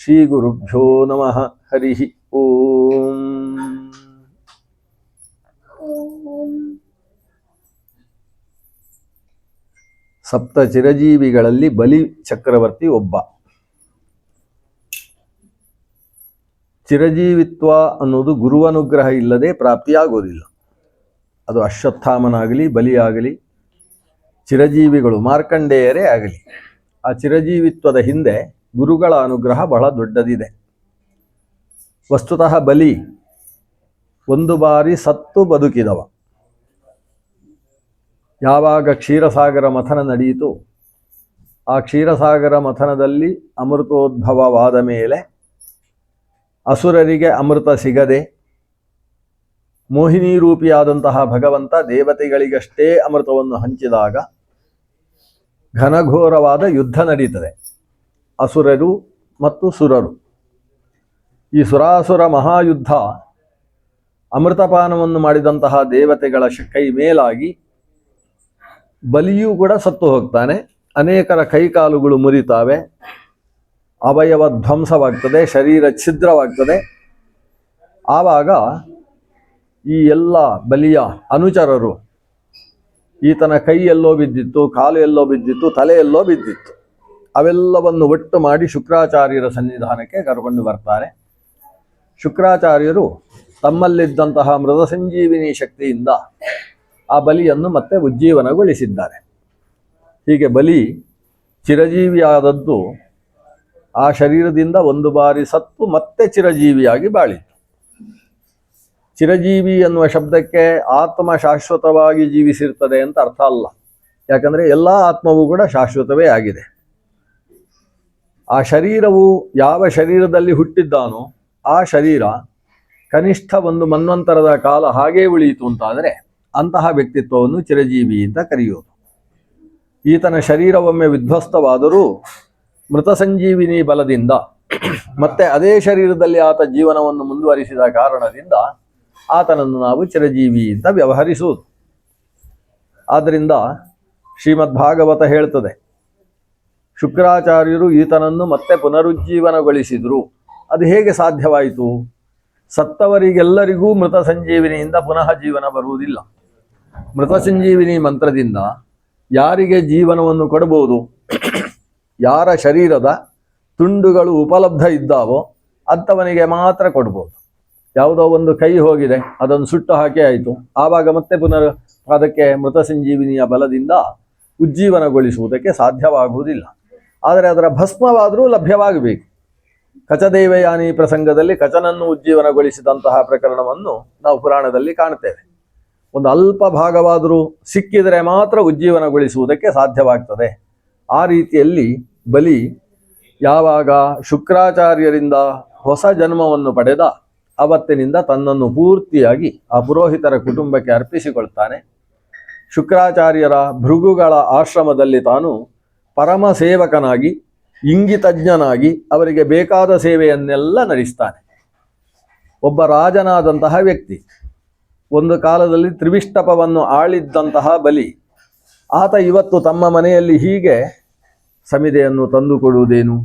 ಶ್ರೀ ಗುರುಭ್ಯೋ ನಮಃ. ಹರಿ ಓಂ. ಸಪ್ತ ಚಿರಜೀವಿಗಳಲ್ಲಿ ಬಲಿ ಚಕ್ರವರ್ತಿ ಒಬ್ಬ. ಚಿರಜೀವಿತ್ವ ಅನ್ನೋದು ಗುರುವನುಗ್ರಹ ಇಲ್ಲದೆ ಪ್ರಾಪ್ತಿಯಾಗೋದಿಲ್ಲ. ಅದು ಅಶ್ವತ್ಥಾಮನಾಗಲಿ, ಬಲಿಯಾಗಲಿ, ಚಿರಜೀವಿಗಳು ಮಾರ್ಕಂಡೇಯರೇ ಆಗಲಿ, ಆ ಚಿರಜೀವಿತ್ವದ ಹಿಂದೆ ಗುರುಗಳ ಅನುಗ್ರಹ ಬಹಳ ದೊಡ್ಡದಿದೆ. ವಸ್ತುತಃ ಬಲಿ ಒಂದು ಬಾರಿ ಸತ್ತು ಬದುಕಿದವ. ಯಾವಾಗ ಕ್ಷೀರಸಾಗರ ಮಥನ ನಡೆಯಿತು, ಆ ಕ್ಷೀರಸಾಗರ ಮಥನದಲ್ಲಿ ಅಮೃತೋದ್ಭವವಾದ ಮೇಲೆ ಅಸುರರಿಗೆ ಅಮೃತ ಸಿಗದೆ ಮೋಹಿನಿ ರೂಪಿಯಾದಂತಹ ಭಗವಂತ ದೇವತೆಗಳಿಗಷ್ಟೇ ಅಮೃತವನ್ನು ಹಂಚಿದಾಗ ಘನಘೋರವಾದ ಯುದ್ಧ ನಡೀತದೆ. ಅಸುರರು ಮತ್ತು ಸುರರು, ಈ ಸುರಾಸುರ ಮಹಾಯುದ್ಧ ಅಮೃತಪಾನವನ್ನು ಮಾಡಿದಂತಹ ದೇವತೆಗಳ ಕೈ ಮೇಲಾಗಿ ಬಲಿಯೂ ಕೂಡ ಸತ್ತು ಹೋಗ್ತಾನೆ. ಅನೇಕರ ಕೈಕಾಲುಗಳು ಮುರಿತಾವೆ, ಅವಯವ ಧ್ವಂಸವಾಗ್ತದೆ, ಶರೀರ ಛಿದ್ರವಾಗ್ತದೆ. ಆವಾಗ ಈ ಎಲ್ಲ ಬಲಿಯ ಅನುಚರರು, ಈತನ ಕೈ ಎಲ್ಲೋ ಬಿದ್ದಿತ್ತು, ಕಾಲು ಎಲ್ಲೋ ಬಿದ್ದಿತ್ತು, ತಲೆ ಎಲ್ಲೋ ಬಿದ್ದಿತ್ತು, ಅವೆಲ್ಲವನ್ನು ಒಟ್ಟು ಮಾಡಿ ಶುಕ್ರಾಚಾರ್ಯರ ಸನ್ನಿಧಾನಕ್ಕೆ ಕರ್ಕೊಂಡು ಬರ್ತಾರೆ. ಶುಕ್ರಾಚಾರ್ಯರು ತಮ್ಮಲ್ಲಿದ್ದಂತಹ ಮೃತ ಸಂಜೀವಿನಿ ಶಕ್ತಿಯಿಂದ ಆ ಬಲಿಯನ್ನು ಮತ್ತೆ ಉಜ್ಜೀವನಗೊಳಿಸಿದ್ದಾರೆ. ಹೀಗೆ ಬಲಿ ಚಿರಜೀವಿಯಾದದ್ದು ಆ ಶರೀರದಿಂದ ಒಂದು ಬಾರಿ ಸತ್ತು ಮತ್ತೆ ಚಿರಜೀವಿಯಾಗಿ ಬಾಳಿತು. ಚಿರಜೀವಿ ಎನ್ನುವ ಶಬ್ದಕ್ಕೆ ಆತ್ಮ ಶಾಶ್ವತವಾಗಿ ಜೀವಿಸಿರ್ತದೆ ಅಂತ ಅರ್ಥ ಅಲ್ಲ. ಯಾಕಂದರೆ ಎಲ್ಲ ಆತ್ಮವೂ ಕೂಡ ಶಾಶ್ವತವೇ ಆಗಿದೆ. ಆ ಶರೀರವು ಯಾವ ಶರೀರದಲ್ಲಿ ಹುಟ್ಟಿದ್ದಾನೋ ಆ ಶರೀರ ಕನಿಷ್ಠ ಒಂದು ಮನ್ವಂತರದ ಕಾಲ ಹಾಗೇ ಉಳಿಯಿತು ಅಂತಾದರೆ ಅಂತಹ ವ್ಯಕ್ತಿತ್ವವನ್ನು ಚಿರಜೀವಿ ಅಂತ ಕರೆಯೋದು. ಈತನ ಶರೀರವೊಮ್ಮೆ ವಿಧ್ವಸ್ತವಾದರೂ ಮೃತ ಸಂಜೀವಿನಿ ಬಲದಿಂದ ಮತ್ತೆ ಅದೇ ಶರೀರದಲ್ಲಿ ಆತ ಜೀವನವನ್ನು ಮುಂದುವರಿಸಿದ ಕಾರಣದಿಂದ ಆತನನ್ನು ನಾವು ಚಿರಜೀವಿ ಅಂತ ವ್ಯವಹರಿಸುವುದು. ಆದ್ದರಿಂದ ಶ್ರೀಮದ್ ಭಾಗವತ ಹೇಳ್ತದೆ, ಶುಕ್ರಾಚಾರ್ಯರು ಈತನನ್ನು ಮತ್ತೆ ಪುನರುಜ್ಜೀವನಗೊಳಿಸಿದರು. ಅದು ಹೇಗೆ ಸಾಧ್ಯವಾಯಿತು? ಸತ್ತವರಿಗೆಲ್ಲರಿಗೂ ಮೃತ ಸಂಜೀವಿನಿಯಿಂದ ಪುನಃ ಜೀವನ ಬರುವುದಿಲ್ಲ. ಮೃತ ಸಂಜೀವಿನಿ ಮಂತ್ರದಿಂದ ಯಾರಿಗೆ ಜೀವನವನ್ನು ಕೊಡಬಹುದು, ಯಾರ ಶರೀರದ ತುಂಡುಗಳು ಉಪಲಬ್ಧ ಇದ್ದಾವೋ ಅಂಥವನಿಗೆ ಮಾತ್ರ ಕೊಡ್ಬೋದು. ಯಾವುದೋ ಒಂದು ಕೈ ಹೋಗಿದೆ, ಅದನ್ನು ಸುಟ್ಟು ಹಾಕಿ ಆಯಿತು, ಆವಾಗ ಮತ್ತೆ ಪುನರ್ ಅದಕ್ಕೆ ಮೃತ ಸಂಜೀವಿನಿಯ ಬಲದಿಂದ ಉಜ್ಜೀವನಗೊಳಿಸುವುದಕ್ಕೆ ಸಾಧ್ಯವಾಗುವುದಿಲ್ಲ. ಆದರೆ ಅದರ ಭಸ್ಮವಾದರೂ ಲಭ್ಯವಾಗಬೇಕು. ಕಚದೇವಯಾನಿ ಪ್ರಸಂಗದಲ್ಲಿ ಕಚನನ್ನು ಉಜ್ಜೀವನಗೊಳಿಸಿದಂತಹ ಪ್ರಕರಣವನ್ನು ನಾವು ಪುರಾಣದಲ್ಲಿ ಕಾಣ್ತೇವೆ. ಒಂದು ಅಲ್ಪ ಭಾಗವಾದರೂ ಸಿಕ್ಕಿದರೆ ಮಾತ್ರ ಉಜ್ಜೀವನಗೊಳಿಸುವುದಕ್ಕೆ ಸಾಧ್ಯವಾಗ್ತದೆ. ಆ ರೀತಿಯಲ್ಲಿ ಬಲಿ ಯಾವಾಗ ಶುಕ್ರಾಚಾರ್ಯರಿಂದ ಹೊಸ ಜನ್ಮವನ್ನು ಪಡೆದ ಅವತ್ತಿನಿಂದ ತನ್ನನ್ನು ಪೂರ್ತಿಯಾಗಿ ಆ ಪುರೋಹಿತರ ಕುಟುಂಬಕ್ಕೆ ಅರ್ಪಿಸಿಕೊಳ್ತಾನೆ. ಶುಕ್ರಾಚಾರ್ಯರ ಭೃಗುಗಳ ಆಶ್ರಮದಲ್ಲಿ ತಾನು ಪರಮ ಸೇವಕನಾಗಿ, ಇಂಗಿತಜ್ಞನಾಗಿ ಅವರಿಗೆ ಬೇಕಾದ ಸೇವೆಯನ್ನೆಲ್ಲ ನಡೆಸ್ತಾನೆ. ಒಬ್ಬ ರಾಜನಾದಂತಹ ವ್ಯಕ್ತಿ, ಒಂದು ಕಾಲದಲ್ಲಿ ತ್ರಿವಿಷ್ಟಪವನ್ನು ಆಳಿದ್ದಂತಹ ಬಲಿ, ಆತ ಇವತ್ತು ತಮ್ಮ ಮನೆಯಲ್ಲಿ ಹೀಗೆ ಸಮಿದೆಯನ್ನು ತಂದುಕೊಡುವುದೇನು,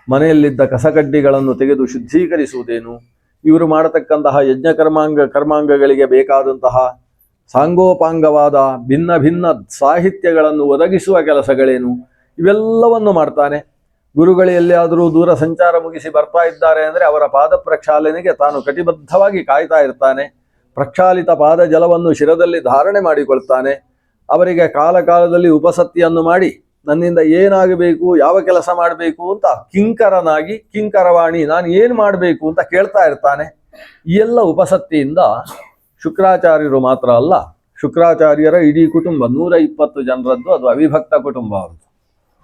ಮನೆಯಲ್ಲಿದ್ದ ಕಸಕಡ್ಡಿಗಳನ್ನು ತೆಗೆದು ಶುದ್ಧೀಕರಿಸುವುದೇನು, ಇವರು ಮಾಡತಕ್ಕಂತಹ ಕರ್ಮಾಂಗಗಳಿಗೆ ಬೇಕಾದಂತಹ ಸಾಂಗೋಪಾಂಗವಾದ ಭಿನ್ನ ಭಿನ್ನ ಸಾಹಿತ್ಯಗಳನ್ನು ಒದಗಿಸುವ ಕೆಲಸಗಳೇನು, ಇವೆಲ್ಲವನ್ನು ಮಾಡ್ತಾನೆ. ಗುರುಗಳು ಎಲ್ಲಿಯಾದರೂ ದೂರ ಸಂಚಾರ ಮುಗಿಸಿ ಬರ್ತಾ ಇದ್ದಾರೆ ಅಂದರೆ ಅವರ ಪಾದ ಪ್ರಕ್ಷಾಲನೆಗೆ ತಾನು ಕಟಿಬದ್ಧವಾಗಿ ಕಾಯ್ತಾ ಇರ್ತಾನೆ. ಪ್ರಕ್ಷಾಲಿತ ಪಾದ ಜಲವನ್ನು ಶಿರದಲ್ಲಿ ಧಾರಣೆ ಮಾಡಿಕೊಳ್ತಾನೆ. ಅವರಿಗೆ ಕಾಲಕಾಲದಲ್ಲಿ ಉಪಸತ್ತಿಯನ್ನು ಮಾಡಿ ನನ್ನಿಂದ ಏನಾಗಬೇಕು, ಯಾವ ಕೆಲಸ ಮಾಡಬೇಕು ಅಂತ ಕಿಂಕರನಾಗಿ, ಕಿಂಕರವಾಣಿ, ನಾನು ಏನು ಮಾಡಬೇಕು ಅಂತ ಕೇಳ್ತಾ ಇರ್ತಾನೆ. ಈ ಎಲ್ಲ ಉಪಸತ್ತಿಯಿಂದ ಶುಕ್ರಾಚಾರ್ಯರು ಮಾತ್ರ ಅಲ್ಲ, ಶುಕ್ರಾಚಾರ್ಯರ ಇಡೀ ಕುಟುಂಬ 120 ಜನರದ್ದು, ಅದು ಅವಿಭಕ್ತ ಕುಟುಂಬ ಅವ್ರದ್ದು.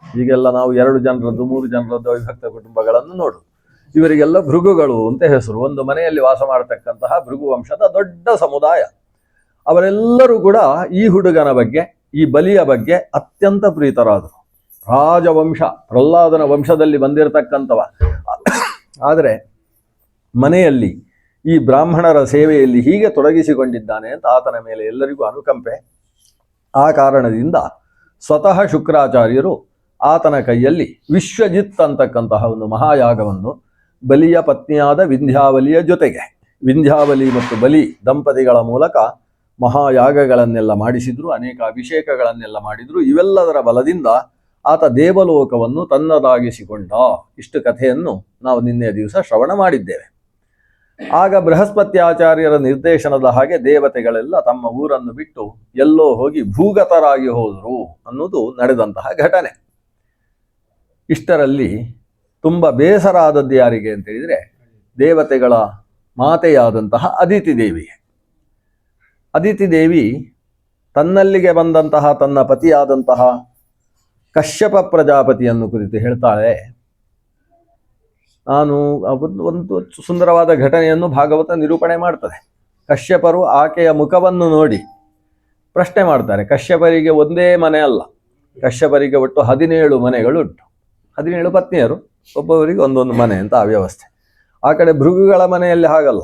ಈಗೆಲ್ಲ ನಾವು 2 ಜನರದ್ದು 3 ಜನರದ್ದು ಅವಿಭಕ್ತ ಕುಟುಂಬಗಳನ್ನು ನೋಡು. ಇವರಿಗೆಲ್ಲ ಭೃಗುಗಳು ಅಂತ ಹೆಸರು. ಒಂದು ಮನೆಯಲ್ಲಿ ವಾಸ ಮಾಡತಕ್ಕಂತಹ ಭೃಗು ವಂಶದ ದೊಡ್ಡ ಸಮುದಾಯ. ಅವರೆಲ್ಲರೂ ಕೂಡ ಈ ಹುಡುಗನ ಬಗ್ಗೆ, ಈ ಬಲಿಯ ಬಗ್ಗೆ ಅತ್ಯಂತ ಪ್ರೀತರಾದರು. ರಾಜವಂಶ, ಪ್ರಹ್ಲಾದನ ವಂಶದಲ್ಲಿ ಬಂದಿರತಕ್ಕಂಥವ. ಆದರೆ ಮನೆಯಲ್ಲಿ ಈ ಬ್ರಾಹ್ಮಣರ ಸೇವೆಯಲ್ಲಿ ಹೀಗೆ ತೊಡಗಿಸಿಕೊಂಡಿದ್ದಾನೆ ಅಂತ ಆತನ ಮೇಲೆ ಎಲ್ಲರಿಗೂ ಅನುಕಂಪೆ. ಆ ಕಾರಣದಿಂದ ಸ್ವತಃ ಶುಕ್ರಾಚಾರ್ಯರು ಆತನ ಕೈಯಲ್ಲಿ ವಿಶ್ವಜಿತ್ ಅಂತಕ್ಕಂತಹ ಒಂದು ಮಹಾಯಾಗವನ್ನು ಬಲಿಯ ಪತ್ನಿಯಾದ ವಿಂಧ್ಯಾವಲಿಯ ಜೊತೆಗೆ. ವಿಂಧ್ಯಾವಲಿ ಮತ್ತು ಬಲಿ ದಂಪತಿಗಳ ಮೂಲಕ ಮಹಾಯಾಗಗಳನ್ನೆಲ್ಲ ಮಾಡಿಸಿದ್ರು, ಅನೇಕ ಅಭಿಷೇಕಗಳನ್ನೆಲ್ಲ ಮಾಡಿದ್ರು. ಇವೆಲ್ಲದರ ಬಲದಿಂದ ಆತ ದೇವಲೋಕವನ್ನು ತನ್ನದಾಗಿಸಿಕೊಂಡ. ಇಷ್ಟು ಕಥೆಯನ್ನು ನಾವು ನಿನ್ನೆಯ ದಿವಸ ಶ್ರವಣ ಮಾಡಿದ್ದೇವೆ. ಆಗ ಬೃಹಸ್ಪತಿ ಆಚಾರ್ಯರ ನಿರ್ದೇಶನದ ಹಾಗೆ ದೇವತೆಗಳೆಲ್ಲ ತಮ್ಮ ಊರನ್ನು ಬಿಟ್ಟು ಎಲ್ಲೋ ಹೋಗಿ ಭೂಗತರಾಗಿ ಹೋದರು ಅನ್ನೋದು ನಡೆದಂತಹ ಘಟನೆ. ಇಷ್ಟರಲ್ಲಿ ತುಂಬ ಬೇಸರ ಆದದ್ದು ಯಾರಿಗೆ ಅಂತ ಹೇಳಿದರೆ, ದೇವತೆಗಳ ಮಾತೆಯಾದಂತಹ ಅದಿತಿ ದೇವಿಗೆ. ಅದಿತಿ ದೇವಿ ತನ್ನಲ್ಲಿಗೆ ಬಂದಂತಹ ತನ್ನ ಪತಿಯಾದಂತಹ ಕಶ್ಯಪ ಪ್ರಜಾಪತಿಯನ್ನು ಕುರಿತು ಹೇಳ್ತಾಳೆ. ನಾನು ಒಂದು ಸುಂದರವಾದ ಘಟನೆಯನ್ನು ಭಾಗವತ ನಿರೂಪಣೆ ಮಾಡ್ತದೆ. ಕಶ್ಯಪರು ಆಕೆಯ ಮುಖವನ್ನು ನೋಡಿ ಪ್ರಶ್ನೆ ಮಾಡ್ತಾರೆ. ಕಶ್ಯಪರಿಗೆ ಒಂದೇ ಮನೆ ಅಲ್ಲ, ಕಶ್ಯಪರಿಗೆ ಒಟ್ಟು 17 ಮನೆಗಳುಂಟು. 17 ಪತ್ನಿಯರು, ಒಬ್ಬೊಬ್ಬರಿಗೆ ಒಂದೊಂದು ಮನೆ ಅಂತ ಆ ವ್ಯವಸ್ಥೆ. ಆ ಕಡೆ ಭೃಗುಗಳ ಮನೆಯಲ್ಲಿ ಹಾಗಲ್ಲ.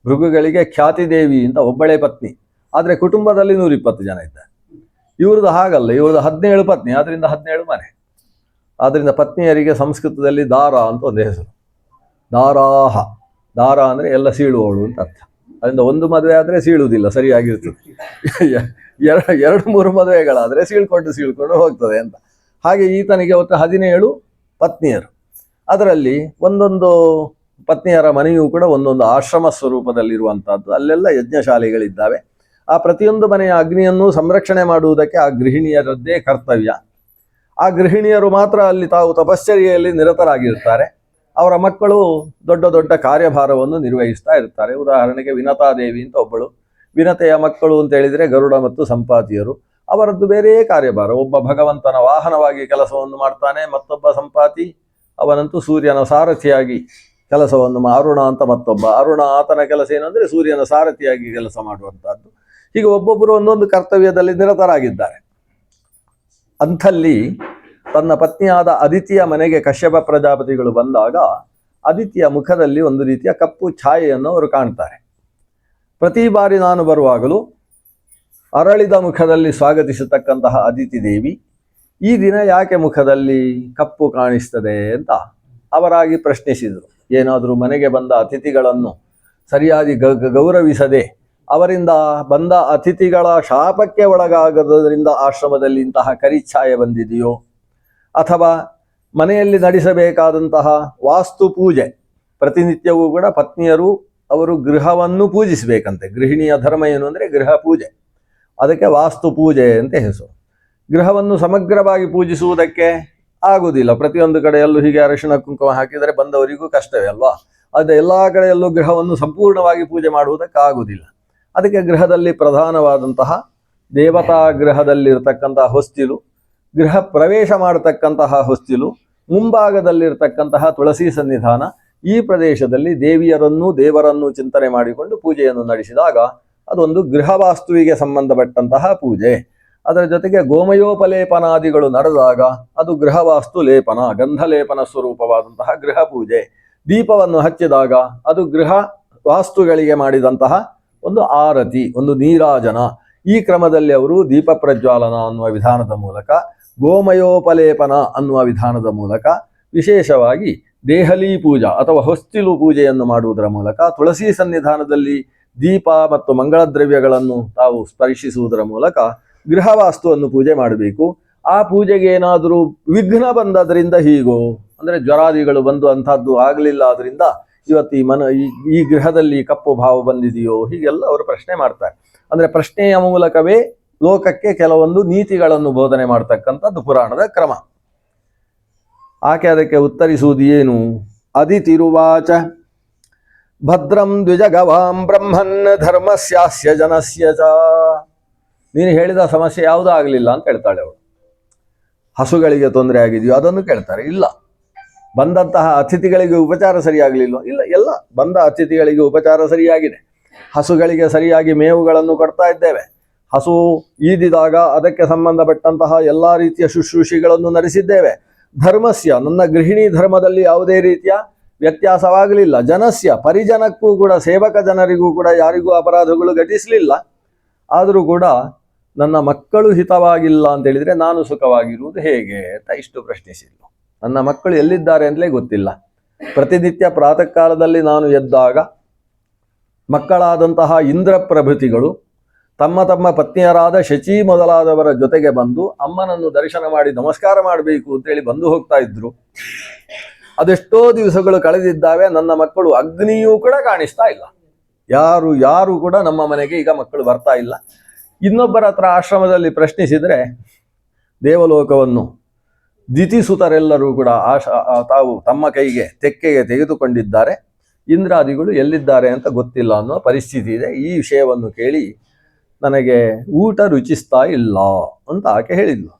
ಭೃಗುಗಳಿಗೆ ಖ್ಯಾತಿದೇವಿ ಅಂತ ಒಬ್ಬಳೇ ಪತ್ನಿ, ಆದರೆ ಕುಟುಂಬದಲ್ಲಿ 120 ಜನ ಇದ್ದಾರೆ. ಇವ್ರದ್ದು ಹಾಗಲ್ಲ, ಇವ್ರದ್ದು 17 ಪತ್ನಿ, ಅದರಿಂದ 17 ಮನೆ. ಆದ್ದರಿಂದ ಪತ್ನಿಯರಿಗೆ ಸಂಸ್ಕೃತದಲ್ಲಿ ದಾರ ಅಂತ ಒಂದು ಹೆಸರು. ದಾರಾಹ, ದಾರ ಅಂದರೆ ಎಲ್ಲ ಸೀಳುವವಳು ಅಂತ ಅರ್ಥ. ಅದರಿಂದ ಒಂದು ಮದುವೆ ಆದರೆ ಸೀಳುವುದಿಲ್ಲ, ಸರಿಯಾಗಿರ್ತದೆ. 2-3 ಮದುವೆಗಳಾದರೆ ಸೀಳ್ಕೊಂಡು ಹೋಗ್ತದೆ ಅಂತ. ಹಾಗೆ ಈತನಿಗೆ ಒಟ್ಟು 17 ಪತ್ನಿಯರು. ಅದರಲ್ಲಿ ಒಂದೊಂದು ಪತ್ನಿಯರ ಮನೆಯೂ ಕೂಡ ಒಂದೊಂದು ಆಶ್ರಮ ಸ್ವರೂಪದಲ್ಲಿರುವಂಥದ್ದು. ಅಲ್ಲೆಲ್ಲ ಯಜ್ಞಶಾಲೆಗಳಿದ್ದಾವೆ. ಆ ಪ್ರತಿಯೊಂದು ಮನೆಯ ಅಗ್ನಿಯನ್ನು ಸಂರಕ್ಷಣೆ ಮಾಡುವುದಕ್ಕೆ ಆ ಗೃಹಿಣಿಯರದ್ದೇ ಕರ್ತವ್ಯ. ಆ ಗೃಹಿಣಿಯರು ಮಾತ್ರ ಅಲ್ಲಿ ತಾವು ತಪಶ್ಚರ್ಯೆಯಲ್ಲಿ ನಿರತರಾಗಿರ್ತಾರೆ. ಅವರ ಮಕ್ಕಳು ದೊಡ್ಡ ದೊಡ್ಡ ಕಾರ್ಯಭಾರವನ್ನು ನಿರ್ವಹಿಸ್ತಾ ಇರ್ತಾರೆ. ಉದಾಹರಣೆಗೆ ವಿನತಾದೇವಿ ಅಂತ ಒಬ್ಬಳು. ವಿನತೆಯ ಮಕ್ಕಳು ಅಂತ ಹೇಳಿದರೆ ಗರುಡ ಮತ್ತು ಸಂಪಾತಿಯರು. ಅವರದ್ದು ಬೇರೆ ಕಾರ್ಯಭಾರ. ಒಬ್ಬ ಭಗವಂತನ ವಾಹನವಾಗಿ ಕೆಲಸವನ್ನು ಮಾಡ್ತಾನೆ, ಮತ್ತೊಬ್ಬ ಸಂಪಾತಿ ಅವನಂತೂ ಸೂರ್ಯನ ಸಾರಥಿಯಾಗಿ ಕೆಲಸವನ್ನು. ಅರುಣ ಅಂತ ಮತ್ತೊಬ್ಬ. ಅರುಣ ಆತನ ಕೆಲಸ ಏನು ಅಂದರೆ ಸೂರ್ಯನ ಸಾರಥಿಯಾಗಿ ಕೆಲಸ ಮಾಡುವಂಥದ್ದು. ಹೀಗೆ ಒಬ್ಬೊಬ್ಬರು ಒಂದೊಂದು ಕರ್ತವ್ಯದಲ್ಲಿ ನಿರತರಾಗಿದ್ದಾರೆ. ಅಂಥಲ್ಲಿ ತನ್ನ ಪತ್ನಿಯಾದ ಅದಿತಿಯ ಮನೆಗೆ ಕಶ್ಯಪ ಪ್ರಜಾಪತಿಗಳು ಬಂದಾಗ ಅದಿತಿಯ ಮುಖದಲ್ಲಿ ಒಂದು ರೀತಿಯ ಕಪ್ಪು ಛಾಯೆಯನ್ನು ಅವರು ಕಾಣ್ತಾರೆ. ಪ್ರತಿ ಬಾರಿ ನಾನು ಬರುವಾಗಲೂ ಅರಳಿದ ಮುಖದಲ್ಲಿ ಸ್ವಾಗತಿಸತಕ್ಕಂತಹ ಅದಿತಿ ದೇವಿ ಈ ದಿನ ಯಾಕೆ ಮುಖದಲ್ಲಿ ಕಪ್ಪು ಕಾಣಿಸ್ತದೆ ಅಂತ ಅವರಾಗಿ ಪ್ರಶ್ನಿಸಿದರು. ಏನಾದರೂ ಮನೆಗೆ ಬಂದ ಅತಿಥಿಗಳನ್ನು ಸರಿಯಾಗಿ ಗೌರವಿಸದೆ ಅವರಿಂದ ಬಂದ ಅತಿಥಿಗಳ ಶಾಪಕ್ಕೆ ಒಳಗಾಗದ್ರಿಂದ ಆಶ್ರಮದಲ್ಲಿ ಇಂತಹ ಕರಿಛಾಯೆ ಬಂದಿದೆಯೋ, ಅಥವಾ ಮನೆಯಲ್ಲಿ ನಡೆಸಬೇಕಾದಂತಹ ವಾಸ್ತು ಪೂಜೆ ಪ್ರತಿನಿತ್ಯವೂ ಕೂಡ ಪತ್ನಿಯರು ಅವರು ಗೃಹವನ್ನು ಪೂಜಿಸಬೇಕಂತೆ. ಗೃಹಿಣಿಯ ಧರ್ಮ ಏನು ಅಂದರೆ ಗೃಹ ಪೂಜೆ, ಅದಕ್ಕೆ ವಾಸ್ತು ಪೂಜೆ ಅಂತ ಹೆಸರು. ಗೃಹವನ್ನು ಸಮಗ್ರವಾಗಿ ಪೂಜಿಸುವುದಕ್ಕೆ ಆಗುವುದಿಲ್ಲ. ಪ್ರತಿಯೊಂದು ಕಡೆಯಲ್ಲೂ ಹೀಗೆ ಅರಿಶಿಣ ಕುಂಕುಮ ಹಾಕಿದರೆ ಬಂದವರಿಗೂ ಕಷ್ಟವೇ ಅಲ್ವಾ. ಅದು ಎಲ್ಲ ಕಡೆಯಲ್ಲೂ ಗೃಹವನ್ನು ಸಂಪೂರ್ಣವಾಗಿ ಪೂಜೆ ಮಾಡುವುದಕ್ಕಾಗುವುದಿಲ್ಲ. ಅದಕ್ಕೆ ಗೃಹದಲ್ಲಿ ಪ್ರಧಾನವಾದಂತಹ ದೇವತಾ ಗೃಹದಲ್ಲಿರ್ತಕ್ಕಂತಹ ಹೊಸ್ತಿಲು, ಗೃಹ ಪ್ರವೇಶ ಮಾಡತಕ್ಕಂತಹ ಹೊಸ್ತಿಲು, ಮುಂಭಾಗದಲ್ಲಿರ್ತಕ್ಕಂತಹ ತುಳಸಿ ಸನ್ನಿಧಾನ, ಈ ಪ್ರದೇಶದಲ್ಲಿ ದೇವಿಯರನ್ನು ದೇವರನ್ನು ಚಿಂತನೆ ಮಾಡಿಕೊಂಡು ಪೂಜೆಯನ್ನು ನಡೆಸಿದಾಗ ಅದೊಂದು ಗೃಹವಾಸ್ತುವಿಗೆ ಸಂಬಂಧಪಟ್ಟಂತಹ ಪೂಜೆ. ಅದರ ಜೊತೆಗೆ ಗೋಮಯೋಪಲೇಪನಾದಿಗಳು ನಡೆದಾಗ ಅದು ಗೃಹವಾಸ್ತು ಲೇಪನ, ಗಂಧಲೇಪನ ಸ್ವರೂಪವಾದಂತಹ ಗೃಹ ಪೂಜೆ. ದೀಪವನ್ನು ಹಚ್ಚಿದಾಗ ಅದು ಗೃಹ ವಾಸ್ತುಗಳಿಗೆ ಮಾಡಿದಂತಹ ಒಂದು ಆರತಿ, ಒಂದು ನೀರಾಜನ. ಈ ಕ್ರಮದಲ್ಲಿ ಅವರು ದೀಪ ಪ್ರಜ್ವಾಲನ ಅನ್ನುವ ವಿಧಾನದ ಮೂಲಕ, ಗೋಮಯೋಪಲೇಪನ ಅನ್ನುವ ವಿಧಾನದ ಮೂಲಕ, ವಿಶೇಷವಾಗಿ ದೇಹಲಿ ಪೂಜಾ ಅಥವಾ ಹೊಸ್ತಿಲು ಪೂಜೆಯನ್ನು ಮಾಡುವುದರ ಮೂಲಕ, ತುಳಸಿ ಸನ್ನಿಧಾನದಲ್ಲಿ ದೀಪ ಮತ್ತು ಮಂಗಳ ದ್ರವ್ಯಗಳನ್ನು ತಾವು ಸ್ಪರ್ಶಿಸುವುದರ ಮೂಲಕ ಗೃಹವಾಸ್ತುವನ್ನು ಪೂಜೆ ಮಾಡಬೇಕು. ಆ ಪೂಜೆಗೆ ಏನಾದರೂ ವಿಘ್ನ ಬಂದದ್ರಿಂದ ಹೀಗೋ ಅಂದರೆ ಜ್ವರಾದಿಗಳು ಬಂದು ಅಂಥದ್ದು ಆಗಲಿಲ್ಲ, ಅದರಿಂದ ಇವತ್ತು ಈ ಗೃಹದಲ್ಲಿ ಕಪ್ಪು ಭಾವ ಬಂದಿದೆಯೋ, ಹೀಗೆಲ್ಲ ಅವರು ಪ್ರಶ್ನೆ ಮಾಡ್ತಾರೆ. ಅಂದರೆ ಪ್ರಶ್ನೆಯ ಮೂಲಕವೇ ಲೋಕಕ್ಕೆ ಕೆಲವೊಂದು ನೀತಿಗಳನ್ನು ಬೋಧನೆ ಮಾಡ್ತಕ್ಕಂಥದ್ದು ಪುರಾಣದ ಕ್ರಮ. ಆಕೆ ಅದಕ್ಕೆ ಉತ್ತರಿಸುವುದು ಏನು? ಅದಿತಿರುವಾಚ ಭದ್ರಂ ದ್ವಿಜಗವಾಂ ಬ್ರಹ್ಮನ್ ಧರ್ಮಸ್ಯಾಸ್ಯ ಜನಸ್ಯ ಚ. ನೀನು ಹೇಳಿದ ಸಮಸ್ಯೆ ಯಾವುದೂ ಆಗಲಿಲ್ಲ ಅಂತ ಹೇಳ್ತಾಳೆ ಅವಳು. ಹಸುಗಳಿಗೆ ತೊಂದರೆ ಆಗಿದೆಯೋ ಅದನ್ನು ಕೇಳ್ತಾರೆ. ಇಲ್ಲ. ಬಂದಂತಹ ಅತಿಥಿಗಳಿಗೆ ಉಪಚಾರ ಸರಿಯಾಗಲಿಲ್ಲ. ಇಲ್ಲ, ಎಲ್ಲ ಬಂದ ಅತಿಥಿಗಳಿಗೆ ಉಪಚಾರ ಸರಿಯಾಗಿದೆ. ಹಸುಗಳಿಗೆ ಸರಿಯಾಗಿ ಮೇವುಗಳನ್ನು ಕೊಡ್ತಾ ಇದ್ದೇವೆ. ಹಸು ಈದಿದಾಗ ಅದಕ್ಕೆ ಸಂಬಂಧಪಟ್ಟಂತಹ ಎಲ್ಲ ರೀತಿಯ ಶುಶ್ರೂಷೆಗಳನ್ನು ನಡೆಸಿದ್ದೇವೆ. ಧರ್ಮಸ್ಯ, ನನ್ನ ಗೃಹಿಣಿ ಧರ್ಮದಲ್ಲಿ ಯಾವುದೇ ರೀತಿಯ ವ್ಯತ್ಯಾಸವಾಗಲಿಲ್ಲ. ಜನಸ್ಯ, ಪರಿಜನಕ್ಕೂ ಕೂಡ, ಸೇವಕ ಜನರಿಗೂ ಕೂಡ ಯಾರಿಗೂ ಅಪರಾಧಗಳು ಘಟಿಸಲಿಲ್ಲ. ಆದರೂ ಕೂಡ ನನ್ನ ಮಕ್ಕಳು ಹಿತವಾಗಿಲ್ಲ ಅಂತ ಹೇಳಿದರೆ ನಾನು ಸುಖವಾಗಿರುವುದು ಹೇಗೆ ಅಂತ ಇಷ್ಟು ಪ್ರಶ್ನಿಸಿದ್ಲು. ನನ್ನ ಮಕ್ಕಳು ಎಲ್ಲಿದ್ದಾರೆ ಅಂತಲೇ ಗೊತ್ತಿಲ್ಲ. ಪ್ರತಿನಿತ್ಯ ಪ್ರಾತಃ ಕಾಲದಲ್ಲಿ ನಾನು ಎದ್ದಾಗ ಮಕ್ಕಳಾದಂತಹ ಇಂದ್ರಪ್ರಭೃತಿಗಳು ತಮ್ಮ ತಮ್ಮ ಪತ್ನಿಯರಾದ ಶಚಿ ಮೊದಲಾದವರ ಜೊತೆಗೆ ಬಂದು ಅಮ್ಮನನ್ನು ದರ್ಶನ ಮಾಡಿ ನಮಸ್ಕಾರ ಮಾಡಬೇಕು ಅಂತೇಳಿ ಬಂದು ಹೋಗ್ತಾ ಇದ್ರು. ಅದೆಷ್ಟೋ ದಿವಸಗಳು ಕಳೆದಿದ್ದಾವೆ, ನನ್ನ ಮಕ್ಕಳು ಅಗ್ನಿಯೂ ಕೂಡ ಕಾಣಿಸ್ತಾ ಇಲ್ಲ. ಯಾರು ಕೂಡ ನಮ್ಮ ಮನೆಗೆ ಈಗ ಮಕ್ಕಳು ಬರ್ತಾ ಇಲ್ಲ. ಇನ್ನೊಬ್ಬರ ಹತ್ರ ಆಶ್ರಮದಲ್ಲಿ ಪ್ರಶ್ನಿಸಿದರೆ ದೇವಲೋಕವನ್ನು ದಿತಿಸುತರೆಲ್ಲರೂ ಕೂಡ ತಾವು ತಮ್ಮ ಕೈಗೆ ತೆಕ್ಕೆಗೆ ತೆಗೆದುಕೊಂಡಿದ್ದಾರೆ, ಇಂದ್ರಾದಿಗಳು ಎಲ್ಲಿದ್ದಾರೆ ಅಂತ ಗೊತ್ತಿಲ್ಲ ಅನ್ನೋ ಪರಿಸ್ಥಿತಿ ಇದೆ. ಈ ವಿಷಯವನ್ನು ಕೇಳಿ ನನಗೆ ಊಟ ರುಚಿಸ್ತಾ ಇಲ್ಲ ಅಂತ ಆಕೆ ಹೇಳಿದ್ಲು.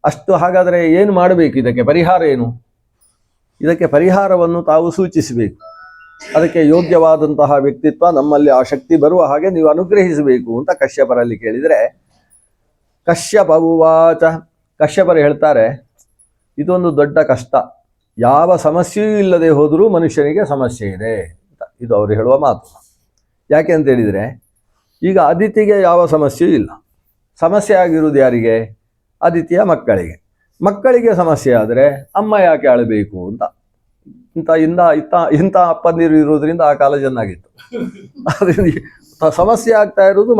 ಅಷ್ಟು ಹಾಗಾದರೆ ಏನು ಮಾಡಬೇಕು, ಇದಕ್ಕೆ ಪರಿಹಾರ ಏನು? ಇದಕ್ಕೆ ಪರಿಹಾರವನ್ನು ತಾವು ಸೂಚಿಸಬೇಕು. ಅದಕ್ಕೆ ಯೋಗ್ಯವಾದಂತಹ ವ್ಯಕ್ತಿತ್ವ ನಮ್ಮಲ್ಲಿ ಆ ಶಕ್ತಿ ಬರುವ ಹಾಗೆ ನೀವು ಅನುಗ್ರಹಿಸಬೇಕು ಅಂತ ಕಶ್ಯಪರಲ್ಲಿ ಕೇಳಿದರೆ, ಕಶ್ಯಪವಾಚ, ಕಶ್ಯಪರು ಹೇಳ್ತಾರೆ, ಇದೊಂದು ದೊಡ್ಡ ಕಷ್ಟ, ಯಾವ ಸಮಸ್ಯೆಯೂ ಇಲ್ಲದೆ ಹೋದರೂ ಮನುಷ್ಯನಿಗೆ ಸಮಸ್ಯೆ ಇದೆ ಅಂತ ಇದು ಅವರು ಹೇಳುವ ಮಾತು. ಯಾಕೆ ಅಂತ ಹೇಳಿದರೆ, ಈಗ ಅದಿತಿಗೆ ಯಾವ ಸಮಸ್ಯೆಯೂ ಇಲ್ಲ. ಸಮಸ್ಯೆ ಆಗಿರುವುದು ಯಾರಿಗೆ? ಅದಿತಿಯ ಮಕ್ಕಳಿಗೆ ಸಮಸ್ಯೆ ಆದರೆ ಅಮ್ಮ ಯಾಕೆ ಆಳಬೇಕು ಅಂತ ಇಂಥ ಅಪ್ಪಂದಿರು ಇರುವುದರಿಂದ ಆ ಕಾಲ ಚೆನ್ನಾಗಿತ್ತು. ಅದರಿಂದ ಸಮಸ್ಯೆ ಆಗ್ತಾ ಇರುವುದು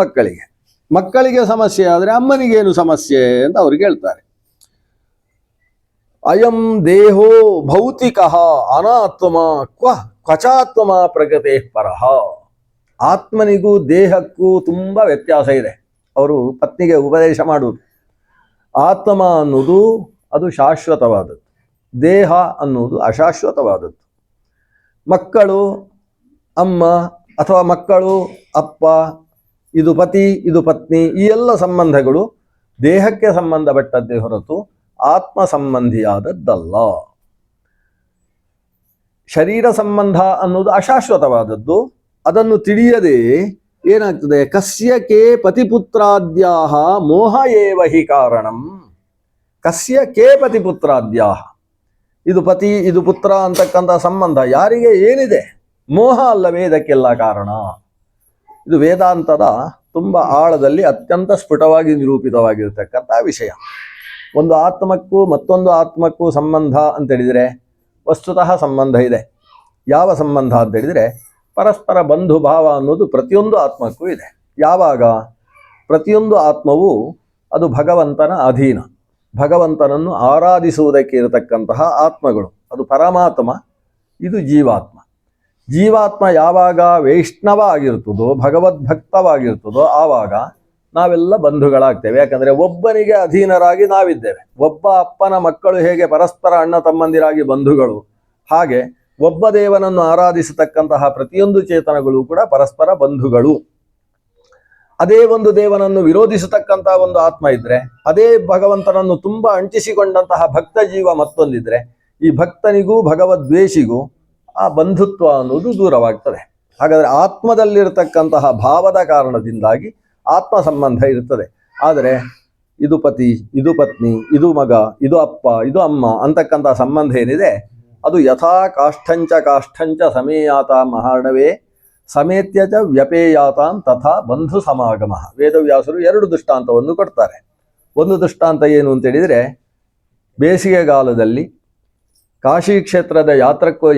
ಮಕ್ಕಳಿಗೆ ಸಮಸ್ಯೆ ಆದರೆ ಅಮ್ಮನಿಗೇನು ಸಮಸ್ಯೆ ಅಂತ ಅವ್ರಿಗೆ ಹೇಳ್ತಾರೆ. ಅಯಂ ದೇಹೋ ಭೌತಿಕ ಅನಾತ್ಮ ಕ್ವಚಾತ್ಮ ಪ್ರಗತೆ ಪರಹ. ಆತ್ಮನಿಗೂ ದೇಹಕ್ಕೂ ತುಂಬ ವ್ಯತ್ಯಾಸ ಇದೆ. ಅವರು ಪತ್ನಿಗೆ ಉಪದೇಶ ಮಾಡುವುದು, ಆತ್ಮ ಅನ್ನೋದು ಅದು ಶಾಶ್ವತವಾದದ್ದು, ದೇಹ ಅನ್ನುವುದು ಅಶಾಶ್ವತವಾದದ್ದು. ಮಕ್ಕಳು ಅಮ್ಮ ಅಥವಾ ಮಕ್ಕಳು ಅಪ್ಪ, ಇದು ಪತಿ ಇದು ಪತ್ನಿ, ಈ ಎಲ್ಲ ಸಂಬಂಧಗಳು ದೇಹಕ್ಕೆ ಸಂಬಂಧಪಟ್ಟದ್ದೇ ಹೊರತು ಆತ್ಮ ಸಂಬಂಧಿಯಾದದ್ದಲ್ಲ. ಶರೀರ ಸಂಬಂಧ ಅನ್ನೋದು ಅಶಾಶ್ವತವಾದದ್ದು. ಅದನ್ನು ತಿಳಿಯದೆ ಏನಾಗ್ತದೆ, ಕಸ್ಯಕೆ ಪತಿಪುತ್ರಾದ್ಯಾಹ ಮೋಹ ಏವ ಹಿ ಕಾರಣಂ. ಕಸ್ಯಕೆ ಪತಿಪುತ್ರಾದ್ಯಾಹ, ಇದು ಪತಿ ಇದು ಪುತ್ರ ಅಂತಕ್ಕಂಥ ಸಂಬಂಧ ಯಾರಿಗೆ ಏನಿದೆ, ಮೋಹ ಅಲ್ಲವೇ ಇದಕ್ಕೆಲ್ಲ ಕಾರಣ. ಇದು ವೇದಾಂತದ ತುಂಬ ಆಳದಲ್ಲಿ ಅತ್ಯಂತ ಸ್ಫುಟವಾಗಿ ನಿರೂಪಿತವಾಗಿರ್ತಕ್ಕಂಥ ವಿಷಯ. ಒಂದು ಆತ್ಮಕ್ಕೂ ಮತ್ತೊಂದು ಆತ್ಮಕ್ಕೂ ಸಂಬಂಧ ಅಂತೇಳಿದರೆ ವಸ್ತುತಃ ಸಂಬಂಧ ಇದೆ. ಯಾವ ಸಂಬಂಧ ಅಂತೇಳಿದರೆ ಪರಸ್ಪರ ಬಂಧು ಭಾವ ಅನ್ನೋದು ಪ್ರತಿಯೊಂದು ಆತ್ಮಕ್ಕೂ ಇದೆ. ಯಾವಾಗ ಪ್ರತಿಯೊಂದು ಆತ್ಮವು ಅದು ಭಗವಂತನ ಅಧೀನ, ಭಗವಂತನನ್ನು ಆರಾಧಿಸುವುದಕ್ಕೆ ಇರತಕ್ಕಂತಹ ಆತ್ಮಗಳು. ಅದು ಪರಮಾತ್ಮ, ಇದು ಜೀವಾತ್ಮ ಯಾವಾಗ ವೈಷ್ಣವ ಆಗಿರ್ತದೋ, ಭಗವದ್ಭಕ್ತವಾಗಿರ್ತದೋ, ಆವಾಗ ನಾವೆಲ್ಲ ಬಂಧುಗಳಾಗ್ತೇವೆ. ಯಾಕಂದರೆ ಒಬ್ಬನಿಗೆ ಅಧೀನರಾಗಿ ನಾವಿದ್ದೇವೆ. ಒಬ್ಬ ಅಪ್ಪನ ಮಕ್ಕಳು ಹೇಗೆ ಪರಸ್ಪರ ಅಣ್ಣ ತಮ್ಮಂದಿರಾಗಿ ಬಂಧುಗಳು, ಹಾಗೆ ಒಬ್ಬ ದೇವನನ್ನು ಆರಾಧಿಸತಕ್ಕಂತಹ ಪ್ರತಿಯೊಂದು ಚೇತನಗಳು ಕೂಡ ಪರಸ್ಪರ ಬಂಧುಗಳು. ಅದೇ ಒಂದು ದೇವನನ್ನು ವಿರೋಧಿಸತಕ್ಕಂತಹ ಒಂದು ಆತ್ಮ ಇದ್ರೆ, ಅದೇ ಭಗವಂತನನ್ನು ತುಂಬ ಅಂಟಿಸಿಕೊಂಡಂತಹ ಭಕ್ತ ಜೀವ ಮತ್ತೊಂದಿದ್ರೆ, ಈ ಭಕ್ತನಿಗೂ ಭಗವದ್ವೇಷಿಗೂ ಆ ಬಂಧುತ್ವ ಅನ್ನೋದು ದೂರವಾಗ್ತದೆ. ಹಾಗಾದರೆ ಆತ್ಮದಲ್ಲಿರತಕ್ಕಂತಹ ಭಾವದ ಕಾರಣದಿಂದಾಗಿ ಆತ್ಮ ಸಂಬಂಧ ಇರ್ತದೆ. ಆದರೆ ಇದು ಪತಿ ಇದು ಪತ್ನಿ ಇದು ಮಗ ಇದು ಅಪ್ಪ ಇದು ಅಮ್ಮ ಅಂತಕ್ಕಂಥ ಸಂಬಂಧ ಏನಿದೆ, ಅದು ಯಥಾ ಕಾಷ್ಠಂಚ ಸಮೇಯಾತ ಮಹಾರ್ಣವೇ ಸಮೇತ್ಯಚ ವ್ಯಪೇಯಾತಾಂ ತಥಾ ಬಂಧು ಸಮಾಗಮ. ವೇದವ್ಯಾಸರು 2 ದೃಷ್ಟಾಂತವನ್ನು ಕೊಡ್ತಾರೆ. ಒಂದು ದೃಷ್ಟಾಂತ ಏನು ಅಂತೇಳಿದರೆ, ಬೇಸಿಗೆಗಾಲದಲ್ಲಿ ಕಾಶಿ ಕ್ಷೇತ್ರದ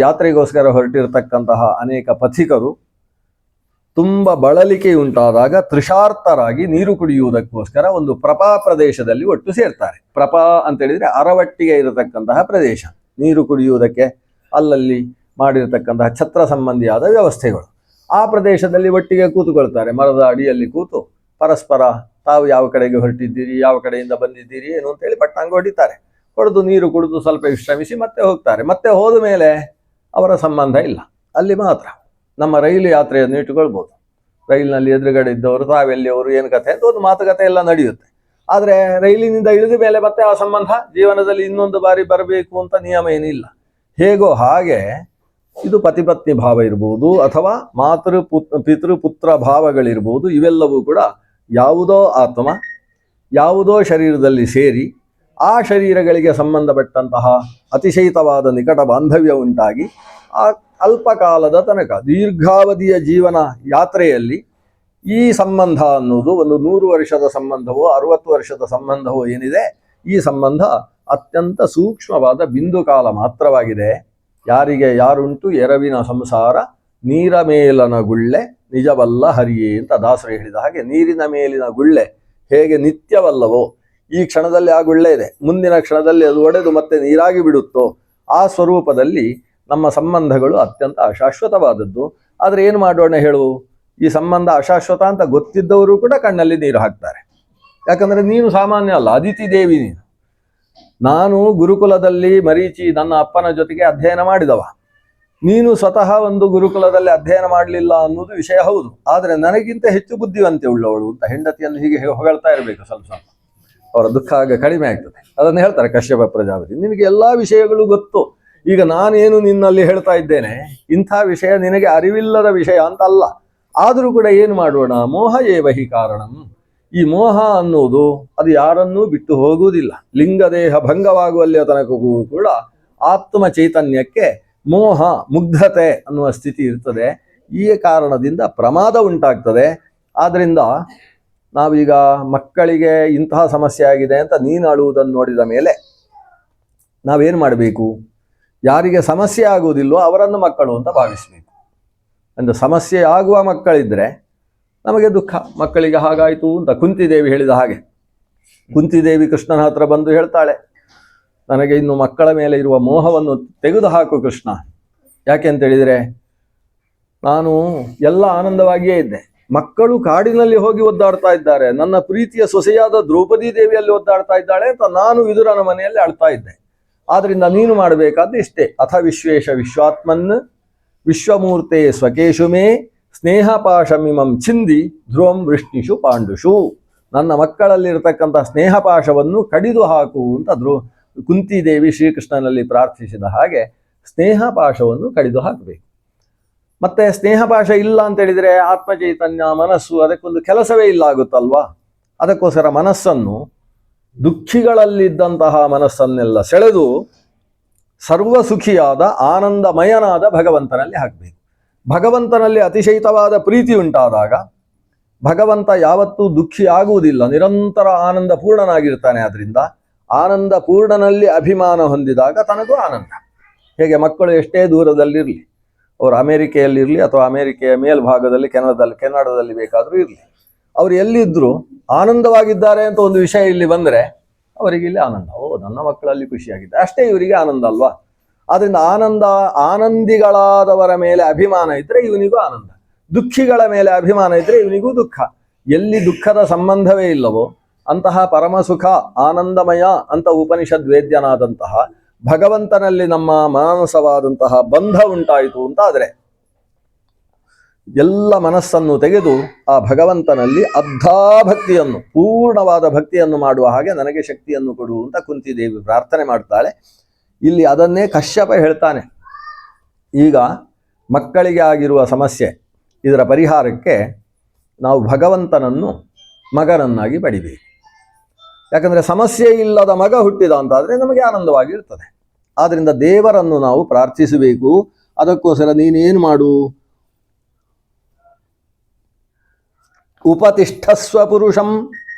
ಯಾತ್ರೆಗೋಸ್ಕರ ಹೊರಟಿರತಕ್ಕಂತಹ ಅನೇಕ ಪಥಿಕರು ತುಂಬ ಬಳಲಿಕೆ ಉಂಟಾದಾಗ ತೃಷಾರ್ತರಾಗಿ ನೀರು ಕುಡಿಯುವುದಕ್ಕೋಸ್ಕರ ಒಂದು ಪ್ರಪಾ ಪ್ರದೇಶದಲ್ಲಿ ಒಟ್ಟು ಸೇರ್ತಾರೆ. ಪ್ರಪಾ ಅಂತೇಳಿದರೆ ಅರವಟ್ಟಿಗೆ ಇರತಕ್ಕಂತಹ ಪ್ರದೇಶ, ನೀರು ಕುಡಿಯುವುದಕ್ಕೆ ಅಲ್ಲಲ್ಲಿ ಮಾಡಿರತಕ್ಕಂತಹ ಛತ್ರ ಸಂಬಂಧಿಯಾದ ವ್ಯವಸ್ಥೆಗಳು. ಆ ಪ್ರದೇಶದಲ್ಲಿ ಒಟ್ಟಿಗೆ ಕೂತುಕೊಳ್ತಾರೆ. ಮರದ ಅಡಿಯಲ್ಲಿ ಕೂತು ಪರಸ್ಪರ ತಾವು ಯಾವ ಕಡೆಗೆ ಹೊರಟಿದ್ದೀರಿ, ಯಾವ ಕಡೆಯಿಂದ ಬಂದಿದ್ದೀರಿ ಏನು ಅಂತೇಳಿ ಪಟ್ಟಾಂಗ ಹೊಡಿತಾರೆ. ಹೊಡೆದು ನೀರು ಕುಡಿದು ಸ್ವಲ್ಪ ವಿಶ್ರಮಿಸಿ ಮತ್ತೆ ಹೋಗ್ತಾರೆ. ಮತ್ತೆ ಹೋದ ಮೇಲೆ ಅವರ ಸಂಬಂಧ ಇಲ್ಲ. ಅಲ್ಲಿ ಮಾತ್ರ ನಮ್ಮ ರೈಲು ಯಾತ್ರೆಯನ್ನು ಇಟ್ಟುಕೊಳ್ಬೋದು. ರೈಲಿನಲ್ಲಿ ಎದುರುಗಡೆ ಇದ್ದವರು ತಾವೆಲ್ಲಿಯವರು ಏನು ಕಥೆ ಅಂತ ಒಂದು ಮಾತುಕತೆ ಎಲ್ಲ ನಡೆಯುತ್ತೆ. ಆದರೆ ರೈಲಿನಿಂದ ಇಳಿದ ಮೇಲೆ ಮತ್ತೆ ಆ ಸಂಬಂಧ ಜೀವನದಲ್ಲಿ ಇನ್ನೊಂದು ಬಾರಿ ಬರಬೇಕು ಅಂತ ನಿಯಮ ಏನಿಲ್ಲ. ಹೇಗೋ ಹಾಗೆ ಇದು ಪತಿಪತ್ನಿ ಭಾವ ಇರ್ಬೋದು, ಅಥವಾ ಪಿತೃಪುತ್ರ ಭಾವಗಳಿರ್ಬೋದು. ಇವೆಲ್ಲವೂ ಕೂಡ ಯಾವುದೋ ಆತ್ಮ ಯಾವುದೋ ಶರೀರದಲ್ಲಿ ಸೇರಿ ಆ ಶರೀರಗಳಿಗೆ ಸಂಬಂಧಪಟ್ಟಂತಹ ಅತಿಶಯಿತವಾದ ನಿಕಟ ಬಾಂಧವ್ಯ ಉಂಟಾಗಿ ಆ ಅಲ್ಪಕಾಲದ ತನಕ ದೀರ್ಘಾವಧಿಯ ಜೀವನ ಯಾತ್ರೆಯಲ್ಲಿ ಈ ಸಂಬಂಧ ಅನ್ನೋದು ಒಂದು 100 ವರ್ಷದ ಸಂಬಂಧವೋ 60 ವರ್ಷದ ಸಂಬಂಧವೋ ಏನಿದೆ, ಈ ಸಂಬಂಧ ಅತ್ಯಂತ ಸೂಕ್ಷ್ಮವಾದ ಬಿಂದು ಕಾಲ ಮಾತ್ರವಾಗಿದೆ. ಯಾರಿಗೆ ಯಾರುಂಟು ಎರವಿನ ಸಂಸಾರ ನೀರ ಮೇಲನ ಗುಳ್ಳೆ ನಿಜವಲ್ಲ ಹರಿಯೇ ಅಂತ ದಾಸರು ಹೇಳಿದ ಹಾಗೆ, ನೀರಿನ ಮೇಲಿನ ಗುಳ್ಳೆ ಹೇಗೆ ನಿತ್ಯವಲ್ಲವೋ, ಈ ಕ್ಷಣದಲ್ಲಿ ಆ ಗುಳ್ಳೆ ಇದೆ, ಮುಂದಿನ ಕ್ಷಣದಲ್ಲಿ ಅದು ಒಡೆದು ಮತ್ತೆ ನೀರಾಗಿ ಬಿಡುತ್ತೋ, ಆ ಸ್ವರೂಪದಲ್ಲಿ ನಮ್ಮ ಸಂಬಂಧಗಳು ಅತ್ಯಂತ ಅಶಾಶ್ವತವಾದದ್ದು. ಆದರೆ ಏನು ಮಾಡೋಣ ಹೇಳು, ಈ ಸಂಬಂಧ ಅಶಾಶ್ವತ ಅಂತ ಗೊತ್ತಿದ್ದವರು ಕೂಡ ಕಣ್ಣಲ್ಲಿ ನೀರು ಹಾಕ್ತಾರೆ. ಯಾಕಂದರೆ ನೀನು ಸಾಮಾನ್ಯ ಅಲ್ಲ, ಅದಿತಿ ದೇವಿ ನೀನು. ನಾನು ಗುರುಕುಲದಲ್ಲಿ ಮರೀಚಿ ನನ್ನ ಅಪ್ಪನ ಜೊತೆಗೆ ಅಧ್ಯಯನ ಮಾಡಿದವ, ನೀನು ಸ್ವತಃ ಒಂದು ಗುರುಕುಲದಲ್ಲಿ ಅಧ್ಯಯನ ಮಾಡಲಿಲ್ಲ ಅನ್ನೋದು ವಿಷಯ ಹೌದು. ಆದರೆ ನನಗಿಂತ ಹೆಚ್ಚು ಬುದ್ಧಿವಂತೆ ಉಳ್ಳವಳು ಅಂತ ಹೆಂಡತಿಯನ್ನು ಹೀಗೆ ಹೊಗಳ್ತಾ ಇರಬೇಕು. ಸ್ವಲ್ಪ ಸ್ವಲ್ಪ ಅವರ ದುಃಖ ಆಗ ಕಡಿಮೆ ಆಗ್ತದೆ. ಅದನ್ನು ಹೇಳ್ತಾರೆ ಕಶ್ಯಪ ಪ್ರಜಾಪತಿ, ನಿನಗೆ ಎಲ್ಲ ವಿಷಯಗಳು ಗೊತ್ತು, ಈಗ ನಾನೇನು ನಿನ್ನಲ್ಲಿ ಹೇಳ್ತಾ ಇದ್ದೇನೆ ಇಂಥ ವಿಷಯ ನಿನಗೆ ಅರಿವಿಲ್ಲದ ವಿಷಯ ಅಂತ ಅಲ್ಲ. ಆದರೂ ಕೂಡ ಏನು ಮಾಡೋಣ, ಮೋಹ ಏವಹಿ ಕಾರಣಂ. ಈ ಮೋಹ ಅನ್ನುವುದು ಅದು ಯಾರನ್ನೂ ಬಿಟ್ಟು ಹೋಗುವುದಿಲ್ಲ. ಲಿಂಗದೇಹ ಭಂಗವಾಗುವಲ್ಲಿಯ ತನಕವೂ ಕೂಡ ಆತ್ಮ ಚೈತನ್ಯಕ್ಕೆ ಮೋಹ ಮುಗ್ಧತೆ ಅನ್ನುವ ಸ್ಥಿತಿ ಇರ್ತದೆ. ಈ ಕಾರಣದಿಂದ ಪ್ರಮಾದ ಉಂಟಾಗ್ತದೆ. ಆದ್ದರಿಂದ ನಾವೀಗ ಮಕ್ಕಳಿಗೆ ಇಂತಹ ಸಮಸ್ಯೆ ಆಗಿದೆ ಅಂತ ನೀನು ಅಳುವುದನ್ನು ನೋಡಿದ ಮೇಲೆ ನಾವೇನು ಮಾಡಬೇಕು, ಯಾರಿಗೆ ಸಮಸ್ಯೆ ಆಗುವುದಿಲ್ಲೋ ಅವರನ್ನು ಮಕ್ಕಳು ಅಂತ ಭಾವಿಸಬೇಕು. ಒಂದು ಸಮಸ್ಯೆ ಆಗುವ ಮಕ್ಕಳಿದ್ದರೆ ನಮಗೆ ದುಃಖ, ಮಕ್ಕಳಿಗೆ ಹಾಗಾಯಿತು ಅಂತ ಕುಂತಿದೇವಿ ಹೇಳಿದ ಹಾಗೆ. ಕುಂತಿದೇವಿ ಕೃಷ್ಣನ ಹತ್ರ ಬಂದು ಹೇಳ್ತಾಳೆ, ನನಗೆ ಇನ್ನು ಮಕ್ಕಳ ಮೇಲೆ ಇರುವ ಮೋಹವನ್ನು ತೆಗೆದು ಹಾಕು ಕೃಷ್ಣ. ಯಾಕೆ ಅಂತೇಳಿದರೆ ನಾನು ಎಲ್ಲ ಆನಂದವಾಗಿಯೇ ಇದ್ದೆ, ಮಕ್ಕಳು ಕಾಡಿನಲ್ಲಿ ಹೋಗಿ ಒದ್ದಾಡ್ತಾ ಇದ್ದಾರೆ, ನನ್ನ ಪ್ರೀತಿಯ ಸೊಸೆಯಾದ ದ್ರೌಪದಿ ದೇವಿಯಲ್ಲಿ ಒದ್ದಾಡ್ತಾ ಇದ್ದಾಳೆ ಅಂತ ನಾನು ವಿದುರನ ಮನೆಯಲ್ಲಿ ಅಳ್ತಾ ಇದ್ದೆ. ಆದ್ರಿಂದ ನೀನು ಮಾಡಬೇಕಾದ್ದು ಇಷ್ಟೇ, ಅಥ ವಿಶ್ವೇಶ ವಿಶ್ವಾತ್ಮನ್ ವಿಶ್ವಮೂರ್ತೆ ಸ್ವಕೇಶು ಮೇ ಸ್ನೇಹಪಾಶಮಿಮಂ ಛಿಂದಿ ಧ್ರುವಂ ವೃಷ್ಣಿಷು ಪಾಂಡುಷು. ನನ್ನ ಮಕ್ಕಳಲ್ಲಿರತಕ್ಕಂಥ ಸ್ನೇಹಪಾಶವನ್ನು ಕಡಿದು ಹಾಕು ಅಂತ ಕುಂತಿದೇವಿ ಶ್ರೀಕೃಷ್ಣನಲ್ಲಿ ಪ್ರಾರ್ಥಿಸಿದ ಹಾಗೆ ಸ್ನೇಹಪಾಶವನ್ನು ಕಡಿದು ಹಾಕಬೇಕು. ಮತ್ತೆ ಸ್ನೇಹಪಾಶ ಇಲ್ಲ ಅಂತೇಳಿದರೆ ಆತ್ಮಚೈತನ್ಯ ಮನಸ್ಸು ಅದಕ್ಕೊಂದು ಕೆಲಸವೇ ಇಲ್ಲ ಆಗುತ್ತಲ್ವಾ. ಅದಕ್ಕೋಸ್ಕರ ಮನಸ್ಸನ್ನು, ದುಃಖಿಗಳಲ್ಲಿದ್ದಂತಹ ಮನಸ್ಸನ್ನೆಲ್ಲ ಸೆಳೆದು ಸರ್ವಸುಖಿಯಾದ ಆನಂದಮಯನಾದ ಭಗವಂತನಲ್ಲಿ ಹಾಕಬೇಕು. ಭಗವಂತನಲ್ಲಿ ಅತಿಶಯಿತವಾದ ಪ್ರೀತಿ ಉಂಟಾದಾಗ ಭಗವಂತ ಯಾವತ್ತೂ ದುಃಖಿ ಆಗುವುದಿಲ್ಲ, ನಿರಂತರ ಆನಂದ ಪೂರ್ಣನಾಗಿರ್ತಾನೆ. ಆದ್ರಿಂದ ಆನಂದ ಪೂರ್ಣನಲ್ಲಿ ಅಭಿಮಾನ ಹೊಂದಿದಾಗ ತನಗೂ ಆನಂದ. ಹೇಗೆ ಮಕ್ಕಳು ಎಷ್ಟೇ ದೂರದಲ್ಲಿರಲಿ, ಅವರು ಅಮೇರಿಕೆಯಲ್ಲಿರಲಿ ಅಥವಾ ಅಮೇರಿಕೆಯ ಮೇಲ್ಭಾಗದಲ್ಲಿ ಕೆನಡಾದಲ್ಲಿ ಬೇಕಾದರೂ ಇರಲಿ, ಅವರು ಎಲ್ಲಿದ್ದರೂ ಆನಂದವಾಗಿದ್ದಾರೆ ಅಂತ ಒಂದು ವಿಷಯ ಇಲ್ಲಿ ಬಂದರೆ ಅವರಿಗೆ ಇಲ್ಲಿ ಆನಂದ. ಓ, ನನ್ನ ಮಕ್ಕಳಲ್ಲಿ ಖುಷಿಯಾಗಿದ್ದಾರೆ, ಅಷ್ಟೇ ಇವರಿಗೆ ಆನಂದ ಅಲ್ವಾ. ಆದ್ರಿಂದ ಆನಂದಿಗಳಾದವರ ಮೇಲೆ ಅಭಿಮಾನ ಇದ್ದರೆ ಇವನಿಗೂ ಆನಂದ, ದುಃಖಿಗಳ ಮೇಲೆ ಅಭಿಮಾನ ಇದ್ದರೆ ಇವನಿಗೂ ದುಃಖ. ಎಲ್ಲಿ ದುಃಖದ ಸಂಬಂಧವೇ ಇಲ್ಲವೋ ಅಂತಹ ಪರಮಸುಖ ಆನಂದಮಯ ಅಂತ ಉಪನಿಷದ್ ವೇದ್ಯನಾದಂತಹ ಭಗವಂತನಲ್ಲಿ ನಮ್ಮ ಮಾನಸವಾದಂತಹ ಬಂಧ ಉಂಟಾಯಿತು ಅಂತಾದರೆ ಎಲ್ಲ ಮನಸ್ಸನ್ನು ತೆಗೆದು ಆ ಭಗವಂತನಲ್ಲಿ ಅರ್ಧಾಭಕ್ತಿಯನ್ನು, ಪೂರ್ಣವಾದ ಭಕ್ತಿಯನ್ನು ಮಾಡುವ ಹಾಗೆ ನನಗೆ ಶಕ್ತಿಯನ್ನು ಕೊಡು ಅಂತ ಕುಂತಿದೇವಿ ಪ್ರಾರ್ಥನೆ ಮಾಡ್ತಾಳೆ. ಇಲ್ಲಿ ಅದನ್ನೇ ಕಶ್ಯಪ ಹೇಳ್ತಾನೆ. ಈಗ ಮಕ್ಕಳಿಗೆ ಆಗಿರುವ ಸಮಸ್ಯೆ, ಇದರ ಪರಿಹಾರಕ್ಕೆ ನಾವು ಭಗವಂತನನ್ನು ಮಗನನ್ನಾಗಿ ಪಡಿಬೇಕು. ಯಾಕಂದರೆ ಸಮಸ್ಯೆ ಇಲ್ಲದ ಮಗ ಹುಟ್ಟಿದ ಅಂತಾದರೆ ನಮಗೆ ಆನಂದವಾಗಿರ್ತದೆ. ಆದ್ದರಿಂದ ದೇವರನ್ನು ನಾವು ಪ್ರಾರ್ಥಿಸಬೇಕು. ಅದಕ್ಕೋಸ್ಕರ ನೀನೇನು ಮಾಡು, ಉಪತಿಷ್ಠಸ್ವ ಪುರುಷಂ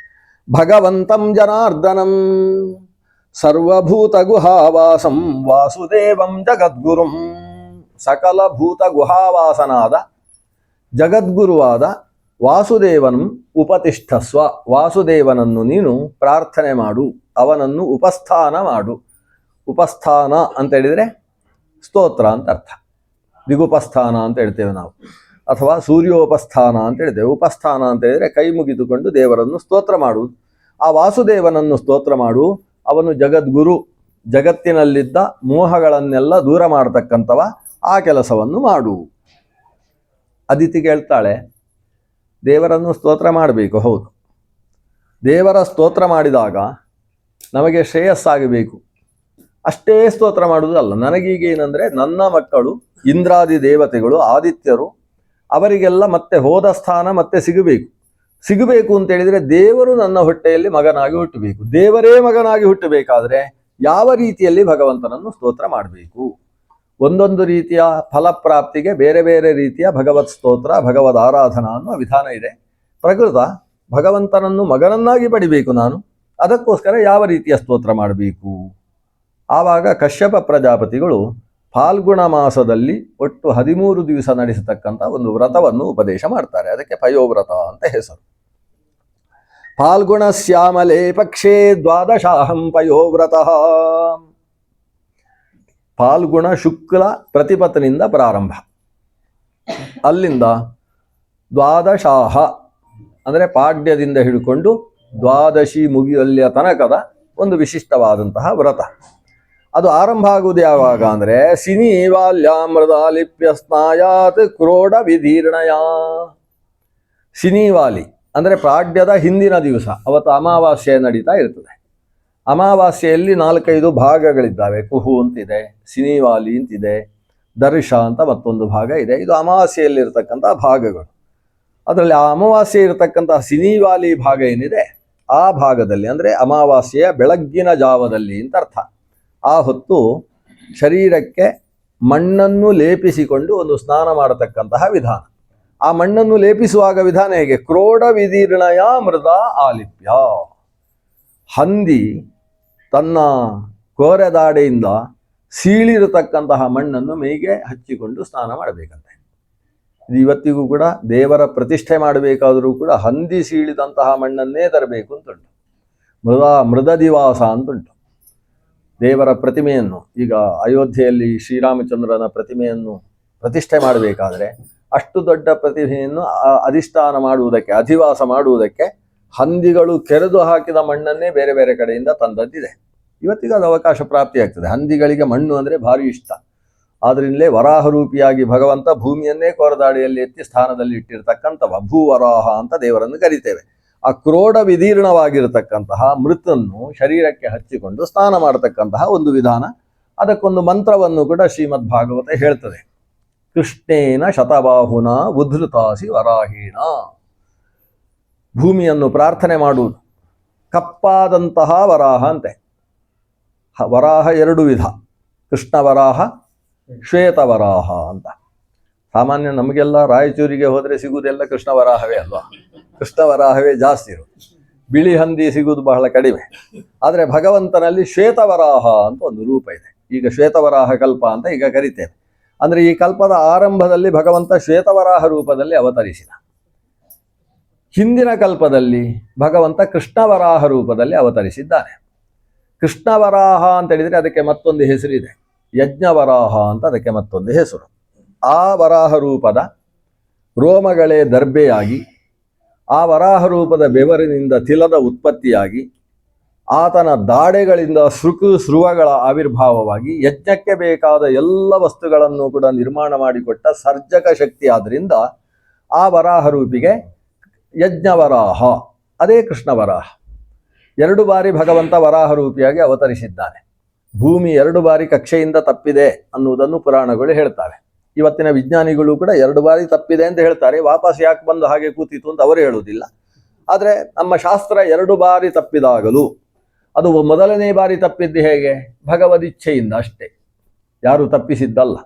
ಭಗವಂತಂ ಜನಾರ್ದನಂ ಸರ್ವಭೂತ ಗುಹಾವಾಸಂ ವಾಸುದೇವಂ ಜಗದ್ಗುರುಂ. ಸಕಲ ಭೂತ ಗುಹಾವಾಸನಾದ ಜಗದ್ಗುರುವಾದ ವಾಸುದೇವನಂ ಉಪತಿಷ್ಠಸ್ವ. ವಾಸುದೇವನನ್ನು ನೀನು ಪ್ರಾರ್ಥನೆ ಮಾಡು, ಅವನನ್ನು ಉಪಸ್ಥಾನ ಮಾಡು. ಉಪಸ್ಥಾನ ಅಂತ ಹೇಳಿದರೆ ಸ್ತೋತ್ರ ಅಂತ ಅರ್ಥ. ದಿಗುಪಸ್ಥಾನ ಅಂತ ಹೇಳ್ತೇವೆ ನಾವು, ಅಥವಾ ಸೂರ್ಯೋಪಸ್ಥಾನ ಅಂತ ಹೇಳ್ತೇವೆ. ಉಪಸ್ಥಾನ ಅಂತ ಹೇಳಿದರೆ ಕೈ ಮುಗಿದುಕೊಂಡು ದೇವರನ್ನು ಸ್ತೋತ್ರ ಮಾಡುವುದು. ಆ ವಾಸುದೇವನನ್ನು ಸ್ತೋತ್ರ ಮಾಡು. ಅವನು ಜಗದ್ಗುರು, ಜಗತ್ತಿನಲ್ಲಿದ್ದ ಮೋಹಗಳನ್ನೆಲ್ಲ ದೂರ ಮಾಡತಕ್ಕಂಥವ. ಆ ಕೆಲಸವನ್ನು ಮಾಡು. ಅದಿತಿ ಕೇಳ್ತಾಳೆ, ದೇವರನ್ನು ಸ್ತೋತ್ರ ಮಾಡಬೇಕು, ಹೌದು. ದೇವರ ಸ್ತೋತ್ರ ಮಾಡಿದಾಗ ನಮಗೆ ಶ್ರೇಯಸ್ಸಾಗಬೇಕು, ಅಷ್ಟೇ ಸ್ತೋತ್ರ ಮಾಡುವುದಲ್ಲ. ನನಗೀಗೇನೆಂದರೆ ನನ್ನ ಮಕ್ಕಳು ಇಂದ್ರಾದಿ ದೇವತೆಗಳು, ಆದಿತ್ಯರು, ಅವರಿಗೆಲ್ಲ ಮತ್ತೆ ಹೋದ ಸ್ಥಾನ ಮತ್ತೆ ಸಿಗಬೇಕು ಅಂತೇಳಿದರೆ ದೇವರು ನನ್ನ ಹೊಟ್ಟೆಯಲ್ಲಿ ಮಗನಾಗಿ ಹುಟ್ಟಬೇಕು. ದೇವರೇ ಮಗನಾಗಿ ಹುಟ್ಟಬೇಕಾದ್ರೆ ಯಾವ ರೀತಿಯಲ್ಲಿ ಭಗವಂತನನ್ನು ಸ್ತೋತ್ರ ಮಾಡಬೇಕು? ಒಂದೊಂದು ರೀತಿಯ ಫಲಪ್ರಾಪ್ತಿಗೆ ಬೇರೆ ಬೇರೆ ರೀತಿಯ ಭಗವತ್ ಸ್ತೋತ್ರ, ಭಗವದ್ ಆರಾಧನಾ ಅನ್ನುವ ವಿಧಾನ ಇದೆ. ಪ್ರಕೃತ ಭಗವಂತನನ್ನು ಮಗನನ್ನಾಗಿ ಪಡಿಬೇಕು ನಾನು, ಅದಕ್ಕೋಸ್ಕರ ಯಾವ ರೀತಿಯ ಸ್ತೋತ್ರ ಮಾಡಬೇಕು? ಆವಾಗ ಕಶ್ಯಪ ಪ್ರಜಾಪತಿಗಳು ಫಾಲ್ಗುಣ ಮಾಸದಲ್ಲಿ ಒಟ್ಟು 13 ದಿವಸ ನಡೆಸತಕ್ಕಂಥ ಒಂದು ವ್ರತವನ್ನು ಉಪದೇಶ ಮಾಡ್ತಾರೆ. ಅದಕ್ಕೆ ಪಯೋವ್ರತ ಅಂತ ಹೆಸರು. ಫಾಲ್ಗುಣ ಶ್ಯಾಮಲೆ ಪಕ್ಷೇ ದ್ವಾದಶಾಹಂ ಪಯೋವ್ರತ. ಫಾಲ್ಗುಣ ಶುಕ್ಲ ಪ್ರತಿಪತ್ತನಿಂದ ಪ್ರಾರಂಭ, ಅಲ್ಲಿಂದ ದ್ವಾದಶಾಹ ಅಂದರೆ ಪಾಡ್ಯದಿಂದ ಹಿಡ್ಕೊಂಡು ದ್ವಾದಶಿ ಮುಗಿಯಲ್ಲಿಯ ತನಕದ ಒಂದು ವಿಶಿಷ್ಟವಾದಂತಹ ವ್ರತ. ಅದು ಆರಂಭ ಆಗುವುದು ಯಾವಾಗ ಅಂದರೆ ಸಿನೀವಾಲ್ಯಾಮೃತಾಲಿಪ್ಯ ಸ್ನಾಯಾತ್ ಕ್ರೋಡ ವಿದೀರ್ಣಯ. ಸಿನೀವಾಲಿ ಅಂದರೆ ಪಾಡ್ಯದ ಹಿಂದಿನ ದಿವಸ, ಅವತ್ತು ಅಮಾವಾಸ್ಯೆ ನಡೀತಾ ಇರ್ತದೆ. ಅಮಾವಾಸ್ಯೆಯಲ್ಲಿ 4-5 ಭಾಗಗಳಿದ್ದಾವೆ. ಕುಹು ಅಂತಿದೆ, ಸಿನೀವಾಲಿ ಅಂತಿದೆ, ದರ್ಶ ಅಂತ ಮತ್ತೊಂದು ಭಾಗ ಇದೆ. ಇದು ಅಮಾವಾಸ್ಯೆಯಲ್ಲಿರ್ತಕ್ಕಂಥ ಭಾಗಗಳು. ಅದರಲ್ಲಿ ಆ ಅಮಾವಾಸ್ಯೆ ಇರತಕ್ಕಂತಹ ಸಿನೀವಾಲಿ ಭಾಗ ಏನಿದೆ, ಆ ಭಾಗದಲ್ಲಿ ಅಂದರೆ ಅಮಾವಾಸ್ಯೆಯ ಬೆಳಗ್ಗಿನ ಜಾವದಲ್ಲಿ ಅಂತ ಅರ್ಥ. ಆ ಹೊತ್ತು ಶರೀರಕ್ಕೆ ಮಣ್ಣನ್ನು ಲೇಪಿಸಿಕೊಂಡು ಒಂದು ಸ್ನಾನ ಮಾಡತಕ್ಕಂತಹ ವಿಧಾನ. ಆ ಮಣ್ಣನ್ನು ಲೇಪಿಸುವಾಗ ವಿಧಾನ ಹೇಗೆ? ಕ್ರೋಡ ವಿದೀರ್ಣಯ ಮೃದ ಆಲಿಪ್ಯ. ಹಂದಿ ತನ್ನ ಕೋರೆದಾಡೆಯಿಂದ ಸೀಳಿರತಕ್ಕಂತಹ ಮಣ್ಣನ್ನು ಮೈಗೆ ಹಚ್ಚಿಕೊಂಡು ಸ್ನಾನ ಮಾಡಬೇಕಂತೆ. ಇದು ಇವತ್ತಿಗೂ ಕೂಡ ದೇವರ ಪ್ರತಿಷ್ಠೆ ಮಾಡಬೇಕಾದರೂ ಕೂಡ ಹಂದಿ ಸೀಳಿದಂತಹ ಮಣ್ಣನ್ನೇ ತರಬೇಕು ಅಂತುಂಟು. ಮೃದ ದಿವಾಸ ಅಂತುಂಟು. ದೇವರ ಪ್ರತಿಮೆಯನ್ನು, ಈಗ ಅಯೋಧ್ಯೆಯಲ್ಲಿ ಶ್ರೀರಾಮಚಂದ್ರನ ಪ್ರತಿಮೆಯನ್ನು ಪ್ರತಿಷ್ಠೆ ಮಾಡಬೇಕಾದ್ರೆ ಅಷ್ಟು ದೊಡ್ಡ ಪ್ರತಿಮೆಯನ್ನು ಅಧಿಷ್ಠಾನ ಮಾಡುವುದಕ್ಕೆ, ಅಧಿವಾಸ ಮಾಡುವುದಕ್ಕೆ ಹಂದಿಗಳು ಕೆರೆದು ಹಾಕಿದ ಮಣ್ಣನ್ನೇ ಬೇರೆ ಬೇರೆ ಕಡೆಯಿಂದ ತಂದದ್ದಿದೆ. ಇವತ್ತಿಗೂ ಅದು ಅವಕಾಶ ಪ್ರಾಪ್ತಿಯಾಗ್ತದೆ. ಹಂದಿಗಳಿಗೆ ಮಣ್ಣು ಅಂದರೆ ಭಾರಿ ಇಷ್ಟ. ಆದ್ರಿಂದಲೇ ವರಾಹರೂಪಿಯಾಗಿ ಭಗವಂತ ಭೂಮಿಯನ್ನೇ ಕೋರದಾಡಿಯಲ್ಲಿ ಎತ್ತಿ ಸ್ಥಾನದಲ್ಲಿ ಇಟ್ಟಿರ್ತಕ್ಕಂಥವ ಭೂವರಾಹ ಅಂತ ದೇವರನ್ನು ಕರಿತೇವೆ. ಆ ಕ್ರೋಡ ವಿದೀರ್ಣವಾಗಿರತಕ್ಕಂತಹ ಮೃತನ್ನು ಶರೀರಕ್ಕೆ ಹಚ್ಚಿಕೊಂಡು ಸ್ನಾನ ಮಾಡತಕ್ಕಂತಹ ಒಂದು ವಿಧಾನ. ಅದಕ್ಕೊಂದು ಮಂತ್ರವನ್ನು ಕೂಡ ಶ್ರೀಮದ್ ಭಾಗವತ ಹೇಳ್ತದೆ. ಕೃಷ್ಣೇನ ಶತಬಾಹುನ ಉದ್ಧೃತಾಸಿ ವರಾಹೇಣ. ಭೂಮಿಯನ್ನು ಪ್ರಾರ್ಥನೆ ಮಾಡುವುದು. ಕಪ್ಪಾದಂತಹ ವರಾಹ ಅಂತೆ. ವರಾಹ 2 ವಿಧ, ಕೃಷ್ಣ ವರಾಹ, ಶ್ವೇತವರಾಹ ಅಂತ. ಸಾಮಾನ್ಯ ನಮಗೆಲ್ಲ ರಾಯಚೂರಿಗೆ ಹೋದರೆ ಸಿಗುವುದೆಲ್ಲ ಕೃಷ್ಣ ವರಾಹವೇ ಅಲ್ವಾ? ಕೃಷ್ಣ ವರಾಹವೇ ಜಾಸ್ತಿ ಇರೋದು. ಬಿಳಿ ಹಂದಿ ಸಿಗುವುದು ಬಹಳ ಕಡಿಮೆ. ಆದರೆ ಭಗವಂತನಲ್ಲಿ ಶ್ವೇತವರಾಹ ಅಂತ ಒಂದು ರೂಪ ಇದೆ. ಈಗ ಶ್ವೇತವರಾಹ ಕಲ್ಪ ಅಂತ ಈಗ ಕರಿತೇವೆ. ಅಂದರೆ ಈ ಕಲ್ಪದ ಆರಂಭದಲ್ಲಿ ಭಗವಂತ ಶ್ವೇತವರಾಹ ರೂಪದಲ್ಲಿ ಅವತರಿಸಿದ. ಹಿಂದಿನ ಕಲ್ಪದಲ್ಲಿ ಭಗವಂತ ಕೃಷ್ಣವರಾಹ ರೂಪದಲ್ಲಿ ಅವತರಿಸಿದ್ದಾನೆ. ಕೃಷ್ಣವರಾಹ ಅಂತ ಹೇಳಿದರೆ ಅದಕ್ಕೆ ಮತ್ತೊಂದು ಹೆಸರಿದೆ, ಯಜ್ಞವರಾಹ ಅಂತ ಅದಕ್ಕೆ ಮತ್ತೊಂದು ಹೆಸರು. ಆ ವರಾಹ ರೂಪದ ರೋಮಗಳೇ ದರ್ಬೆಯಾಗಿ, ಆ ವರಾಹ ರೂಪದ ಬೆವರಿನಿಂದ ತಿಲದ ಉತ್ಪತ್ತಿಯಾಗಿ, ಆತನ ದಾಡೆಗಳಿಂದ ಸ್ರುವಗಳ ಆವಿರ್ಭಾವವಾಗಿ ಯಜ್ಞಕ್ಕೆ ಬೇಕಾದ ಎಲ್ಲ ವಸ್ತುಗಳನ್ನು ಕೂಡ ನಿರ್ಮಾಣ ಮಾಡಿಕೊಟ್ಟ ಸರ್ಜಕ ಶಕ್ತಿ. ಆದ್ದರಿಂದ ಆ ವರಾಹ ರೂಪಿಗೆ ಯಜ್ಞವರಾಹ, ಅದೇ ಕೃಷ್ಣವರಾಹ. 2 ಬಾರಿ ಭಗವಂತ ವರಾಹ ರೂಪಿಯಾಗಿ ಅವತರಿಸಿದ್ದಾನೆ. ಭೂಮಿ 2 ಬಾರಿ ಕಕ್ಷೆಯಿಂದ ತಪ್ಪಿದೆ ಅನ್ನುವುದನ್ನು ಪುರಾಣಗಳು ಹೇಳ್ತವೆ. ಇವತ್ತಿನ ವಿಜ್ಞಾನಿಗಳು ಕೂಡ 2 ಬಾರಿ ತಪ್ಪಿದೆ ಅಂತ ಹೇಳ್ತಾರೆ. ವಾಪಸ್ ಯಾಕೆ ಬಂದು ಹಾಗೆ ಕೂತಿತು ಅಂತ ಅವರು ಹೇಳುವುದಿಲ್ಲ. ಆದರೆ ನಮ್ಮ ಶಾಸ್ತ್ರ 2 ಬಾರಿ ತಪ್ಪಿದಾಗಲೂ ಅದು ಮೊದಲನೇ ಬಾರಿ ತಪ್ಪಿದ್ದು ಹೇಗೆ? ಭಗವದಿಚ್ಛೆಯಿಂದ ಅಷ್ಟೇ, ಯಾರು ತಪ್ಪಿಸಿದ್ದಲ್ಲ.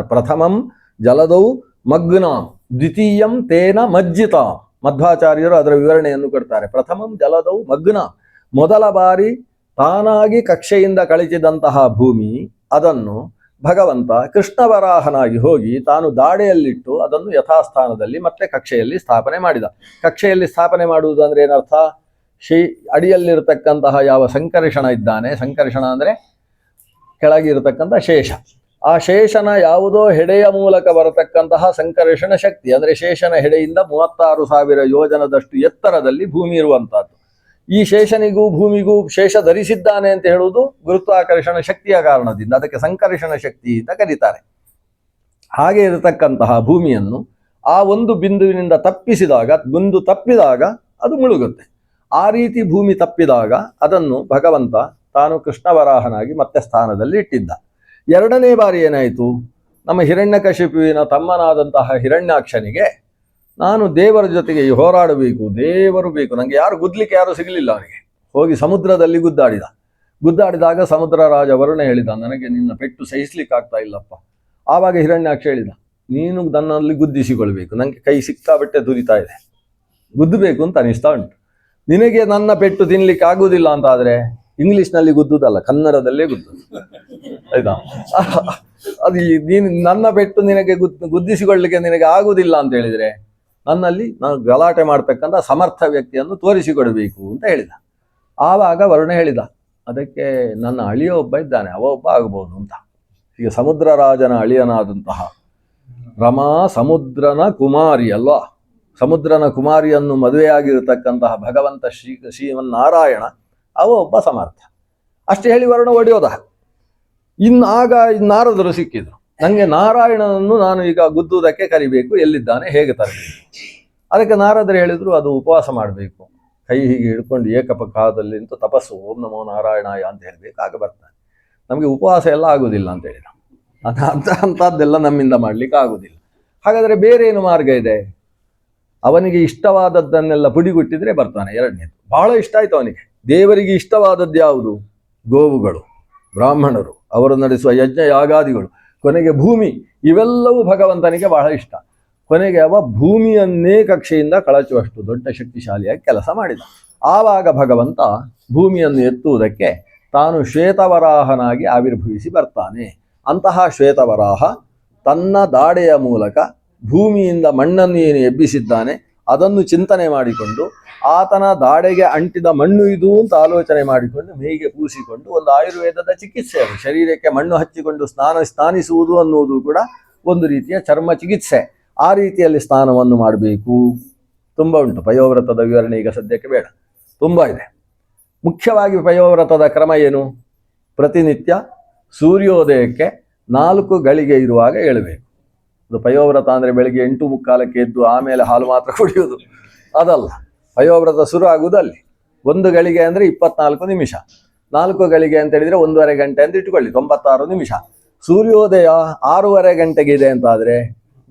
ಪ್ರಥಮಂ ಜಲದೌ ಮಗ್ನಾಂ ದ್ವಿತೀಯಂ ತೇನ ಮಜ್ಜಿತಾಂ. ಮಧ್ವಾಚಾರ್ಯರು ಅದರ ವಿವರಣೆಯನ್ನು ಕೊಡ್ತಾರೆ. ಪ್ರಥಮಂ ಜಲದೌ ಮಗ್ನಾಂ, ಮೊದಲ ಬಾರಿ ತಾನಾಗಿ ಕಕ್ಷೆಯಿಂದ ಕಳಚಿದಂತಹ ಭೂಮಿ, ಅದನ್ನು ಭಗವಂತ ಕೃಷ್ಣವರಾಹನಾಗಿ ಹೋಗಿ ತಾನು ದಾಡೆಯಲ್ಲಿಟ್ಟು ಅದನ್ನು ಯಥಾಸ್ಥಾನದಲ್ಲಿ ಮತ್ತೆ ಕಕ್ಷೆಯಲ್ಲಿ ಸ್ಥಾಪನೆ ಮಾಡಿದ. ಕಕ್ಷೆಯಲ್ಲಿ ಸ್ಥಾಪನೆ ಮಾಡುವುದು ಅಂದರೆ ಏನರ್ಥ? ಅಡಿಯಲ್ಲಿರತಕ್ಕಂತಹ ಯಾವ ಸಂಕರ್ಷಣ ಇದ್ದಾನೆ, ಸಂಕರ್ಷಣ ಅಂದರೆ ಕೆಳಗಿರತಕ್ಕಂಥ ಶೇಷ, ಆ ಶೇಷನ ಯಾವುದೋ ಹೆಡೆಯ ಮೂಲಕ ಬರತಕ್ಕಂತಹ ಸಂಕರ್ಷಣ ಶಕ್ತಿ, ಅಂದರೆ ಶೇಷನ ಹೆಡೆಯಿಂದ 36,000 ಯೋಜನದಷ್ಟು ಎತ್ತರದಲ್ಲಿ ಭೂಮಿ ಇರುವಂತಹದ್ದು. ಈ ಶೇಷನಿಗೂ ಭೂಮಿಗೂ ಶೇಷ ಧರಿಸಿದ್ದಾನೆ ಅಂತ ಹೇಳುವುದು ಗುರುತ್ವಾಕರ್ಷಣ ಶಕ್ತಿಯ ಕಾರಣದಿಂದ. ಅದಕ್ಕೆ ಸಂಕರ್ಷಣ ಶಕ್ತಿ ಅಂತ ಕರೀತಾರೆ. ಹಾಗೆ ಇರತಕ್ಕಂತಹ ಭೂಮಿಯನ್ನು ಆ ಒಂದು ಬಿಂದುವಿನಿಂದ ತಪ್ಪಿದಾಗ ಅದು ಮುಳುಗುತ್ತೆ. ಆ ರೀತಿ ಭೂಮಿ ತಪ್ಪಿದಾಗ ಅದನ್ನು ಭಗವಂತ ತಾನು ಕೃಷ್ಣವರಾಹನಾಗಿ ಮತ್ತೆ ಸ್ಥಾನದಲ್ಲಿ ಇಟ್ಟಿದ್ದ. 2ನೇ ಬಾರಿ ಏನಾಯಿತು? ನಮ್ಮ ಹಿರಣ್ಯಕಶಿಪುವಿನ ತಮ್ಮನಾದಂತಹ ಹಿರಣ್ಯಾಕ್ಷನಿಗೆ ನಾನು ದೇವರ ಜೊತೆಗೆ ಹೋರಾಡಬೇಕು, ದೇವರು ಬೇಕು, ನನಗೆ ಯಾರು ಗುದ್ದಲಿಕ್ಕೆ ಯಾರು ಸಿಗಲಿಲ್ಲ. ಅವನಿಗೆ ಹೋಗಿ ಸಮುದ್ರದಲ್ಲಿ ಗುದ್ದಾಡಿದಾಗ ಸಮುದ್ರ ರಾಜ ವರುಣ ಹೇಳಿದ, ನನಗೆ ನಿನ್ನ ಪೆಟ್ಟು ಸಹಿಸ್ಲಿಕ್ಕಾಗ್ತಾ ಇಲ್ಲಪ್ಪ. ಆವಾಗ ಹಿರಣ್ಯಾಕ್ಷ ಹೇಳಿದ, ನೀನು ನನ್ನಲ್ಲಿ ಗುದ್ದಿಸಿಕೊಳ್ಬೇಕು, ನನಗೆ ಕೈ ಸಿಕ್ಕಾಬಟ್ಟೆ ತುರಿತಾ ಇದೆ, ಗುದ್ದಬೇಕು ಅಂತ ಅನಿಸ್ತಾ ಉಂಟು. ನಿನಗೆ ನನ್ನ ಪೆಟ್ಟು ತಿನ್ಲಿಕ್ಕೆ ಆಗುವುದಿಲ್ಲ ಅಂತ ಆದರೆ ಇಂಗ್ಲಿಷ್ನಲ್ಲಿ ಗುದ್ದುದಲ್ಲ, ಕನ್ನಡದಲ್ಲೇ ಗುದ್ದುದು. ಆಯ್ತಾ? ಅದು ನೀನು ನನ್ನ ಪೆಟ್ಟು ನಿನಗೆ ಗುದ್ದಿಸಿಕೊಳ್ಳಿಕ್ಕೆ ನಿನಗೆ ಆಗುವುದಿಲ್ಲ ಅಂತ ಹೇಳಿದ್ರೆ ನನ್ನಲ್ಲಿ ನಾನು ಗಲಾಟೆ ಮಾಡ್ತಕ್ಕಂಥ ಸಮರ್ಥ ವ್ಯಕ್ತಿಯನ್ನು ತೋರಿಸಿಕೊಡಬೇಕು ಅಂತ ಹೇಳಿದ. ಆವಾಗ ವರುಣ ಹೇಳಿದ, ಅದಕ್ಕೆ ನನ್ನ ಅಳಿಯ ಒಬ್ಬ ಇದ್ದಾನೆ, ಅವ ಒಬ್ಬ ಆಗಬಹುದು ಅಂತ. ಈಗ ಸಮುದ್ರ ರಾಜನ ಅಳಿಯನಾದಂತಹ ರಮಾ ಸಮುದ್ರನ ಕುಮಾರಿ ಅಲ್ವಾ, ಸಮುದ್ರನ ಕುಮಾರಿಯನ್ನು ಮದುವೆಯಾಗಿರತಕ್ಕಂತಹ ಭಗವಂತ ಶ್ರೀಮನ್ನಾರಾಯಣ ಅವ ಒಬ್ಬ ಸಮರ್ಥ. ಅಷ್ಟೇ ಹೇಳಿ ವರುಣ ಒಡೆಯೋದ. ಆಗ ನಾರದರು ಸಿಕ್ಕಿದ್ರು. ನನಗೆ ನಾರಾಯಣನನ್ನು ನಾನು ಈಗ ಗುದ್ದುವುದಕ್ಕೆ ಕರಿಬೇಕು, ಎಲ್ಲಿದ್ದಾನೆ, ಹೇಗೆ ತರಬೇಕು? ಅದಕ್ಕೆ ನಾರದರು ಹೇಳಿದ್ರು, ಅದು ಉಪವಾಸ ಮಾಡಬೇಕು, ಕೈ ಹೀಗೆ ಹಿಡ್ಕೊಂಡು ಏಕಪಕಾದಲ್ಲಿ ನಿಂತು ತಪಸ್ಸು, ಓಂ ನಮೋ ನಾರಾಯಣಾಯ ಅಂತ ಹೇಳಬೇಕು, ಆಗ ಬರ್ತಾನೆ. ನಮಗೆ ಉಪವಾಸ ಎಲ್ಲ ಆಗುವುದಿಲ್ಲ ಅಂತ ಹೇಳಿದ. ಅಂಥದ್ದೆಲ್ಲ ನಮ್ಮಿಂದ ಮಾಡಲಿಕ್ಕೆ ಆಗುವುದಿಲ್ಲ. ಹಾಗಾದರೆ ಬೇರೆ ಏನು ಮಾರ್ಗ ಇದೆ? ಅವನಿಗೆ ಇಷ್ಟವಾದದ್ದನ್ನೆಲ್ಲ ಪುಡಿಗುಟ್ಟಿದ್ರೆ ಬರ್ತಾನೆ. ಎರಡನೇದು ಬಹಳ ಇಷ್ಟ ಆಯ್ತು ಅವನಿಗೆ. ದೇವರಿಗೆ ಇಷ್ಟವಾದದ್ದು ಯಾವುದು? ಗೋವುಗಳು, ಬ್ರಾಹ್ಮಣರು, ಅವರು ನಡೆಸುವ ಯಜ್ಞ ಯಾಗಾದಿಗಳು, ಕೊನೆಗೆ ಭೂಮಿ, ಇವೆಲ್ಲವೂ ಭಗವಂತನಿಗೆ ಬಹಳ ಇಷ್ಟ. ಕೊನೆಗೆ ಅವ ಭೂಮಿಯನ್ನೇ ಕಕ್ಷೆಯಿಂದ ಕಳಚುವಷ್ಟು ದೊಡ್ಡ ಶಕ್ತಿಶಾಲಿಯಾಗಿ ಕೆಲಸ ಮಾಡಿದ. ಆವಾಗ ಭಗವಂತ ಭೂಮಿಯನ್ನು ಎತ್ತುವುದಕ್ಕೆ ತಾನು ಶ್ವೇತವರಾಹನಾಗಿ ಆವಿರ್ಭವಿಸಿ ಬರ್ತಾನೆ. ಅಂತಹ ಶ್ವೇತವರಾಹ ತನ್ನ ದಾಡೆಯ ಮೂಲಕ ಭೂಮಿಯಿಂದ ಮಣ್ಣನ್ನು ಏನು ಎಬ್ಬಿಸಿದ್ದಾನೆ ಅದನ್ನು ಚಿಂತನೆ ಮಾಡಿಕೊಂಡು ಆತನ ದಾಡೆಗೆ ಅಂಟಿದ ಮಣ್ಣು ಇದು ಅಂತ ಆಲೋಚನೆ ಮಾಡಿಕೊಂಡು ಮೇಗೆ ಪೂಸಿಕೊಂಡು ಒಂದು ಆಯುರ್ವೇದದ ಚಿಕಿತ್ಸೆ ಅದು. ಶರೀರಕ್ಕೆ ಮಣ್ಣು ಹಚ್ಚಿಕೊಂಡು ಸ್ನಾನಿಸುವುದು ಅನ್ನುವುದು ಕೂಡ ಒಂದು ರೀತಿಯ ಚರ್ಮ ಚಿಕಿತ್ಸೆ. ಆ ರೀತಿಯಲ್ಲಿ ಸ್ನಾನವನ್ನು ಮಾಡಬೇಕು. ತುಂಬ ಉಂಟು. ಪಯೋವ್ರತದ ವಿವರಣೆ ಈಗ ಸದ್ಯಕ್ಕೆ ಬೇಡ, ತುಂಬ ಇದೆ. ಮುಖ್ಯವಾಗಿ ಪಯೋವ್ರತದ ಕ್ರಮ ಏನು? ಪ್ರತಿನಿತ್ಯ ಸೂರ್ಯೋದಯಕ್ಕೆ 4 ಗಳಿಗೆ ಇರುವಾಗ ಏಳಬೇಕು. ಅದು ಪಯೋವ್ರತ ಅಂದರೆ ಬೆಳಿಗ್ಗೆ 8:45 ಎದ್ದು ಆಮೇಲೆ ಹಾಲು ಮಾತ್ರ ಕುಡಿಯುವುದು ಅದಲ್ಲ. ಪಯೋವ್ರತ ಶುರು ಆಗುವುದು ಅಲ್ಲಿ. 1 ಗಳಿಗೆ ಅಂದರೆ 24 ನಿಮಿಷ, 4 ಗಳಿಗೆ ಅಂತ ಹೇಳಿದರೆ 1.5 ಗಂಟೆ ಅಂತ ಇಟ್ಟುಕೊಳ್ಳಿ, 96 ನಿಮಿಷ. ಸೂರ್ಯೋದಯ 6:30 ಗಂಟೆಗೆ ಇದೆ ಅಂತಾದರೆ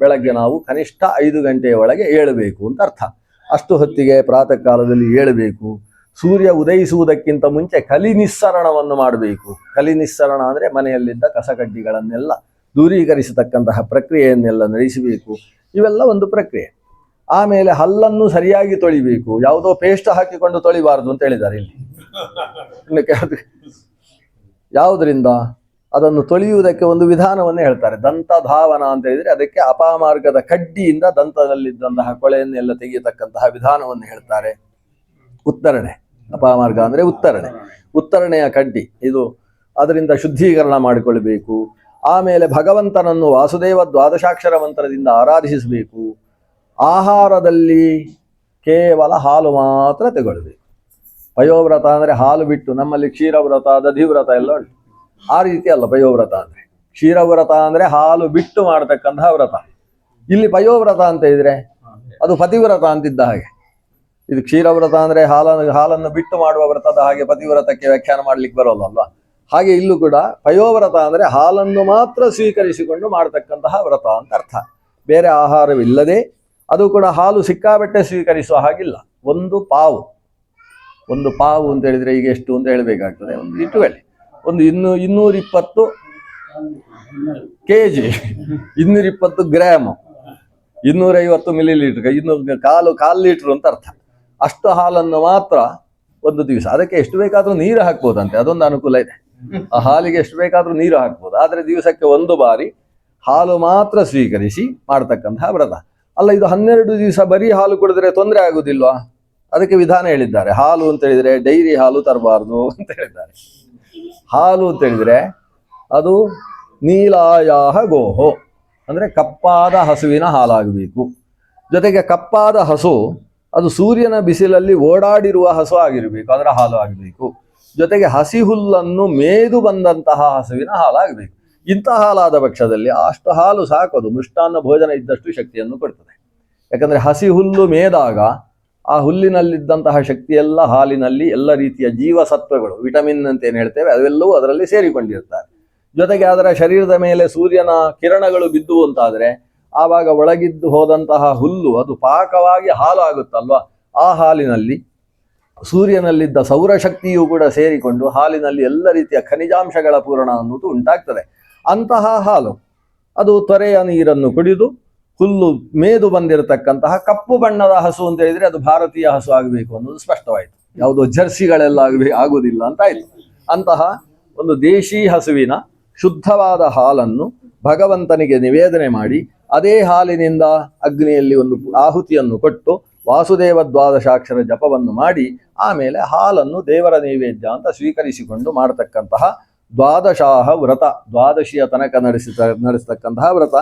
ಬೆಳಗ್ಗೆ ನಾವು ಕನಿಷ್ಠ 5 ಗಂಟೆಯ ಒಳಗೆ ಏಳಬೇಕು ಅಂತ ಅರ್ಥ. ಅಷ್ಟು ಹೊತ್ತಿಗೆ ಪ್ರಾತಃ ಕಾಲದಲ್ಲಿ ಏಳಬೇಕು. ಸೂರ್ಯ ಉದಯಿಸುವುದಕ್ಕಿಂತ ಮುಂಚೆ ಕಲಿನಿಸ್ಸರಣವನ್ನು ಮಾಡಬೇಕು. ಕಲಿನಿಸ್ಸರಣ ಅಂದರೆ ಮನೆಯಲ್ಲಿದ್ದ ಕಸಕಡ್ಡಿಗಳನ್ನೆಲ್ಲ ದೂರೀಕರಿಸತಕ್ಕಂತಹ ಪ್ರಕ್ರಿಯೆಯನ್ನೆಲ್ಲ ನಡೆಸಬೇಕು. ಇವೆಲ್ಲ ಒಂದು ಪ್ರಕ್ರಿಯೆ. ಆಮೇಲೆ ಹಲ್ಲನ್ನು ಸರಿಯಾಗಿ ತೊಳಿಬೇಕು. ಯಾವುದೋ ಪೇಸ್ಟ್ ಹಾಕಿಕೊಂಡು ತೊಳಿಬಾರದು ಅಂತ ಹೇಳಿದ್ದಾರೆ ಇಲ್ಲಿ. ಯಾವುದರಿಂದ? ಅದನ್ನು ತೊಳೆಯುವುದಕ್ಕೆ ಒಂದು ವಿಧಾನವನ್ನೇ ಹೇಳ್ತಾರೆ. ದಂತಧಾವನ ಅಂತ ಹೇಳಿದರೆ ಅದಕ್ಕೆ ಅಪಮಾರ್ಗದ ಕಡ್ಡಿಯಿಂದ ದಂತದಲ್ಲಿದ್ದಂತಹ ಕೊಳೆಯನ್ನೆಲ್ಲ ತೆಗೆಯತಕ್ಕಂತಹ ವಿಧಾನವನ್ನು ಹೇಳ್ತಾರೆ. ಉತ್ತರಣೆ, ಅಪಮಾರ್ಗ ಅಂದರೆ ಉತ್ತರಣೆಯ ಕಡ್ಡಿ ಇದು. ಅದರಿಂದ ಶುದ್ಧೀಕರಣ ಮಾಡಿಕೊಳ್ಬೇಕು. ಆಮೇಲೆ ಭಗವಂತನನ್ನು ವಾಸುದೇವ ದ್ವಾದಶಾಕ್ಷರ ಮಂತ್ರದಿಂದ ಆರಾಧಿಸಬೇಕು. ಆಹಾರದಲ್ಲಿ ಕೇವಲ ಹಾಲು ಮಾತ್ರ ತಗೊಳ್ಬೇಕು. ಪಯೋವ್ರತ ಅಂದರೆ ಹಾಲು ಬಿಟ್ಟು, ನಮ್ಮಲ್ಲಿ ಕ್ಷೀರವ್ರತ, ದಧಿವ್ರತ ಎಲ್ಲ ಉಂಟು. ಆ ರೀತಿ ಅಲ್ಲ ಪಯೋವ್ರತ ಅಂದರೆ. ಕ್ಷೀರವ್ರತ ಅಂದರೆ ಹಾಲು ಬಿಟ್ಟು ಮಾಡತಕ್ಕಂತಹ ವ್ರತ. ಇಲ್ಲಿ ಪಯೋವ್ರತ ಅಂತ ಇದ್ರೆ ಅದು ಪತಿವ್ರತ ಅಂತಿದ್ದ ಹಾಗೆ. ಇದು ಕ್ಷೀರವ್ರತ ಅಂದರೆ ಹಾಲನ್ನು ಬಿಟ್ಟು ಮಾಡುವ ವ್ರತದ ಹಾಗೆ ಪತಿವ್ರತಕ್ಕೆ ವ್ಯಾಖ್ಯಾನ ಮಾಡ್ಲಿಕ್ಕೆ ಬರೋಲ್ಲ ಅಲ್ವಾ? ಹಾಗೆ ಇಲ್ಲೂ ಕೂಡ ಪಯೋವ್ರತ ಅಂದರೆ ಹಾಲನ್ನು ಮಾತ್ರ ಸ್ವೀಕರಿಸಿಕೊಂಡು ಮಾಡತಕ್ಕಂತಹ ವ್ರತ ಅಂತ ಅರ್ಥ. ಬೇರೆ ಆಹಾರವಿಲ್ಲದೆ, ಅದು ಕೂಡ ಹಾಲು ಸಿಕ್ಕಾಬಟ್ಟೆ ಸ್ವೀಕರಿಸುವ ಹಾಗಿಲ್ಲ. ಒಂದು ಪಾವು ಅಂತ ಹೇಳಿದ್ರೆ ಈಗ ಎಷ್ಟು ಅಂತ ಹೇಳಬೇಕಾಗ್ತದೆ. ಒಂದು ಇಟ್ಟುಕೊಳ್ಳಿ, ಒಂದು 220 kg, 220 ಗ್ರಾಮ್, 250 ಮಿಲಿಲೀಟರ್, ಕಾಲು ಲೀಟರ್ ಅಂತ ಅರ್ಥ. ಅಷ್ಟು ಹಾಲನ್ನು ಮಾತ್ರ ಒಂದು ದಿವಸ. ಅದಕ್ಕೆ ಎಷ್ಟು ಬೇಕಾದರೂ ನೀರು ಹಾಕ್ಬೋದಂತೆ, ಅದೊಂದು ಅನುಕೂಲ ಇದೆ. ಆ ಹಾಲಿಗೆ ಎಷ್ಟು ಬೇಕಾದರೂ ನೀರು ಹಾಕ್ಬೋದು. ಆದರೆ ದಿವಸಕ್ಕೆ 1 ಬಾರಿ ಹಾಲು ಮಾತ್ರ ಸ್ವೀಕರಿಸಿ ಮಾಡ್ತಕ್ಕಂತಹ ವ್ರತ ಅಲ್ಲ ಇದು. 12 ದಿವಸ ಬರೀ ಹಾಲು ಕುಡಿದ್ರೆ ತೊಂದರೆ ಆಗುದಿಲ್ವಾ? ಅದಕ್ಕೆ ವಿಧಾನ ಹೇಳಿದ್ದಾರೆ. ಹಾಲು ಅಂತ ಹೇಳಿದ್ರೆ ಡೈರಿ ಹಾಲು ತರಬಾರ್ದು ಅಂತ ಹೇಳಿದ್ದಾರೆ. ಹಾಲು ಅಂತ ಹೇಳಿದ್ರೆ ಅದು ನೀಲಾಯಾಹ ಗೋಹೋ ಅಂದರೆ ಕಪ್ಪಾದ ಹಸುವಿನ ಹಾಲಾಗಬೇಕು. ಜೊತೆಗೆ ಕಪ್ಪಾದ ಹಸು ಅದು ಸೂರ್ಯನ ಬಿಸಿಲಲ್ಲಿ ಓಡಾಡಿರುವ ಹಸು ಆಗಿರಬೇಕು, ಅದರ ಹಾಲು ಆಗಬೇಕು. ಜೊತೆಗೆ ಹಸಿ ಹುಲ್ಲನ್ನು ಮೇದು ಬಂದಂತಹ ಹಸುವಿನ ಹಾಲಾಗಬೇಕು. ಇಂತಹ ಹಾಲಾದ ಪಕ್ಷದಲ್ಲಿ ಅಷ್ಟು ಹಾಲು ಸಾಕೋದು. ಮೃಷ್ಟಾನ್ನ ಭೋಜನ ಇದ್ದಷ್ಟು ಶಕ್ತಿಯನ್ನು ಕೊಡ್ತದೆ. ಯಾಕಂದರೆ ಹಸಿ ಹುಲ್ಲು ಮೇದಾಗ ಆ ಹುಲ್ಲಿನಲ್ಲಿದ್ದಂತಹ ಶಕ್ತಿಯೆಲ್ಲ ಹಾಲಿನಲ್ಲಿ ಎಲ್ಲ ರೀತಿಯ ಜೀವಸತ್ವಗಳು, ವಿಟಮಿನ್ ಅಂತ ಏನು ಹೇಳ್ತೇವೆ, ಅವೆಲ್ಲವೂ ಅದರಲ್ಲಿ ಸೇರಿಕೊಂಡಿರ್ತಾರೆ. ಜೊತೆಗೆ ಅದರ ಶರೀರದ ಮೇಲೆ ಸೂರ್ಯನ ಕಿರಣಗಳು ಬಿದ್ದುವು ಅಂತಾದರೆ ಆವಾಗ ಒಳಗಿದ್ದು ಹೋದಂತಹ ಹುಲ್ಲು ಅದು ಪಾಕವಾಗಿ ಹಾಲು ಆಗುತ್ತಲ್ವ. ಆ ಹಾಲಿನಲ್ಲಿ ಸೂರ್ಯನಲ್ಲಿದ್ದ ಸೌರಶಕ್ತಿಯೂ ಕೂಡ ಸೇರಿಕೊಂಡು ಹಾಲಿನಲ್ಲಿ ಎಲ್ಲ ರೀತಿಯ ಖನಿಜಾಂಶಗಳ ಪೂರಣ ಅನ್ನೋದು ಉಂಟಾಗ್ತದೆ. ಅಂತಹ ಹಾಲು ಅದು ತೊರೆಯ ನೀರನ್ನು ಕುಡಿದು ಹುಲ್ಲು ಮೇದು ಬಂದಿರತಕ್ಕಂತಹ ಕಪ್ಪು ಬಣ್ಣದ ಹಸು ಅಂತ ಹೇಳಿದರೆ ಅದು ಭಾರತೀಯ ಹಸು ಆಗಬೇಕು ಅನ್ನೋದು ಸ್ಪಷ್ಟವಾಯಿತು. ಯಾವುದೋ ಜರ್ಸಿಗಳೆಲ್ಲ ಆಗುವುದಿಲ್ಲ ಅಂತ ಆಯ್ತು. ಅಂತಹ ಒಂದು ದೇಶಿ ಹಸುವಿನ ಶುದ್ಧವಾದ ಹಾಲನ್ನು ಭಗವಂತನಿಗೆ ನಿವೇದನೆ ಮಾಡಿ ಅದೇ ಹಾಲಿನಿಂದ ಅಗ್ನಿಯಲ್ಲಿ ಒಂದು ಆಹುತಿಯನ್ನು ಕೊಟ್ಟು ವಾಸುದೇವ ದ್ವಾದಶಾಕ್ಷರ ಜಪವನ್ನು ಮಾಡಿ ಆಮೇಲೆ ಹಾಲನ್ನು ದೇವರ ನೈವೇದ್ಯ ಅಂತ ಸ್ವೀಕರಿಸಿಕೊಂಡು ಮಾಡತಕ್ಕಂತಹ ದ್ವಾದಶಾಹ ವ್ರತ, ದ್ವಾದಶಿಯ ತನಕ ನಡೆಸತಕ್ಕಂತಹ ವ್ರತ.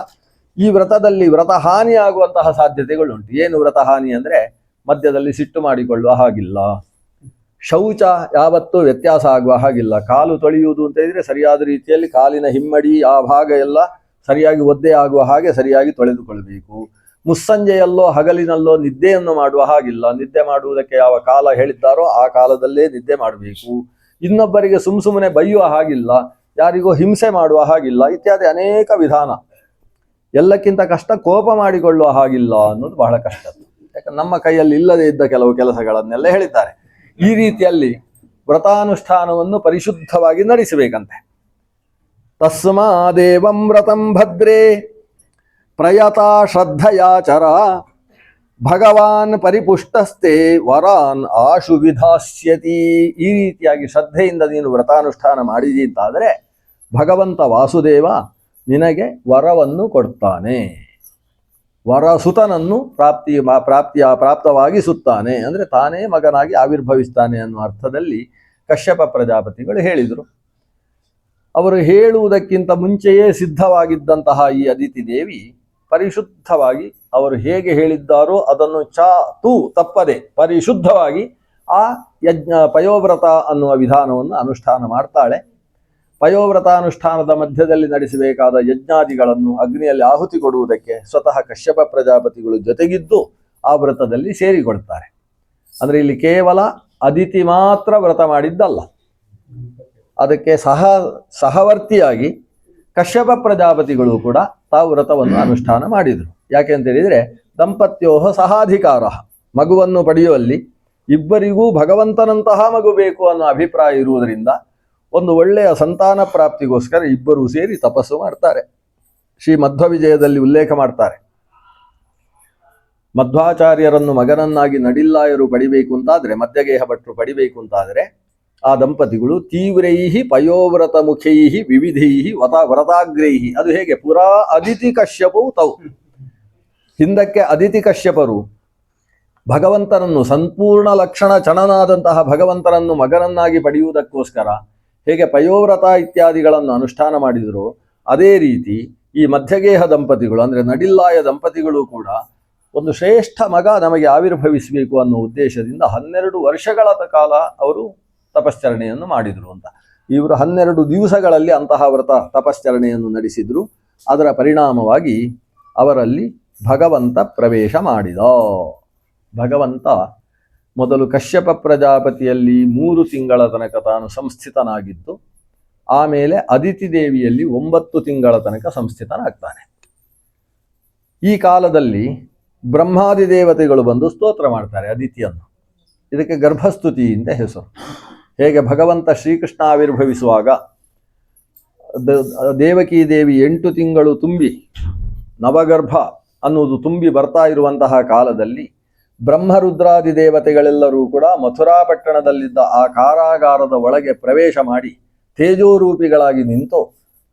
ಈ ವ್ರತದಲ್ಲಿ ವ್ರತ ಹಾನಿ ಆಗುವಂತಹ ಸಾಧ್ಯತೆಗಳುಂಟು. ಏನು ವ್ರತ ಹಾನಿ ಅಂದರೆ ಮಧ್ಯದಲ್ಲಿ ಸಿಟ್ಟು ಮಾಡಿಕೊಳ್ಳುವ ಹಾಗಿಲ್ಲ, ಶೌಚ ಯಾವತ್ತೂ ವ್ಯತ್ಯಾಸ ಆಗುವ ಹಾಗಿಲ್ಲ, ಕಾಲು ತೊಳೆಯುವುದು ಅಂತ ಇದ್ರೆ ಸರಿಯಾದ ರೀತಿಯಲ್ಲಿ ಕಾಲಿನ ಹಿಮ್ಮಡಿ ಆ ಭಾಗ ಎಲ್ಲ ಸರಿಯಾಗಿ ಒದ್ದೆ ಆಗುವ ಹಾಗೆ ಸರಿಯಾಗಿ ತೊಳೆದುಕೊಳ್ಬೇಕು. ಮುಸ್ಸಂಜೆಯಲ್ಲೋ ಹಗಲಿನಲ್ಲೋ ನಿದ್ದೆಯನ್ನು ಮಾಡುವ ಹಾಗಿಲ್ಲ, ನಿದ್ದೆ ಮಾಡುವುದಕ್ಕೆ ಯಾವ ಕಾಲ ಹೇಳಿದ್ದಾರೋ ಆ ಕಾಲದಲ್ಲೇ ನಿದ್ದೆ ಮಾಡಬೇಕು. ಇನ್ನೊಬ್ಬರಿಗೆ ಸುಮ್ಮನೆ ಬೈಯುವ ಹಾಗಿಲ್ಲ, ಯಾರಿಗೋ ಹಿಂಸೆ ಮಾಡುವ ಹಾಗಿಲ್ಲ, ಇತ್ಯಾದಿ ಅನೇಕ ವಿಧಾನ. ಎಲ್ಲಕ್ಕಿಂತ ಕಷ್ಟ ಕೋಪ ಮಾಡಿಕೊಳ್ಳುವ ಹಾಗಿಲ್ಲ ಅನ್ನೋದು ಬಹಳ ಕಷ್ಟ. ಯಾಕಂದ್ರೆ ನಮ್ಮ ಕೈಯಲ್ಲಿ ಇಲ್ಲದೆ ಇದ್ದ ಕೆಲವು ಕೆಲಸಗಳನ್ನೆಲ್ಲ ಹೇಳಿದ್ದಾರೆ. ಈ ರೀತಿಯಲ್ಲಿ ವ್ರತಾನುಷ್ಠಾನವನ್ನು ಪರಿಶುದ್ಧವಾಗಿ ನಡೆಸಬೇಕಂತೆ. ತಸ್ಮಾದೇವಂ ವ್ರತಂ ಭದ್ರೇ ಪ್ರಯತಾ ಶ್ರದ್ಧಯಾಚರ ಭಗವಾನ್ ಪರಿಪುಷ್ಟಸ್ತೆ ವರಾನ್ ಆಶು ವಿಧಾಸ್ಯತಿ. ಈ ರೀತಿಯಾಗಿ ಶ್ರದ್ಧೆಯಿಂದ ನೀನು ವ್ರತಾನುಷ್ಠಾನ ಮಾಡಿದಿ ಅಂತಾದರೆ ಭಗವಂತ ವಾಸುದೇವ ನಿನಗೆ ವರವನ್ನು ಕೊಡ್ತಾನೆ, ವರಸುತನನ್ನು ಪ್ರಾಪ್ತವಾಗಿಸುತ್ತಾನೆ. ಅಂದರೆ ತಾನೇ ಮಗನಾಗಿ ಆವಿರ್ಭವಿಸ್ತಾನೆ ಅನ್ನುವ ಅರ್ಥದಲ್ಲಿ ಕಶ್ಯಪ ಪ್ರಜಾಪತಿಗಳು ಹೇಳಿದರು. ಅವರು ಹೇಳುವುದಕ್ಕಿಂತ ಮುಂಚೆಯೇ ಸಿದ್ಧವಾಗಿದ್ದಂತಹ ಈ ಅದಿತಿ ದೇವಿ ಪರಿಶುದ್ಧವಾಗಿ ಅವರು ಹೇಗೆ ಹೇಳಿದ್ದಾರೋ ಅದನ್ನು ತಪ್ಪದೆ ಪರಿಶುದ್ಧವಾಗಿ ಆ ಪಯೋವ್ರತ ಅನ್ನುವ ವಿಧಾನವನ್ನು ಅನುಷ್ಠಾನ ಮಾಡ್ತಾಳೆ. ಪಯೋವ್ರತಾನುಷ್ಠಾನದ ಮಧ್ಯದಲ್ಲಿ ನಡೆಸಬೇಕಾದ ಯಜ್ಞಾದಿಗಳನ್ನು ಅಗ್ನಿಯಲ್ಲಿ ಆಹುತಿ ಕೊಡುವುದಕ್ಕೆ ಸ್ವತಃ ಕಶ್ಯಪ ಪ್ರಜಾಪತಿಗಳು ಜೊತೆಗಿದ್ದು ಆ ವ್ರತದಲ್ಲಿ ಸೇರಿಕೊಳ್ತಾರೆ. ಅಂದರೆ ಇಲ್ಲಿ ಕೇವಲ ಅದಿತಿ ಮಾತ್ರ ವ್ರತ ಮಾಡಿದ್ದಲ್ಲ, ಅದಕ್ಕೆ ಸಹವರ್ತಿಯಾಗಿ ಕಶ್ಯಪ ಪ್ರಜಾಪತಿಗಳು ಕೂಡ ತಾವು ವ್ರತವನ್ನು ಅನುಷ್ಠಾನ ಮಾಡಿದರು. ಯಾಕೆ ಅಂತ ಹೇಳಿದರೆ ದಂಪತ್ಯೋಹ ಸಹಾಧಿಕಾರ, ಮಗುವನ್ನು ಪಡೆಯುವಲ್ಲಿ ಇಬ್ಬರಿಗೂ ಭಗವಂತನಂತಹ ಮಗು ಬೇಕು ಅನ್ನೋ ಅಭಿಪ್ರಾಯ ಇರುವುದರಿಂದ ಒಂದು ಒಳ್ಳೆಯ ಸಂತಾನ ಪ್ರಾಪ್ತಿಗೋಸ್ಕರ ಇಬ್ಬರೂ ಸೇರಿ ತಪಸ್ಸು ಮಾಡ್ತಾರೆ. ಶ್ರೀ ಮಧ್ವ ವಿಜಯದಲ್ಲಿ ಉಲ್ಲೇಖ ಮಾಡ್ತಾರೆ, ಮಧ್ವಾಚಾರ್ಯರನ್ನು ಮಗನನ್ನಾಗಿ ನಡಿಲ್ಲಾಯರು ಪಡಿಬೇಕು ಅಂತಾದರೆ, ಮಧ್ಯಗೇಹ ಭಟ್ರು ಪಡಿಬೇಕು ಅಂತಾದರೆ ಆ ದಂಪತಿಗಳು ತೀವ್ರೈಹಿ ಪಯೋವ್ರತ ಮುಖೈಹಿ ವಿವಿಧೈಹಿ ವ್ರತಾಗ್ರೈಹಿ. ಅದು ಹೇಗೆ? ಪುರಾ ಅದಿತಿ ಕಶ್ಯಪವು ತೌ, ಹಿಂದಕ್ಕೆ ಅದಿತಿ ಕಶ್ಯಪರು ಭಗವಂತನನ್ನು ಸಂಪೂರ್ಣ ಲಕ್ಷಣ ಚಣನಾದಂತಹ ಭಗವಂತನನ್ನು ಮಗನನ್ನಾಗಿ ಪಡೆಯುವುದಕ್ಕೋಸ್ಕರ ಹೇಗೆ ಪಯೋವ್ರತ ಇತ್ಯಾದಿಗಳನ್ನು ಅನುಷ್ಠಾನ ಮಾಡಿದರು, ಅದೇ ರೀತಿ ಈ ಮಧ್ಯಗೇಹ ದಂಪತಿಗಳು ಅಂದರೆ ನಡಿಲ್ಲಾಯ ದಂಪತಿಗಳು ಕೂಡ ಒಂದು ಶ್ರೇಷ್ಠ ಮಗ ನಮಗೆ ಆವಿರ್ಭವಿಸಬೇಕು ಅನ್ನೋ ಉದ್ದೇಶದಿಂದ 12 ವರ್ಷಗಳ ಕಾಲ ಅವರು ತಪಶ್ಚರಣೆಯನ್ನು ಮಾಡಿದರು ಅಂತ. ಇವರು 12 ದಿವಸಗಳಲ್ಲಿ ಅಂತಹ ವ್ರತ ತಪಶ್ಚರಣೆಯನ್ನು ನಡೆಸಿದರು. ಅದರ ಪರಿಣಾಮವಾಗಿ ಅವರಲ್ಲಿ ಭಗವಂತ ಪ್ರವೇಶ ಮಾಡಿದ. ಭಗವಂತ ಮೊದಲು ಕಶ್ಯಪ ಪ್ರಜಾಪತಿಯಲ್ಲಿ 3 ತಿಂಗಳ ತನಕ ತಾನು ಸಂಸ್ಥಿತನಾಗಿದ್ದು, ಆಮೇಲೆ ಅದಿತಿ ದೇವಿಯಲ್ಲಿ 9 ತಿಂಗಳ ತನಕ ಸಂಸ್ಥಿತನಾಗ್ತಾನೆ. ಈ ಕಾಲದಲ್ಲಿ ಬ್ರಹ್ಮಾದಿ ದೇವತೆಗಳು ಬಂದು ಸ್ತೋತ್ರ ಮಾಡ್ತಾರೆ ಅದಿತಿಯನ್ನು. ಇದಕ್ಕೆ ಗರ್ಭಸ್ತುತಿ ಅಂತ ಹೆಸರು. ಹೇಗೆ ಭಗವಂತ ಶ್ರೀಕೃಷ್ಣ ಆವಿರ್ಭವಿಸುವಾಗ ದೇವಕೀ ದೇವಿ 8 ತಿಂಗಳು ತುಂಬಿ ನವಗರ್ಭ ಅನ್ನುವುದು ತುಂಬಿ ಬರ್ತಾ ಇರುವಂತಹ ಕಾಲದಲ್ಲಿ ಬ್ರಹ್ಮರುದ್ರಾದಿ ದೇವತೆಗಳೆಲ್ಲರೂ ಕೂಡ ಮಥುರಾ ಪಟ್ಟಣದಲ್ಲಿದ್ದ ಆ ಕಾರಾಗಾರದ ಒಳಗೆ ಪ್ರವೇಶ ಮಾಡಿ ತೇಜೋರೂಪಿಗಳಾಗಿ ನಿಂತು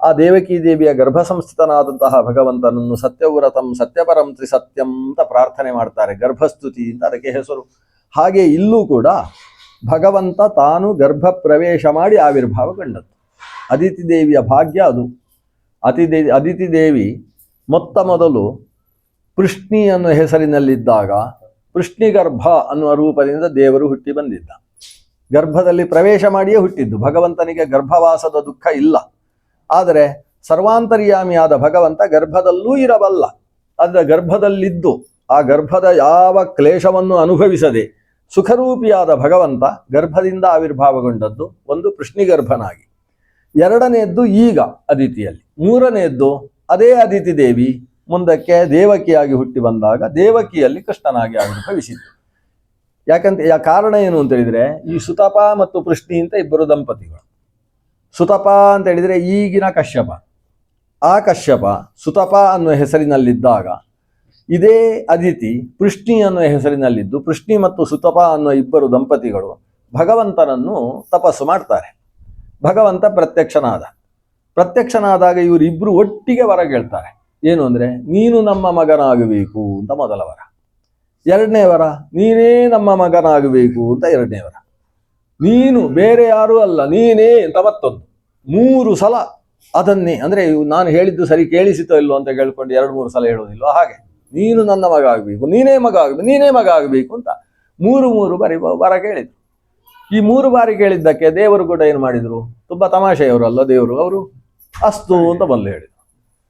ಆ ದೇವಕೀ ದೇವಿಯ ಗರ್ಭ ಸಂಸ್ಥಿತನಾದಂತಹ ಭಗವಂತನನ್ನು ಸತ್ಯವ್ರತಂ ಸತ್ಯಪರಂ ತ್ರಿಸತ್ಯಂ ಅಂತ ಪ್ರಾರ್ಥನೆ ಮಾಡ್ತಾರೆ. ಗರ್ಭಸ್ತುತಿ ಅಂತ ಅದಕ್ಕೆ ಹೆಸರು. ಹಾಗೆ ಇಲ್ಲೂ ಕೂಡ ಭಗವಂತ ತಾನು ಗರ್ಭ ಪ್ರವೇಶ ಮಾಡಿ ಆವಿರ್ಭಾವಗೊಂಡದ್ದು. ಅದಿತಿ ದೇವಿಯ ಭಾಗ್ಯ ಅದು. ಅದಿತಿ ದೇವಿ ಮೊದಲು ಪೃಷ್ಣಿ ಅನ್ನುವ ಹೆಸರಿನಲ್ಲಿದ್ದಾಗ ಪೃಷ್ಣಿಗರ್ಭ ಅನ್ನುವ ರೂಪದಿಂದ ದೇವರು ಹುಟ್ಟಿ ಬಂದಿದ್ದ. ಗರ್ಭದಲ್ಲಿ ಪ್ರವೇಶ ಮಾಡಿಯೇ ಹುಟ್ಟಿದ್ದು. ಭಗವಂತನಿಗೆ ಗರ್ಭವಾಸದ ದುಃಖ ಇಲ್ಲ. ಆದರೆ ಸರ್ವಾಂತರ್ಯಾಮಿಯಾದ ಭಗವಂತ ಗರ್ಭದಲ್ಲೂ ಇರಬಲ್ಲ. ಅದರ ಗರ್ಭದಲ್ಲಿದ್ದು ಆ ಗರ್ಭದ ಯಾವ ಕ್ಲೇಶವನ್ನು ಅನುಭವಿಸದೆ ಸುಖರೂಪಿಯಾದ ಭಗವಂತ ಗರ್ಭದಿಂದ ಆವಿರ್ಭಾವಗೊಂಡದ್ದು ಒಂದು ಪೃಷ್ಣಿಗರ್ಭನಾಗಿ. ಎರಡನೆಯದ್ದು ಈಗ ಅದಿತಿಯಲ್ಲಿ. ಮೂರನೆಯದ್ದು ಅದೇ ಅದಿತಿ ದೇವಿ ಮುಂದಕ್ಕೆ ದೇವಕಿಯಾಗಿ ಹುಟ್ಟಿ ಬಂದಾಗ ದೇವಕಿಯಲ್ಲಿ ಕೃಷ್ಣನಾಗಿ ಆವಿರ್ಭವಿಸಿದ್ದು. ಕಾರಣ ಏನು ಅಂತ ಹೇಳಿದ್ರೆ, ಈ ಸುತಪ ಮತ್ತು ಪೃಷ್ಣಿ ಅಂತ ಇಬ್ಬರು ದಂಪತಿಗಳು. ಸುತಪ ಅಂತ ಹೇಳಿದರೆ ಈಗಿನ ಕಶ್ಯಪ. ಆ ಕಶ್ಯಪ ಸುತಪ ಅನ್ನುವ ಹೆಸರಿನಲ್ಲಿದ್ದಾಗ ಇದೇ ಅದಿತಿ ಪೃಷ್ಣಿ ಅನ್ನುವ ಹೆಸರಿನಲ್ಲಿದ್ದು, ಪೃಷ್ಣಿ ಮತ್ತು ಸುತಪ ಅನ್ನುವ ಇಬ್ಬರು ದಂಪತಿಗಳು ಭಗವಂತನನ್ನು ತಪಸ್ಸು ಮಾಡ್ತಾರೆ. ಭಗವಂತ ಪ್ರತ್ಯಕ್ಷನಾದಾಗ ಇವರಿಬ್ಬರು ಒಟ್ಟಿಗೆ ವರ ಕೇಳ್ತಾರೆ. ಏನು ಅಂದರೆ, ನೀನು ನಮ್ಮ ಮಗನಾಗಬೇಕು ಅಂತ ಮೊದಲ ವರ. ಎರಡನೇ ವರ, ನೀನೇ ನಮ್ಮ ಮಗನಾಗಬೇಕು ಅಂತ ಎರಡನೇ ವರ. ನೀನು ಬೇರೆ ಯಾರೂ ಅಲ್ಲ, ನೀನೇ ಅಂತ ಮತ್ತೊಂದು. 3 ಸಲ ಅದನ್ನೇ, ಅಂದರೆ ನಾನು ಹೇಳಿದ್ದು ಸರಿ ಕೇಳಿಸಿತೋ ಇಲ್ಲೋ ಅಂತ ಕೇಳ್ಕೊಂಡು 2-3 ಸಲ ಹೇಳೋದಿಲ್ವ ಹಾಗೆ, ನೀನು ನನ್ನ ಮಗ ಆಗಬೇಕು, ನೀನೇ ಮಗ ಆಗಬೇಕು ಅಂತ 3 ಬಾರಿ ವರ ಕೇಳಿದ್ರು. ಈ 3 ಬಾರಿ ಕೇಳಿದ್ದಕ್ಕೆ ದೇವರು ಕೂಡ ಏನು ಮಾಡಿದ್ರು, ತುಂಬಾ ತಮಾಷೆಯವರು ಅಲ್ಲ ದೇವರು, ಅವರು ಅಸ್ತು ಅಂತ ಬಂದು ಹೇಳಿದ್ರು.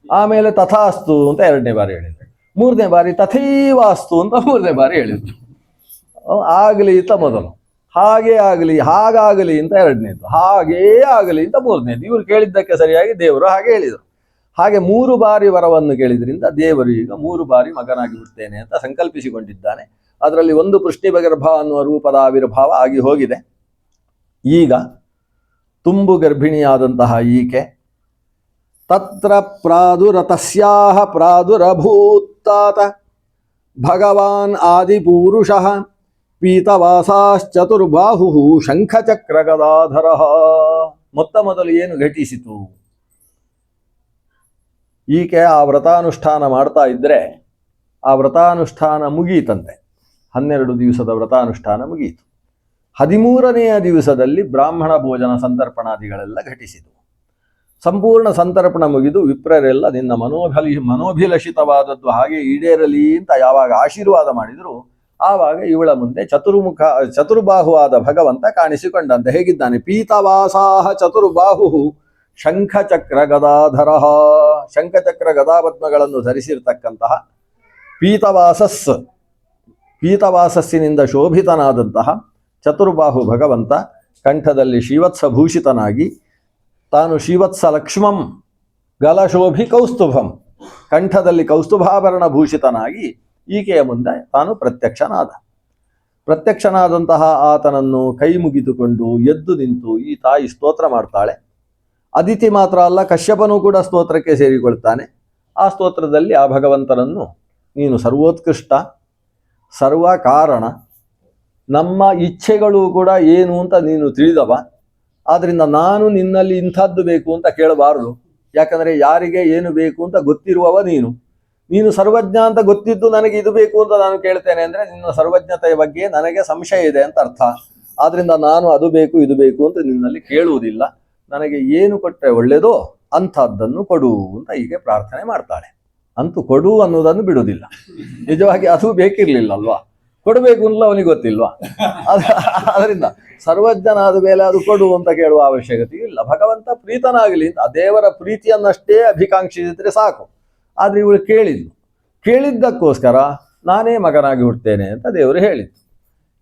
ಆಮೇಲೆ ತಥಾಸ್ತು ಅಂತ 2ನೇ ಬಾರಿ ಹೇಳಿದ್ರು. 3ನೇ ಬಾರಿ ತಥೈವಾಸ್ತು ಅಂತ 3ನೇ ಬಾರಿ ಹೇಳಿದ್ರು. ಆಗಲಿ ಅಂತ ಮೊದಲು, ಹಾಗಾಗಲಿ ಅಂತ 2ನೇದು, ಹಾಗೇ ಆಗಲಿ ಅಂತ 3ನೇದು. ಇವರು ಕೇಳಿದ್ದಕ್ಕೆ ಸರಿಯಾಗಿ ದೇವರು ಹಾಗೆ ಹೇಳಿದರು. ಹಾಗೆ 3 ಬಾರಿ ವರವನ್ನು ಕೇಳಿದ್ರಿಂದ ದೇವರು ಈಗ 3 ಬಾರಿ ಮಗನಾಗಿ ಬಿಡ್ತೇನೆ ಅಂತ ಸಂಕಲ್ಪಿಸಿಕೊಂಡಿದ್ದಾನೆ. ಅದರಲ್ಲಿ ಒಂದು ಪೃಷ್ಟಿಭಗರ್ಭ ಅನ್ನುವ ರೂಪದ ಆವಿರ್ಭಾವ ಆಗಿ ಹೋಗಿದೆ. ಈಗ ತುಂಬು ಗರ್ಭಿಣಿಯಾದಂತಹ ಈಕೆ ತತ್ರ ಪ್ರಾದುರತಸ್ಯಾಹ ಪ್ರಾದುರಭೂತ್ತಾತ ಭಗವಾನ್ ಆದಿಪೂರುಷಃ ಪೀತವಾಸಾಶ್ಚತುರ್ಬಾಹು ಶಂಖಚಕ್ರ ಗದಾಧರ. ಮೊದಲು ಏನು ಘಟಿಸಿತು? ಈಕೆ ಆ ವ್ರತಾನುಷ್ಠಾನ ಮಾಡ್ತಾ ಇದ್ರೆ ಆ ವ್ರತಾನುಷ್ಠಾನ ಮುಗೀತಂತೆ. 12 ದಿವಸದ ವ್ರತಾನುಷ್ಠಾನ ಮುಗಿಯಿತು. 13ನೆಯ ದಿವಸದಲ್ಲಿ ಬ್ರಾಹ್ಮಣ ಭೋಜನ ಸಂತರ್ಪಣಾದಿಗಳೆಲ್ಲ ಘಟಿಸಿತು. ಸಂಪೂರ್ಣ ಸಂತರ್ಪಣ ಮುಗಿದು ವಿಪ್ರರೆಲ್ಲ ನಿನ್ನ ಮನೋಭಿಲಷಿತವಾದದ್ದು ಹಾಗೆ ಈಡೇರಲಿ ಅಂತ ಯಾವಾಗ ಆಶೀರ್ವಾದ ಮಾಡಿದ್ರು, ಆವಾಗ ಇವಳ ಮುಂದೆ ಚತುರ್ಬಾಹುವಾದ ಭಗವಂತ ಕಾಣಿಸಿಕೊಂಡಂತೆ. ಹೇಗಿದ್ದಾನೆ? ಪೀತವಾಸಾಹ ಚತುರ್ಬಾಹು ಶಂಖಚಕ್ರ ಗದಾಧರ. ಶಂಖಚಕ್ರ ಗದಾಪದ್ಮಗಳನ್ನು ಧರಿಸಿರ್ತಕ್ಕಂತಹ ಪೀತವಾಸಸ್ಸಿನಿಂದ ಶೋಭಿತನಾದಂತಹ ಚತುರ್ಬಾಹು ಭಗವಂತ ಕಂಠದಲ್ಲಿ ಶ್ರೀವತ್ಸಭೂಷಿತನಾಗಿ, ತಾನು ಶ್ರೀವತ್ಸ ಲಕ್ಷ್ಮಂ ಗಲಶೋಭಿ ಕೌಸ್ತುಭಂ, ಕಂಠದಲ್ಲಿ ಕೌಸ್ತುಭಾಭರಣ ಭೂಷಿತನಾಗಿ ಈಕೆಯ ಮುಂದೆ ತಾನು ಪ್ರತ್ಯಕ್ಷನಾದಂತಹ ಆತನನ್ನು ಕೈ ಮುಗಿದುಕೊಂಡು ಎದ್ದು ನಿಂತು ಈ ತಾಯಿ ಸ್ತೋತ್ರ ಮಾಡ್ತಾಳೆ. ಅದಿತಿ ಮಾತ್ರ ಅಲ್ಲ, ಕಶ್ಯಪನೂ ಕೂಡ ಸ್ತೋತ್ರಕ್ಕೆ ಸೇರಿಕೊಳ್ತಾನೆ. ಆ ಸ್ತೋತ್ರದಲ್ಲಿ ಆ ಭಗವಂತನನ್ನು, ನೀನು ಸರ್ವೋತ್ಕೃಷ್ಟ, ಸರ್ವ ಕಾರಣ, ನಮ್ಮ ಇಚ್ಛೆಗಳು ಕೂಡ ಏನು ಅಂತ ನೀನು ತಿಳಿದವ, ಆದ್ರಿಂದ ನಾನು ನಿನ್ನಲ್ಲಿ ಇಂಥದ್ದು ಬೇಕು ಅಂತ ಕೇಳಬಾರದು. ಯಾಕಂದರೆ ಯಾರಿಗೆ ಏನು ಬೇಕು ಅಂತ ಗೊತ್ತಿರುವವ ನೀನು ಸರ್ವಜ್ಞ ಅಂತ ಗೊತ್ತಿದ್ದು ನನಗೆ ಇದು ಬೇಕು ಅಂತ ನಾನು ಕೇಳ್ತೇನೆ ಅಂದರೆ ನಿನ್ನ ಸರ್ವಜ್ಞತೆಯ ಬಗ್ಗೆ ನನಗೆ ಸಂಶಯ ಇದೆ ಅಂತ ಅರ್ಥ. ಆದ್ರಿಂದ ನಾನು ಅದು ಬೇಕು ಇದು ಬೇಕು ಅಂತ ನಿನ್ನಲ್ಲಿ ಕೇಳುವುದಿಲ್ಲ. ನನಗೆ ಏನು ಕೊಟ್ಟರೆ ಒಳ್ಳೆಯದೋ ಅಂಥದ್ದನ್ನು ಕೊಡು ಅಂತ ಹೀಗೆ ಪ್ರಾರ್ಥನೆ ಮಾಡ್ತಾಳೆ. ಅಂತೂ ಕೊಡು ಅನ್ನೋದನ್ನು ಬಿಡುವುದಿಲ್ಲ. ನಿಜವಾಗಿ ಅದು ಬೇಕಿರ್ಲಿಲ್ಲ ಅಲ್ವಾ, ಕೊಡಬೇಕು ಅಂತ ಅವನಿಗೆ ಗೊತ್ತಿಲ್ವಾ? ಅದರಿಂದ ಸರ್ವಜ್ಞನಾದ ಮೇಲೆ ಅದು ಕೊಡು ಅಂತ ಕೇಳುವ ಅವಶ್ಯಕತೆ ಇಲ್ಲ. ಭಗವಂತ ಪ್ರೀತನಾಗಲಿ ಅಂತ ದೇವರ ಪ್ರೀತಿಯನ್ನಷ್ಟೇ ಅಭಿಕಾಂಕ್ಷಿಸಿದ್ರೆ ಸಾಕು. ಆದ್ರೆ ಇವಳು ಕೇಳಿದ್ದಕ್ಕೋಸ್ಕರ ನಾನೇ ಮಗನಾಗಿ ಹುಡ್ತೇನೆ ಅಂತ ದೇವರು ಹೇಳಿದ್ದು.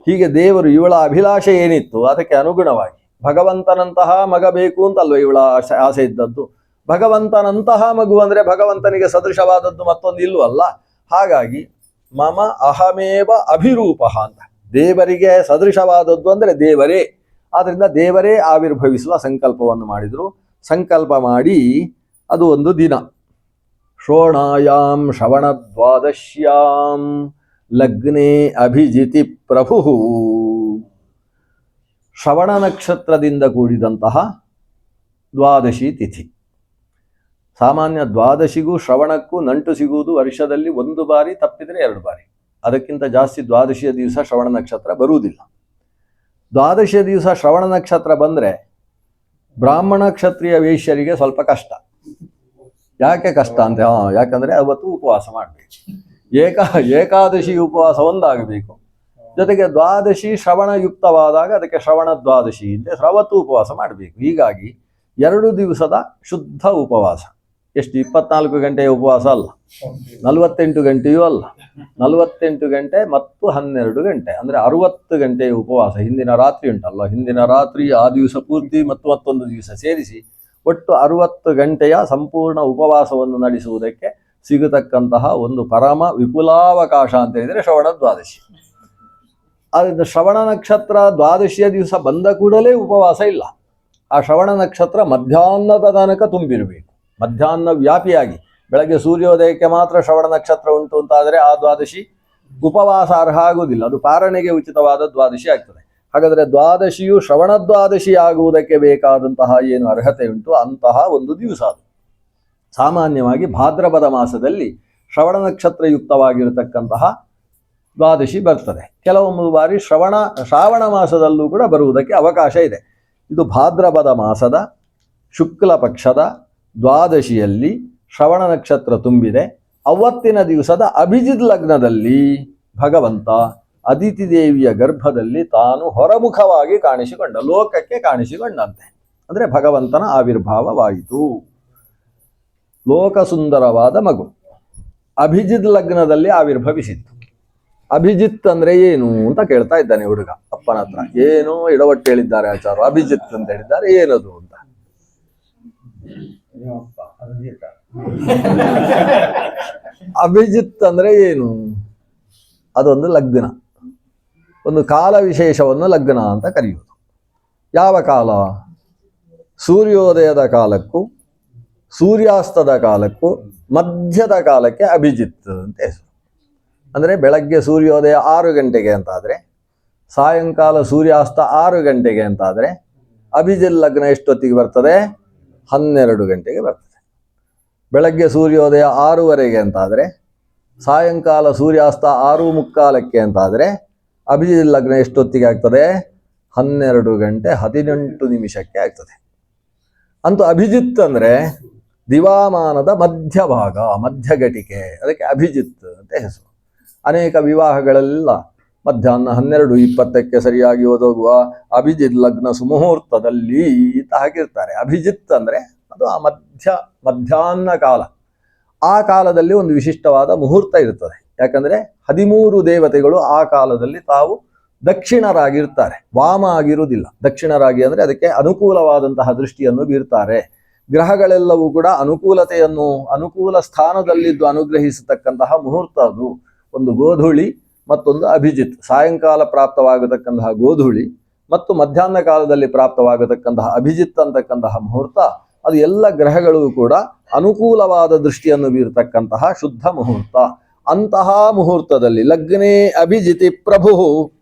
ಹೀಗೆ ದೇವರು ಇವಳ ಅಭಿಲಾಷೆ ಏನಿತ್ತು ಅದಕ್ಕೆ ಅನುಗುಣವಾಗಿ ಭಗವಂತನಂತಹ ಮಗ ಬೇಕು ಅಂತಲ್ವ ಇವಳ ಆಸೆ ಇದ್ದದ್ದು. ಭಗವಂತನಂತಹ ಮಗು ಅಂದ್ರೆ ಭಗವಂತನಿಗೆ ಸದೃಶವಾದದ್ದು ಮತ್ತೊಂದು ಇಲ್ವಲ್ಲ. ಹಾಗಾಗಿ ಮಮ ಅಹಮೇವ ಅಭಿರೂಪ ಅಂತ, ದೇವರಿಗೆ ಸದೃಶವಾದದ್ದು ಅಂದ್ರೆ ದೇವರೇ. ಆದ್ರಿಂದ ದೇವರೇ ಆವಿರ್ಭವಿಸುವ ಸಂಕಲ್ಪವನ್ನು ಮಾಡಿದ್ರು. ಸಂಕಲ್ಪ ಮಾಡಿ ಅದು ಒಂದು ದಿನ ಶ್ರೋಣಾಯಾಂ ಶ್ರವಣದ್ವಾದಶ್ಯಾಂ ಲಗ್ನೇ ಅಭಿಜಿತಿ ಪ್ರಭು. ಶ್ರವಣ ನಕ್ಷತ್ರದಿಂದ ಕೂಡಿದಂತಹ ದ್ವಾದಶಿ ತಿಥಿ. ಸಾಮಾನ್ಯ ದ್ವಾದಶಿಗೂ ಶ್ರವಣಕ್ಕೂ ನಂಟು ಸಿಗುವುದು ವರ್ಷದಲ್ಲಿ 1 ಬಾರಿ, ತಪ್ಪಿದರೆ 2 ಬಾರಿ. ಅದಕ್ಕಿಂತ ಜಾಸ್ತಿ ದ್ವಾದಶಿಯ ದಿವಸ ಶ್ರವಣ ನಕ್ಷತ್ರ ಬರುವುದಿಲ್ಲ. ದ್ವಾದಶಿಯ ದಿವಸ ಶ್ರವಣ ನಕ್ಷತ್ರ ಬಂದರೆ ಬ್ರಾಹ್ಮಣ ಕ್ಷತ್ರಿಯ ವೈಶ್ಯರಿಗೆ ಸ್ವಲ್ಪ ಕಷ್ಟ. ಯಾಕೆ ಕಷ್ಟ ಅಂತ? ಯಾಕಂದರೆ ಅವತ್ತು ಉಪವಾಸ ಮಾಡಬೇಕು. ಏಕಾದಶಿ ಉಪವಾಸ ಒಂದಾಗಬೇಕು. ಜೊತೆಗೆ ದ್ವಾದಶಿ ಶ್ರವಣಯುಕ್ತವಾದಾಗ ಅದಕ್ಕೆ ಶ್ರವಣ ದ್ವಾದಶಿ ಅಂತ ಅವತ್ತು ಉಪವಾಸ ಮಾಡಬೇಕು. ಹೀಗಾಗಿ 2 ದಿವಸದ ಶುದ್ಧ ಉಪವಾಸ. ಎಷ್ಟು? 24 ಗಂಟೆಯ ಉಪವಾಸ ಅಲ್ಲ, 48 ಗಂಟೆಯೂ ಅಲ್ಲ, 48 ಗಂಟೆ ಮತ್ತು 12 ಗಂಟೆ ಅಂದರೆ 60 ಗಂಟೆಯ ಉಪವಾಸ. ಹಿಂದಿನ ರಾತ್ರಿ ಉಂಟಲ್ಲ, ಹಿಂದಿನ ರಾತ್ರಿ ಆ ದಿವಸ ಪೂರ್ತಿ ಮತ್ತು ಮತ್ತೊಂದು ದಿವಸ ಸೇರಿಸಿ ಒಟ್ಟು 60 ಗಂಟೆಯ ಸಂಪೂರ್ಣ ಉಪವಾಸವನ್ನು ನಡೆಸುವುದಕ್ಕೆ ಸಿಗತಕ್ಕಂತಹ ಒಂದು ಪರಮ ವಿಪುಲಾವಕಾಶ ಅಂತ ಹೇಳಿದರೆ ಶ್ರವಣ ದ್ವಾದಶಿ. ಆದ್ದರಿಂದ ಶ್ರವಣ ನಕ್ಷತ್ರ ದ್ವಾದಶಿಯ ದಿವಸ ಬಂದ ಕೂಡಲೇ ಉಪವಾಸ ಇಲ್ಲ. ಆ ಶ್ರವಣ ನಕ್ಷತ್ರ ಮಧ್ಯಾಹ್ನದ ತನಕ ತುಂಬಿರಬೇಕು, ಮಧ್ಯಾಹ್ನ ವ್ಯಾಪಿಯಾಗಿ. ಬೆಳಗ್ಗೆ ಸೂರ್ಯೋದಯಕ್ಕೆ ಮಾತ್ರ ಶ್ರವಣ ನಕ್ಷತ್ರ ಉಂಟು ಅಂತಾದರೆ ಆ ದ್ವಾದಶಿ ಉಪವಾಸ ಅರ್ಹ ಆಗುವುದಿಲ್ಲ, ಅದು ಪಾರಣೆಗೆ ಉಚಿತವಾದ ದ್ವಾದಶಿ ಆಗ್ತದೆ. ಹಾಗಾದರೆ ದ್ವಾದಶಿಯು ಶ್ರವಣ ದ್ವಾದಶಿ ಆಗುವುದಕ್ಕೆ ಬೇಕಾದಂತಹ ಏನು ಅರ್ಹತೆ ಉಂಟು ಅಂತಹ ಒಂದು ದಿವಸ ಅದು. ಸಾಮಾನ್ಯವಾಗಿ ಭಾದ್ರಪದ ಮಾಸದಲ್ಲಿ ಶ್ರವಣ ನಕ್ಷತ್ರಯುಕ್ತವಾಗಿರತಕ್ಕಂತಹ ದ್ವಾದಶಿ ಬರ್ತದೆ. ಕೆಲವೊಂದು ಬಾರಿ ಶ್ರಾವಣ ಮಾಸದಲ್ಲೂ ಕೂಡ ಬರುವುದಕ್ಕೆ ಅವಕಾಶ ಇದೆ. ಇದು ಭಾದ್ರಪದ ಮಾಸದ ಶುಕ್ಲ ಪಕ್ಷದ ದ್ವಾದಶಿಯಲ್ಲಿ ಶ್ರವಣ ನಕ್ಷತ್ರ ತುಂಬಿದೆ. ಅವತ್ತಿನ ದಿವಸದ ಅಭಿಜಿತ್ ಲಗ್ನದಲ್ಲಿ ಭಗವಂತ ಅದಿತಿ ದೇವಿಯ ಗರ್ಭದಲ್ಲಿ ತಾನು ಹೊರಮುಖವಾಗಿ ಕಾಣಿಸಿಕೊಂಡ, ಲೋಕಕ್ಕೆ ಕಾಣಿಸಿಕೊಂಡಂತೆ. ಅಂದರೆ ಭಗವಂತನ ಆವಿರ್ಭಾವವಾಯಿತು. ಲೋಕ ಸುಂದರವಾದ ಮಗು ಅಭಿಜಿತ್ ಲಗ್ನದಲ್ಲಿ ಆವಿರ್ಭವಿಸಿತ್ತು. ಅಭಿಜಿತ್ ಅಂದ್ರೆ ಏನು ಅಂತ ಕೇಳ್ತಾ ಇದ್ದಾನೆ ಹುಡುಗ ಅಪ್ಪನ ಹತ್ರ. ಏನು ಎಡವಟ್ಟು ಹೇಳಿದ್ದಾರೆ ಆಚಾರ್ಯ, ಅಭಿಜಿತ್ ಅಂತ ಹೇಳಿದ್ದಾರೆ, ಏನದು ಅಂತ. ಅಭಿಜಿತ್ ಅಂದ್ರೆ ಏನು? ಅದೊಂದು ಲಗ್ನ, ಒಂದು ಕಾಲ ವಿಶೇಷವನ್ನು ಲಗ್ನ ಅಂತ ಕರೆಯುವುದು. ಯಾವ ಕಾಲ? ಸೂರ್ಯೋದಯದ ಕಾಲಕ್ಕೂ ಸೂರ್ಯಾಸ್ತದ ಕಾಲಕ್ಕೂ ಮಧ್ಯದ ಕಾಲಕ್ಕೆ ಅಭಿಜಿತ್ ಅಂತ ಹೆಸರು. ಅಂದರೆ ಬೆಳಗ್ಗೆ ಸೂರ್ಯೋದಯ 6 ಗಂಟೆಗೆ ಅಂತಾದರೆ, ಸಾಯಂಕಾಲ ಸೂರ್ಯಾಸ್ತ 6 ಗಂಟೆಗೆ ಅಂತಾದರೆ, ಅಭಿಜಿತ್ ಲಗ್ನ ಎಷ್ಟೊತ್ತಿಗೆ ಬರ್ತದೆ? 12 ಗಂಟೆಗೆ ಬರ್ತದೆ. ಬೆಳಗ್ಗೆ ಸೂರ್ಯೋದಯ 6:15 ಅಂತಾದರೆ, ಸಾಯಂಕಾಲ ಸೂರ್ಯಾಸ್ತ 6:45 ಅಂತಾದರೆ ಅಭಿಜಿತ್ ಲಗ್ನ ಎಷ್ಟೊತ್ತಿಗೆ ಆಗ್ತದೆ? 12 ಗಂಟೆ 18 ನಿಮಿಷಕ್ಕೆ ಆಗ್ತದೆ. ಅಂತೂ ಅಭಿಜಿತ್ ಅಂದರೆ ದಿವಾಮಾನದ ಮಧ್ಯಭಾಗ, ಮಧ್ಯಘಟಿಕೆ, ಅದಕ್ಕೆ ಅಭಿಜಿತ್ ಅಂತ ಹೆಸರು. ಅನೇಕ ವಿವಾಹಗಳೆಲ್ಲ ಮಧ್ಯಾಹ್ನ 12:20 ಸರಿಯಾಗಿ ಒದಗುವ ಅಭಿಜಿತ್ ಲಗ್ನ ಸುಮುಹೂರ್ತದಲ್ಲಿ ಅಂತ ಹಾಕಿರ್ತಾರೆ. ಅಭಿಜಿತ್ ಅಂದರೆ ಅದು ಆ ಮಧ್ಯಾಹ್ನ ಕಾಲ. ಆ ಕಾಲದಲ್ಲಿ ಒಂದು ವಿಶಿಷ್ಟವಾದ ಮುಹೂರ್ತ ಇರ್ತದೆ. ಯಾಕಂದರೆ 13 ದೇವತೆಗಳು ಆ ಕಾಲದಲ್ಲಿ ತಾವು ದಕ್ಷಿಣರಾಗಿರ್ತಾರೆ, ವಾಮ ಆಗಿರುವುದಿಲ್ಲ. ದಕ್ಷಿಣರಾಗಿ ಅಂದರೆ ಅದಕ್ಕೆ ಅನುಕೂಲವಾದಂತಹ ದೃಷ್ಟಿಯನ್ನು ಬೀರ್ತಾರೆ. ಗ್ರಹಗಳೆಲ್ಲವೂ ಕೂಡ ಅನುಕೂಲ ಸ್ಥಾನದಲ್ಲಿದ್ದು ಅನುಗ್ರಹಿಸತಕ್ಕಂತಹ ಮುಹೂರ್ತ ಅದು. ಒಂದು ಗೋಧೂಳಿ ಮತ್ತೊಂದು ಅಭಿಜಿತ್, ಸಾಯಂಕಾಲ ಪ್ರಾಪ್ತವಾಗತಕ್ಕಂತಹ ಗೋಧೂಳಿ ಮತ್ತು ಮಧ್ಯಾಹ್ನ ಕಾಲದಲ್ಲಿ ಪ್ರಾಪ್ತವಾಗತಕ್ಕಂತಹ ಅಭಿಜಿತ್ ಅಂತಕ್ಕಂತಹ ಮುಹೂರ್ತ, ಅದು ಎಲ್ಲ ಗ್ರಹಗಳು ಕೂಡ ಅನುಕೂಲವಾದ ದೃಷ್ಟಿಯನ್ನು ಬೀರತಕ್ಕಂತಹ ಶುದ್ಧ ಮುಹೂರ್ತ. ಅಂತಹ ಮುಹೂರ್ತದಲ್ಲಿ ಲಗ್ನೇ ಅಭಿಜಿತಿ ಪ್ರಭು,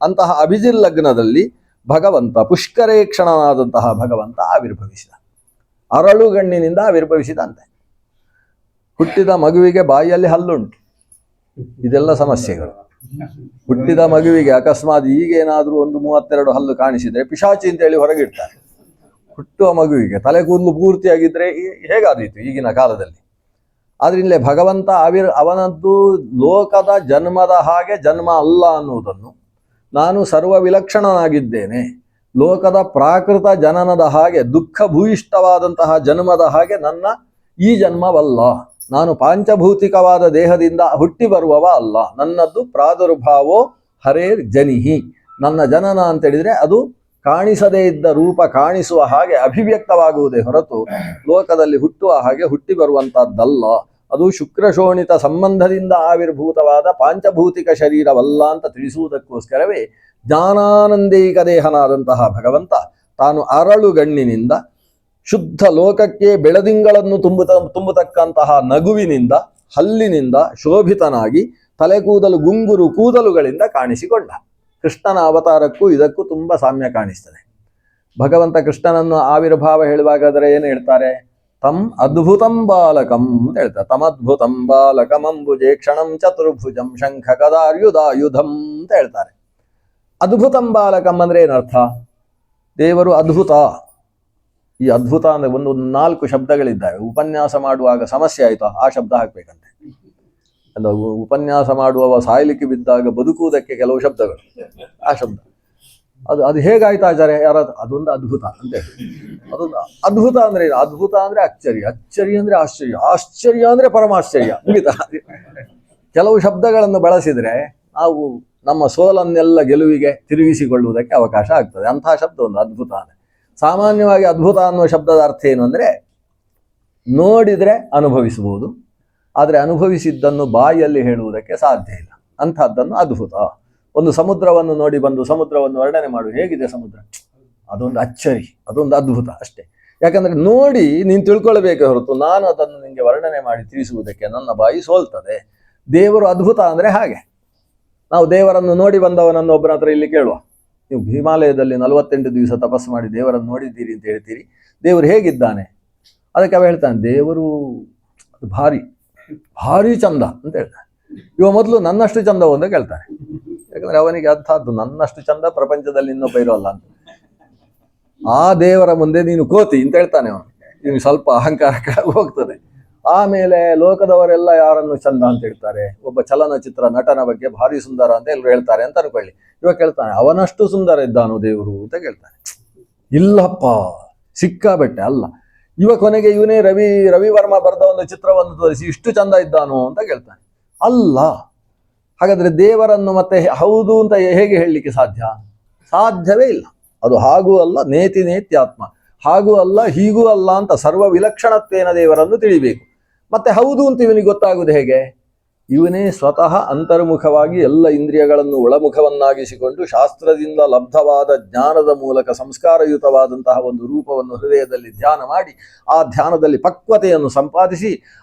ಅಂತಹ ಅಭಿಜಿತ್ ಲಗ್ನದಲ್ಲಿ ಭಗವಂತ, ಪುಷ್ಕರೇಕ್ಷಣನಾದಂತಹ ಭಗವಂತ ಆವಿರ್ಭವಿಸಿದ. ಅರಳುಗಣ್ಣಿನಿಂದ ಆವಿರ್ಭವಿಸಿದಂತೆ. ಹುಟ್ಟಿದ ಮಗುವಿಗೆ ಬಾಯಿಯಲ್ಲಿ ಹಲ್ಲುಂಟು. ಇದೆಲ್ಲ ಸಮಸ್ಯೆಗಳು. ಹುಟ್ಟಿದ ಮಗುವಿಗೆ ಅಕಸ್ಮಾತ್ ಈಗೇನಾದರೂ ಒಂದು 32 ಹಲ್ಲು ಕಾಣಿಸಿದರೆ ಪಿಶಾಚಿ ಅಂತೇಳಿ ಹೊರಗಿಡ್ತಾರೆ. ಹುಟ್ಟುವ ಮಗುವಿಗೆ ತಲೆ ಕೂದಲು ಪೂರ್ತಿಯಾಗಿದ್ದರೆ ಹೇಗಾದೀತು ಈಗಿನ ಕಾಲದಲ್ಲಿ. ಆದ್ರಿಂದಲೇ ಭಗವಂತ ಅವನದ್ದು ಲೋಕದ ಜನ್ಮದ ಹಾಗೆ ಜನ್ಮ ಅಲ್ಲ ಅನ್ನುವುದನ್ನು, ನಾನು ಸರ್ವ ವಿಲಕ್ಷಣನಾಗಿದ್ದೇನೆ, ಲೋಕದ ಪ್ರಾಕೃತ ಜನನದ ಹಾಗೆ ದುಃಖ ಭೂಯಿಷ್ಠವಾದಂತಹ ಜನ್ಮದ ಹಾಗೆ ನನ್ನ ಈ ಜನ್ಮವಲ್ಲ, ನಾನು ಪಾಂಚಭೌತಿಕವಾದ ದೇಹದಿಂದ ಹುಟ್ಟಿ ಬರುವವ ಅಲ್ಲ, ನನ್ನದ್ದು ಪ್ರಾದುರ್ಭಾವೋ ಹರೇರ್ ಜನಿಹಿ. ನನ್ನ ಜನನ ಅಂತೇಳಿದರೆ ಅದು ಕಾಣಿಸದೇ ಇದ್ದ ರೂಪ ಕಾಣಿಸುವ ಹಾಗೆ ಅಭಿವ್ಯಕ್ತವಾಗುವುದೇ ಹೊರತು ಲೋಕದಲ್ಲಿ ಹುಟ್ಟುವ ಹಾಗೆ ಹುಟ್ಟಿ ಬರುವಂತಹದ್ದಲ್ಲ. ಅದು ಶುಕ್ರಶೋಣಿತ ಸಂಬಂಧದಿಂದ ಆವಿರ್ಭೂತವಾದ ಪಾಂಚಭೌತಿಕ ಶರೀರವಲ್ಲ ಅಂತ ತಿಳಿಸುವುದಕ್ಕೋಸ್ಕರವೇ ಜ್ಞಾನಾನಂದೈಕ ದೇಹನಾದಂತಹ ಭಗವಂತ ತಾನು ಅರಳುಗಣ್ಣಿನಿಂದ ಶುದ್ಧ ಲೋಕಕ್ಕೆ ಬೆಳದಿಂಗಳನ್ನು ತುಂಬತಕ್ಕಂತಹ ನಗುವಿನಿಂದ, ಹಲ್ಲಿನಿಂದ ಶೋಭಿತನಾಗಿ ತಲೆಕೂದಲು ಗುಂಗುರು ಕೂದಲುಗಳಿಂದ ಕಾಣಿಸಿಕೊಂಡ. ಕೃಷ್ಣನ ಅವತಾರಕ್ಕೂ ಇದಕ್ಕೂ ತುಂಬ ಸಾಮ್ಯ ಕಾಣಿಸ್ತದೆ. ಭಗವಂತ ಕೃಷ್ಣನನ್ನು ಆವಿರ್ಭಾವ ಹೇಳುವಾಗಾದರೆ ಏನು ಹೇಳ್ತಾರೆ? ತಂ ಅದ್ಭುತಂ ಬಾಲಕಂ ಅಂತ ಹೇಳ್ತಾರೆ. ತಮದ್ಭುತಂ ಬಾಲಕಂ ಅಂಬುಜೇ ಕ್ಷಣಂ ಚತುರ್ಭುಜಂ ಶಂಖ ಗದಾರ್ಯುಧಾಯುಧಂ ಅಂತ ಹೇಳ್ತಾರೆ. ಅದ್ಭುತಂ ಬಾಲಕಂ ಅಂದ್ರೆ ಏನರ್ಥ? ದೇವರು ಅದ್ಭುತ. ಈ ಅದ್ಭುತ ಅಂದ್ರೆ ಒಂದು 4 ಶಬ್ದಗಳಿದ್ದಾವೆ. ಉಪನ್ಯಾಸ ಮಾಡುವಾಗ ಸಮಸ್ಯೆ ಆಯಿತು, ಆ ಶಬ್ದ ಹಾಕ್ಬೇಕಂತೆ. ಅದು ಉಪನ್ಯಾಸ ಮಾಡುವವ ಸಾಯಲಿಕ್ಕೆ ಬಿದ್ದಾಗ ಬದುಕುವುದಕ್ಕೆ ಕೆಲವು ಶಬ್ದಗಳು, ಆ ಶಬ್ದ ಅದು ಹೇಗಾಯ್ತು ಆಚಾರ್ಯ? ಯಾರಾದ್ರು ಅದೊಂದು ಅದ್ಭುತ ಅಂತ ಹೇಳಿ. ಅದೊಂದು ಅದ್ಭುತ ಅಂದ್ರೆ ಏನು? ಅದ್ಭುತ ಅಂದ್ರೆ ಅಚ್ಚರಿ, ಅಚ್ಚರಿ ಅಂದ್ರೆ ಆಶ್ಚರ್ಯ, ಆಶ್ಚರ್ಯ ಅಂದ್ರೆ ಪರಮಾಶ್ಚರ್ಯ. ಮುಗಿತಾ? ಕೆಲವು ಶಬ್ದಗಳನ್ನು ಬಳಸಿದ್ರೆ ನಾವು ನಮ್ಮ ಸೋಲನ್ನೆಲ್ಲ ಗೆಲುವಿಗೆ ತಿರುಗಿಸಿಕೊಳ್ಳುವುದಕ್ಕೆ ಅವಕಾಶ ಆಗ್ತದೆ. ಅಂತಹ ಶಬ್ದ ಒಂದು ಅದ್ಭುತ ಅಂದ್ರೆ. ಸಾಮಾನ್ಯವಾಗಿ ಅದ್ಭುತ ಅನ್ನುವ ಶಬ್ದದ ಅರ್ಥ ಏನು ಅಂದರೆ ನೋಡಿದರೆ ಅನುಭವಿಸಬಹುದು, ಆದರೆ ಅನುಭವಿಸಿದ್ದನ್ನು ಬಾಯಿಯಲ್ಲಿ ಹೇಳುವುದಕ್ಕೆ ಸಾಧ್ಯ ಇಲ್ಲ. ಅಂಥದ್ದನ್ನು ಅದ್ಭುತ. ಒಂದು ಸಮುದ್ರವನ್ನು ನೋಡಿ ಬಂದು ಸಮುದ್ರವನ್ನು ವರ್ಣನೆ ಮಾಡು, ಹೇಗಿದೆ ಸಮುದ್ರ? ಅದೊಂದು ಅಚ್ಚರಿ, ಅದೊಂದು ಅದ್ಭುತ ಅಷ್ಟೇ. ಯಾಕಂದರೆ ನೋಡಿ ನೀನು ತಿಳ್ಕೊಳ್ಬೇಕೇ ಹೊರತು ನಾನು ಅದನ್ನು ನಿಮಗೆ ವರ್ಣನೆ ಮಾಡಿ ತಿಳಿಸುವುದಕ್ಕೆ ನನ್ನ ಬಾಯಿ ಸೋಲ್ತದೆ. ದೇವರು ಅದ್ಭುತ ಅಂದರೆ ಹಾಗೆ. ನಾವು ದೇವರನ್ನು ನೋಡಿ ಬಂದವನನ್ನು ಒಬ್ಬನ ಹತ್ರ ಇಲ್ಲಿ ಕೇಳುವ, ನೀವು ಹಿಮಾಲಯದಲ್ಲಿ 48 ದಿವಸ ತಪಸ್ಸು ಮಾಡಿ ದೇವರನ್ನು ನೋಡಿದ್ದೀರಿ ಅಂತ ಹೇಳ್ತೀರಿ, ದೇವರು ಹೇಗಿದ್ದಾನೆ? ಅದಕ್ಕೆ ಅವ ಹೇಳ್ತಾನೆ, ದೇವರು ಭಾರಿ ಭಾರಿ ಚಂದ ಅಂತ ಹೇಳ್ತಾನೆ. ಇವ ಮೊದಲು ನನ್ನಷ್ಟು ಚಂದವು ಅಂತ ಕೇಳ್ತಾನೆ. ಯಾಕಂದ್ರೆ ಅವನಿಗೆ ಅಂಥದ್ದು ನನ್ನಷ್ಟು ಚಂದ ಪ್ರಪಂಚದಲ್ಲಿ ಇನ್ನೊಬ್ಬ ಇರೋಲ್ಲ ಅಂತ. ಆ ದೇವರ ಮುಂದೆ ನೀನು ಕೋತಿ ಅಂತ ಹೇಳ್ತಾನೆ ಅವನು. ಇವನು ಸ್ವಲ್ಪ ಅಹಂಕಾರ ಕೆಳಗೆ ಹೋಗ್ತದೆ. ಆಮೇಲೆ ಲೋಕದವರೆಲ್ಲ ಯಾರನ್ನು ಚಂದ ಅಂತ ಹೇಳ್ತಾರೆ, ಒಬ್ಬ ಚಲನಚಿತ್ರ ನಟನ ಬಗ್ಗೆ ಭಾರಿ ಸುಂದರ ಅಂತ ಎಲ್ಲರೂ ಹೇಳ್ತಾರೆ ಅಂತ ಅನ್ಕೊಳ್ಳಿ. ಇವಾಗ ಕೇಳ್ತಾನೆ, ಅವನಷ್ಟು ಸುಂದರ ಇದ್ದಾನು ದೇವರು ಅಂತ ಕೇಳ್ತಾನೆ. ಇಲ್ಲಪ್ಪ, ಸಿಕ್ಕಾಬಟ್ಟೆ ಅಲ್ಲ. ಇವ ಕೊನೆಗೆ ಇವನೇ ರವಿವರ್ಮ ಬರೆದ ಒಂದು ಚಿತ್ರವನ್ನು ತೋರಿಸಿ ಇಷ್ಟು ಚಂದ ಇದ್ದಾನು ಅಂತ ಕೇಳ್ತಾನೆ. ಅಲ್ಲ, ಹಾಗಾದ್ರೆ ದೇವರನ್ನು ಮತ್ತೆ ಹೌದು ಅಂತ ಹೇಗೆ ಹೇಳಲಿಕ್ಕೆ ಸಾಧ್ಯ? ಸಾಧ್ಯವೇ ಇಲ್ಲ. ಅದು ಹಾಗೂ ಅಲ್ಲ, ನೇತಿ ನೇತ್ಯಾತ್ಮ, ಹಾಗೂ ಅಲ್ಲ ಹೀಗೂ ಅಲ್ಲ ಅಂತ ಸರ್ವ ವಿಲಕ್ಷಣತ್ವೇನ ದೇವರನ್ನು ತಿಳಿಬೇಕು. ಮತ್ತೆ ಹೌದು ಅಂತ ಇವನಿಗೆ ಗೊತ್ತಾಗುವುದು ಹೇಗೆ? ಇವನೇ ಸ್ವತಃ ಅಂತರ್ಮುಖವಾಗಿ ಎಲ್ಲ ಇಂದ್ರಿಯಗಳನ್ನು ಒಳಮುಖವನ್ನಾಗಿಸಿಕೊಂಡು ಶಾಸ್ತ್ರದಿಂದ ಲಬ್ಧವಾದ ಜ್ಞಾನದ ಮೂಲಕ ಸಂಸ್ಕಾರಯುತವಾದಂತಹ ಒಂದು ರೂಪವನ್ನು ಹೃದಯದಲ್ಲಿ ಧ್ಯಾನ ಮಾಡಿ ಆ ಧ್ಯಾನದಲ್ಲಿ ಪಕ್ವತೆಯನ್ನು ಸಂಪಾದಿಸಿ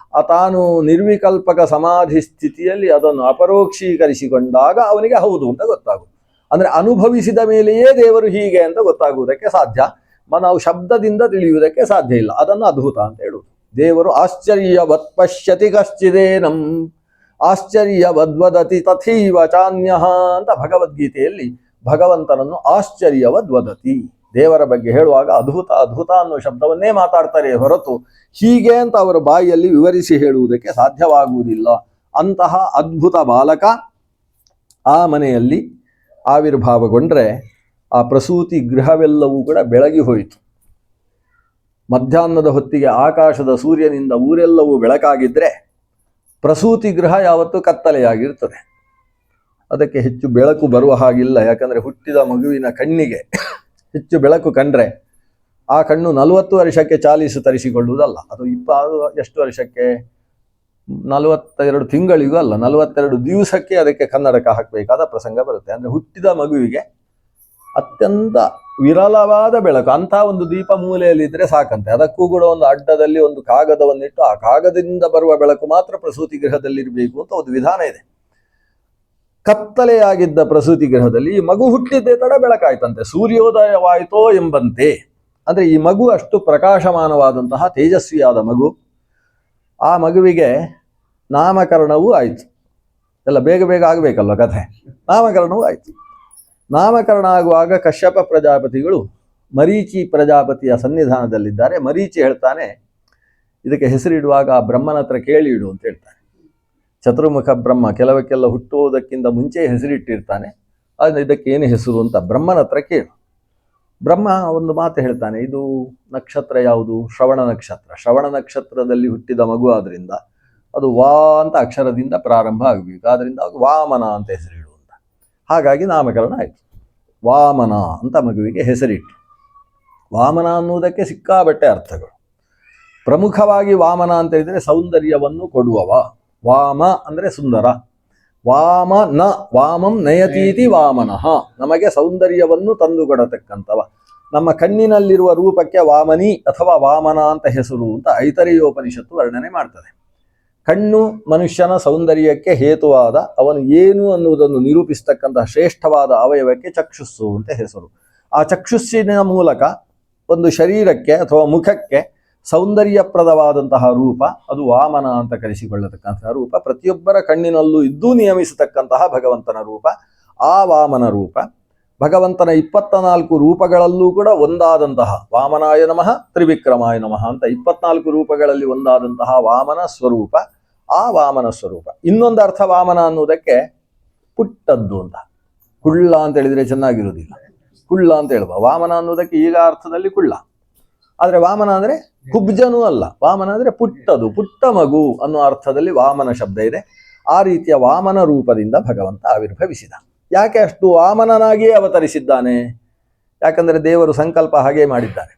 ತಾನು ನಿರ್ವಿಕಲ್ಪಕ ಸಮಾಧಿ ಸ್ಥಿತಿಯಲ್ಲಿ ಅದನ್ನು ಅಪರೋಕ್ಷೀಕರಿಸಿಕೊಂಡಾಗ ಅವನಿಗೆ ಹೌದು ಅಂತ ಗೊತ್ತಾಗುವುದು. ಅಂದ್ರೆ ಅನುಭವಿಸಿದ ಮೇಲೆಯೇ ದೇವರು ಹೀಗೆ ಅಂತ ಗೊತ್ತಾಗುವುದಕ್ಕೆ ಸಾಧ್ಯ. ನಾವು ಶಬ್ದದಿಂದ ತಿಳಿಯುವುದಕ್ಕೆ ಸಾಧ್ಯ ಇಲ್ಲ. ಅದನ್ನು ಅದ್ಭುತ ಅಂತ ಹೇಳುವುದು. ದೇವರು ಆಶ್ಚರ್ಯವತ್ ಪಶ್ಯತಿ ಕಶ್ಚಿದೇನಂ ಆಶ್ಚರ್ಯವದ್ವದತಿ ತಥೈವ ಚಾನ್ಯಃ ಅಂತ ಭಗವದ್ಗೀತೆಯಲ್ಲಿ ಭಗವಂತನನ್ನು ಆಶ್ಚರ್ಯವದ್ವದತಿ, ದೇವರ ಬಗ್ಗೆ ಹೇಳುವಾಗ ಅದ್ಭುತ ಅದ್ಭುತ ಅನ್ನೋ ಶಬ್ದವನ್ನೇ ಮಾತಾಡ್ತಾರೆ ಹೊರತು ಹೀಗೆ ಅಂತ ಅವರ ಬಾಯಿಯಲ್ಲಿ ವಿವರಿಸಿ ಹೇಳುವುದಕ್ಕೆ ಸಾಧ್ಯವಾಗುವುದಿಲ್ಲ. ಅಂತಹ ಅದ್ಭುತ ಬಾಲಕ ಆ ಮನೆಯಲ್ಲಿ ಆವಿರ್ಭಾವಗೊಂಡ್ರೆ ಆ ಪ್ರಸೂತಿ ಗೃಹವೆಲ್ಲವೂ ಕೂಡ ಬೆಳಗಿ ಹೋಯಿತು. ಮಧ್ಯಾಹ್ನದ ಹೊತ್ತಿಗೆ ಆಕಾಶದ ಸೂರ್ಯನಿಂದ ಊರೆಲ್ಲವೂ ಬೆಳಕಾಗಿದ್ದರೆ ಪ್ರಸೂತಿ ಗೃಹ ಯಾವತ್ತೂ ಕತ್ತಲೆಯಾಗಿರ್ತದೆ. ಅದಕ್ಕೆ ಹೆಚ್ಚು ಬೆಳಕು ಬರುವ ಹಾಗಿಲ್ಲ. ಯಾಕಂದರೆ ಹುಟ್ಟಿದ ಮಗುವಿನ ಕಣ್ಣಿಗೆ ಹೆಚ್ಚು ಬೆಳಕು ಕಂಡ್ರೆ ಆ ಕಣ್ಣು 40 ವರ್ಷಕ್ಕೆ ಚಾಲೀಸು ತರಿಸಿಕೊಳ್ಳುವುದಲ್ಲ. ಅದು ಎಷ್ಟು ವರ್ಷಕ್ಕೆ? 42 ತಿಂಗಳಿಗೂ ಅಲ್ಲ, 42 ದಿವಸಕ್ಕೆ ಅದಕ್ಕೆ ಕನ್ನಡಕ ಹಾಕಬೇಕಾದ ಪ್ರಸಂಗ ಬರುತ್ತೆ. ಅಂದರೆ ಹುಟ್ಟಿದ ಮಗುವಿಗೆ ಅತ್ಯಂತ ವಿರಳವಾದ ಬೆಳಕು, ಅಂಥ ಒಂದು ದೀಪ ಮೂಲೆಯಲ್ಲಿದ್ದರೆ ಸಾಕಂತೆ. ಅದಕ್ಕೂ ಕೂಡ ಒಂದು ಅಡ್ಡದಲ್ಲಿ ಒಂದು ಕಾಗದವನ್ನಿಟ್ಟು ಆ ಕಾಗದದಿಂದ ಬರುವ ಬೆಳಕು ಮಾತ್ರ ಪ್ರಸೂತಿ ಗೃಹದಲ್ಲಿರಬೇಕು ಅಂತ ಒಂದು ವಿಧಾನ ಇದೆ. ಕತ್ತಲೆಯಾಗಿದ್ದ ಪ್ರಸೂತಿ ಗೃಹದಲ್ಲಿ ಈ ಮಗು ಹುಟ್ಟಿದ್ದೇ ತಡ ಬೆಳಕಾಯ್ತಂತೆ, ಸೂರ್ಯೋದಯವಾಯಿತೋ ಎಂಬಂತೆ. ಅಂದರೆ ಈ ಮಗು ಅಷ್ಟು ಪ್ರಕಾಶಮಾನವಾದಂತಹ ತೇಜಸ್ವಿಯಾದ ಮಗು. ಆ ಮಗುವಿಗೆ ನಾಮಕರಣವೂ ಆಯಿತು. ಎಲ್ಲ ಬೇಗ ಬೇಗ ಆಗಬೇಕಲ್ವ ಕಥೆ. ನಾಮಕರಣವೂ ಆಯಿತು. ನಾಮಕರಣ ಆಗುವಾಗ ಕಶ್ಯಪ ಪ್ರಜಾಪತಿಗಳು ಮರೀಚಿ ಪ್ರಜಾಪತಿಯ ಸನ್ನಿಧಾನದಲ್ಲಿದ್ದಾರೆ. ಮರೀಚಿ ಹೇಳ್ತಾನೆ, ಇದಕ್ಕೆ ಹೆಸರಿಡುವಾಗ ಬ್ರಹ್ಮನ ಹತ್ರ ಕೇಳಿ ಇಡು ಅಂತ ಹೇಳ್ತಾನೆ. ಚತುರ್ಮುಖ ಬ್ರಹ್ಮ ಕೆಲವಕ್ಕೆಲ್ಲ ಹುಟ್ಟುವುದಕ್ಕಿಂತ ಮುಂಚೆ ಹೆಸರಿಟ್ಟಿರ್ತಾನೆ. ಆದರೆ ಇದಕ್ಕೆ ಏನು ಹೆಸರು ಅಂತ ಬ್ರಹ್ಮನ ಹತ್ರ ಕೇಳು. ಬ್ರಹ್ಮ ಒಂದು ಮಾತು ಹೇಳ್ತಾನೆ, ಇದು ನಕ್ಷತ್ರ ಯಾವುದು? ಶ್ರವಣ ನಕ್ಷತ್ರ. ಶ್ರವಣ ನಕ್ಷತ್ರದಲ್ಲಿ ಹುಟ್ಟಿದ ಮಗು ಆದ್ರಿಂದ ಅದು ವಾ ಅಂತ ಅಕ್ಷರದಿಂದ ಪ್ರಾರಂಭ ಆಗಬೇಕು. ಆದ್ರಿಂದ ವಾಮನ ಅಂತ ಹೆಸರಿಡು ಅಂತ. ಹಾಗಾಗಿ ನಾಮಕರಣ ಆಯಿತು. ವಾಮನ ಅಂತ ಮಗುವಿಗೆ ಹೆಸರಿಟ್ಟು. ವಾಮನ ಅನ್ನುವುದಕ್ಕೆ ಸಿಕ್ಕಾಬಟ್ಟೆ ಅರ್ಥಗಳು. ಪ್ರಮುಖವಾಗಿ ವಾಮನ ಅಂತ ಹೇಳಿದರೆ ಸೌಂದರ್ಯವನ್ನು ಕೊಡುವವ. ವಾಮ ಅಂದರೆ ಸುಂದರ. ವಾಮನ, ವಾಮಂ ನಯತೀತಿ ವಾಮನಃ, ನಮಗೆ ಸೌಂದರ್ಯವನ್ನು ತಂದುಕೊಡತಕ್ಕಂಥವ. ನಮ್ಮ ಕಣ್ಣಿನಲ್ಲಿರುವ ರೂಪಕ್ಕೆ ವಾಮನಿ ಅಥವಾ ವಾಮನ ಅಂತ ಹೆಸರು ಅಂತ ಐತರೇಯೋಪನಿಷತ್ತು ವರ್ಣನೆ ಮಾಡ್ತದೆ. ಕಣ್ಣು ಮನುಷ್ಯನ ಸೌಂದರ್ಯಕ್ಕೆ ಹೇತುವಾದ, ಅವನು ಏನು ಅನ್ನುವುದನ್ನು ನಿರೂಪಿಸ್ತಕ್ಕಂತಹ ಶ್ರೇಷ್ಠವಾದ ಅವಯವಕ್ಕೆ ಚಕ್ಷುಸ್ಸು ಅಂತ ಹೆಸರು. ಆ ಚಕ್ಷುಸ್ಸಿನ ಮೂಲಕ ಒಂದು ಶರೀರಕ್ಕೆ ಅಥವಾ ಮುಖಕ್ಕೆ ಸೌಂದರ್ಯಪ್ರದವಾದಂತಹ ರೂಪ, ಅದು ವಾಮನ ಅಂತ ಕರೆಸಿಕೊಳ್ಳತಕ್ಕಂತಹ ರೂಪ. ಪ್ರತಿಯೊಬ್ಬರ ಕಣ್ಣಿನಲ್ಲೂ ಇದ್ದೂ ನಿಯಮಿಸತಕ್ಕಂತಹ ಭಗವಂತನ ರೂಪ ಆ ವಾಮನ ರೂಪ. ಭಗವಂತನ 24 ರೂಪಗಳಲ್ಲೂ ಕೂಡ ಒಂದಾದಂತಹ ವಾಮನಾಯ ನಮಃ ತ್ರಿವಿಕ್ರಮಾಯ ನಮಃ ಅಂತ 24 ರೂಪಗಳಲ್ಲಿ ಒಂದಾದಂತಹ ವಾಮನ ಸ್ವರೂಪ ಆ ವಾಮನ ಸ್ವರೂಪ. ಇನ್ನೊಂದು ಅರ್ಥ ವಾಮನ ಅನ್ನುವುದಕ್ಕೆ ಪುಟ್ಟದ್ದು ಅಂತ. ಕುಳ್ಳ ಅಂತ ಹೇಳಿದ್ರೆ ಚೆನ್ನಾಗಿರುವುದಿಲ್ಲ, ಕುಳ್ಳ ಅಂತ ಹೇಳುವ. ವಾಮನ ಅನ್ನುವುದಕ್ಕೆ ಈಗ ಅರ್ಥದಲ್ಲಿ ಕುಳ್ಳ, ಆದರೆ ವಾಮನ ಅಂದರೆ ಕುಬ್ಜನೂ ಅಲ್ಲ. ವಾಮನ ಅಂದರೆ ಪುಟ್ಟದು, ಪುಟ್ಟ ಮಗು ಅನ್ನೋ ಅರ್ಥದಲ್ಲಿ ವಾಮನ ಶಬ್ದ ಇದೆ. ಆ ರೀತಿಯ ವಾಮನ ರೂಪದಿಂದ ಭಗವಂತ ಆವಿರ್ಭವಿಸಿದ. ಯಾಕೆ ಅಷ್ಟು ವಾಮನನಾಗಿಯೇ ಅವತರಿಸಿದ್ದಾನೆ? ಯಾಕಂದರೆ ದೇವರು ಸಂಕಲ್ಪ ಹಾಗೆ ಮಾಡಿದ್ದಾನೆ.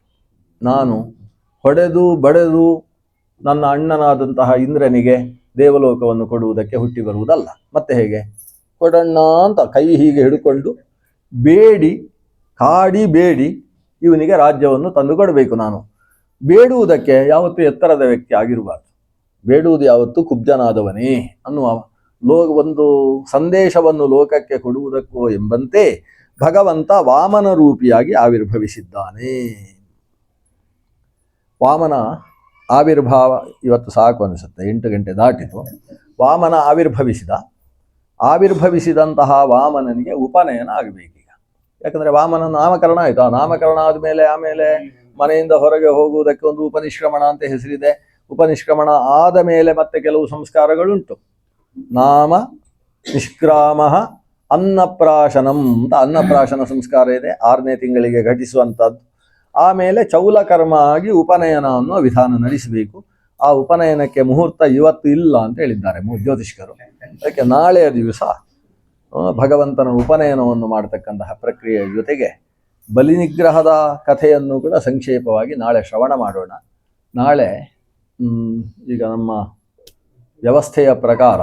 ನಾನು ಹೊಡೆದು ಬಡೆದು ನನ್ನ ಅಣ್ಣನಾದಂತಹ ಇಂದ್ರನಿಗೆ ದೇವಲೋಕವನ್ನು ಕೊಡುವುದಕ್ಕೆ ಹುಟ್ಟಿ ಬರುವುದಲ್ಲ. ಮತ್ತೆ ಹೇಗೆ? ಕೊಡಣ್ಣ ಅಂತ ಕೈ ಹೀಗೆ ಹಿಡ್ಕೊಂಡು ಬೇಡಿ, ಕಾಡಿ ಬೇಡಿ ಇವನಿಗೆ ರಾಜ್ಯವನ್ನು ತಂದು ಕೊಡಬೇಕು. ನಾನು ಬೇಡುವುದಕ್ಕೆ ಯಾವತ್ತೂ ಎತ್ತರದ ವ್ಯಕ್ತಿ ಆಗಿರಬಾರ್ದು. ಬೇಡುವುದು ಯಾವತ್ತೂ ಕುಬ್ಜನಾದವನೇ ಅನ್ನುವ ಒಂದು ಸಂದೇಶವನ್ನು ಲೋಕಕ್ಕೆ ಕೊಡುವುದಕ್ಕೋ ಎಂಬಂತೆ ಭಗವಂತ ವಾಮನ ರೂಪಿಯಾಗಿ ಆವಿರ್ಭವಿಸಿದ್ದಾನೆ. ವಾಮನ ಆವಿರ್ಭಾವ ಇವತ್ತು ಸಾಕು ಅನಿಸುತ್ತೆ, 8 ಗಂಟೆ ದಾಟಿತು. ವಾಮನ ಆವಿರ್ಭವಿಸಿದಂತಹ ವಾಮನನಿಗೆ ಉಪನಯನ ಆಗಬೇಕೀಗ. ಯಾಕಂದರೆ ವಾಮನ ನಾಮಕರಣ ಆಯಿತು. ಆ ನಾಮಕರಣ ಆದಮೇಲೆ ಆಮೇಲೆ ಮನೆಯಿಂದ ಹೊರಗೆ ಹೋಗುವುದಕ್ಕೆ ಒಂದು ಉಪನಿಷ್ಕ್ರಮಣ ಅಂತ ಹೆಸರಿದೆ. ಉಪನಿಷ್ಕ್ರಮಣ ಆದ ಮೇಲೆ ಮತ್ತೆ ಕೆಲವು ಸಂಸ್ಕಾರಗಳುಂಟು. ನಾಮ ನಿಷ್ಕ್ರಾಮ ಅನ್ನಪ್ರಾಶನಂ ಅಂತ ಅನ್ನಪ್ರಾಶನ ಸಂಸ್ಕಾರ ಇದೆ, 6ನೇ ತಿಂಗಳಿಗೆ ಘಟಿಸುವಂಥದ್ದು. ಆಮೇಲೆ ಚೌಲಕರ್ಮ ಆಗಿ ಉಪನಯನ ಅನ್ನುವ ವಿಧಾನ ನಡೆಸಬೇಕು. ಆ ಉಪನಯನಕ್ಕೆ ಮುಹೂರ್ತ ಇವತ್ತು ಇಲ್ಲ ಅಂತ ಹೇಳಿದ್ದಾರೆ ಜ್ಯೋತಿಷ್ಕರು. ಅದಕ್ಕೆ ನಾಳೆಯ ದಿವಸ ಭಗವಂತನ ಉಪನಯನವನ್ನು ಮಾಡತಕ್ಕಂತಹ ಪ್ರಕ್ರಿಯೆಯ ಜೊತೆಗೆ ಬಲಿನಿಗ್ರಹದ ಕಥೆಯನ್ನು ಕೂಡ ಸಂಕ್ಷೇಪವಾಗಿ ನಾಳೆ ಶ್ರವಣ ಮಾಡೋಣ. ನಾಳೆ ಈಗ ನಮ್ಮ ವ್ಯವಸ್ಥೆಯ ಪ್ರಕಾರ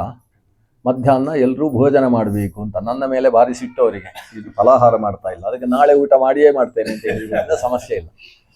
ಮಧ್ಯಾಹ್ನ ಎಲ್ಲರೂ ಭೋಜನ ಮಾಡಬೇಕು ಅಂತ. ನನ್ನ ಮೇಲೆ ಭಾರಿ ಸಿಟ್ಟು ಅವರಿಗೆ, ಇದು ಫಲಾಹಾರ ಮಾಡ್ತಾ ಇಲ್ಲ, ಅದಕ್ಕೆ ನಾಳೆ ಊಟ ಮಾಡಿಯೇ ಮಾಡ್ತೇನೆ ಅಂತ ಹೇಳಿದ್ರಿಂದ ಸಮಸ್ಯೆ ಇಲ್ಲ.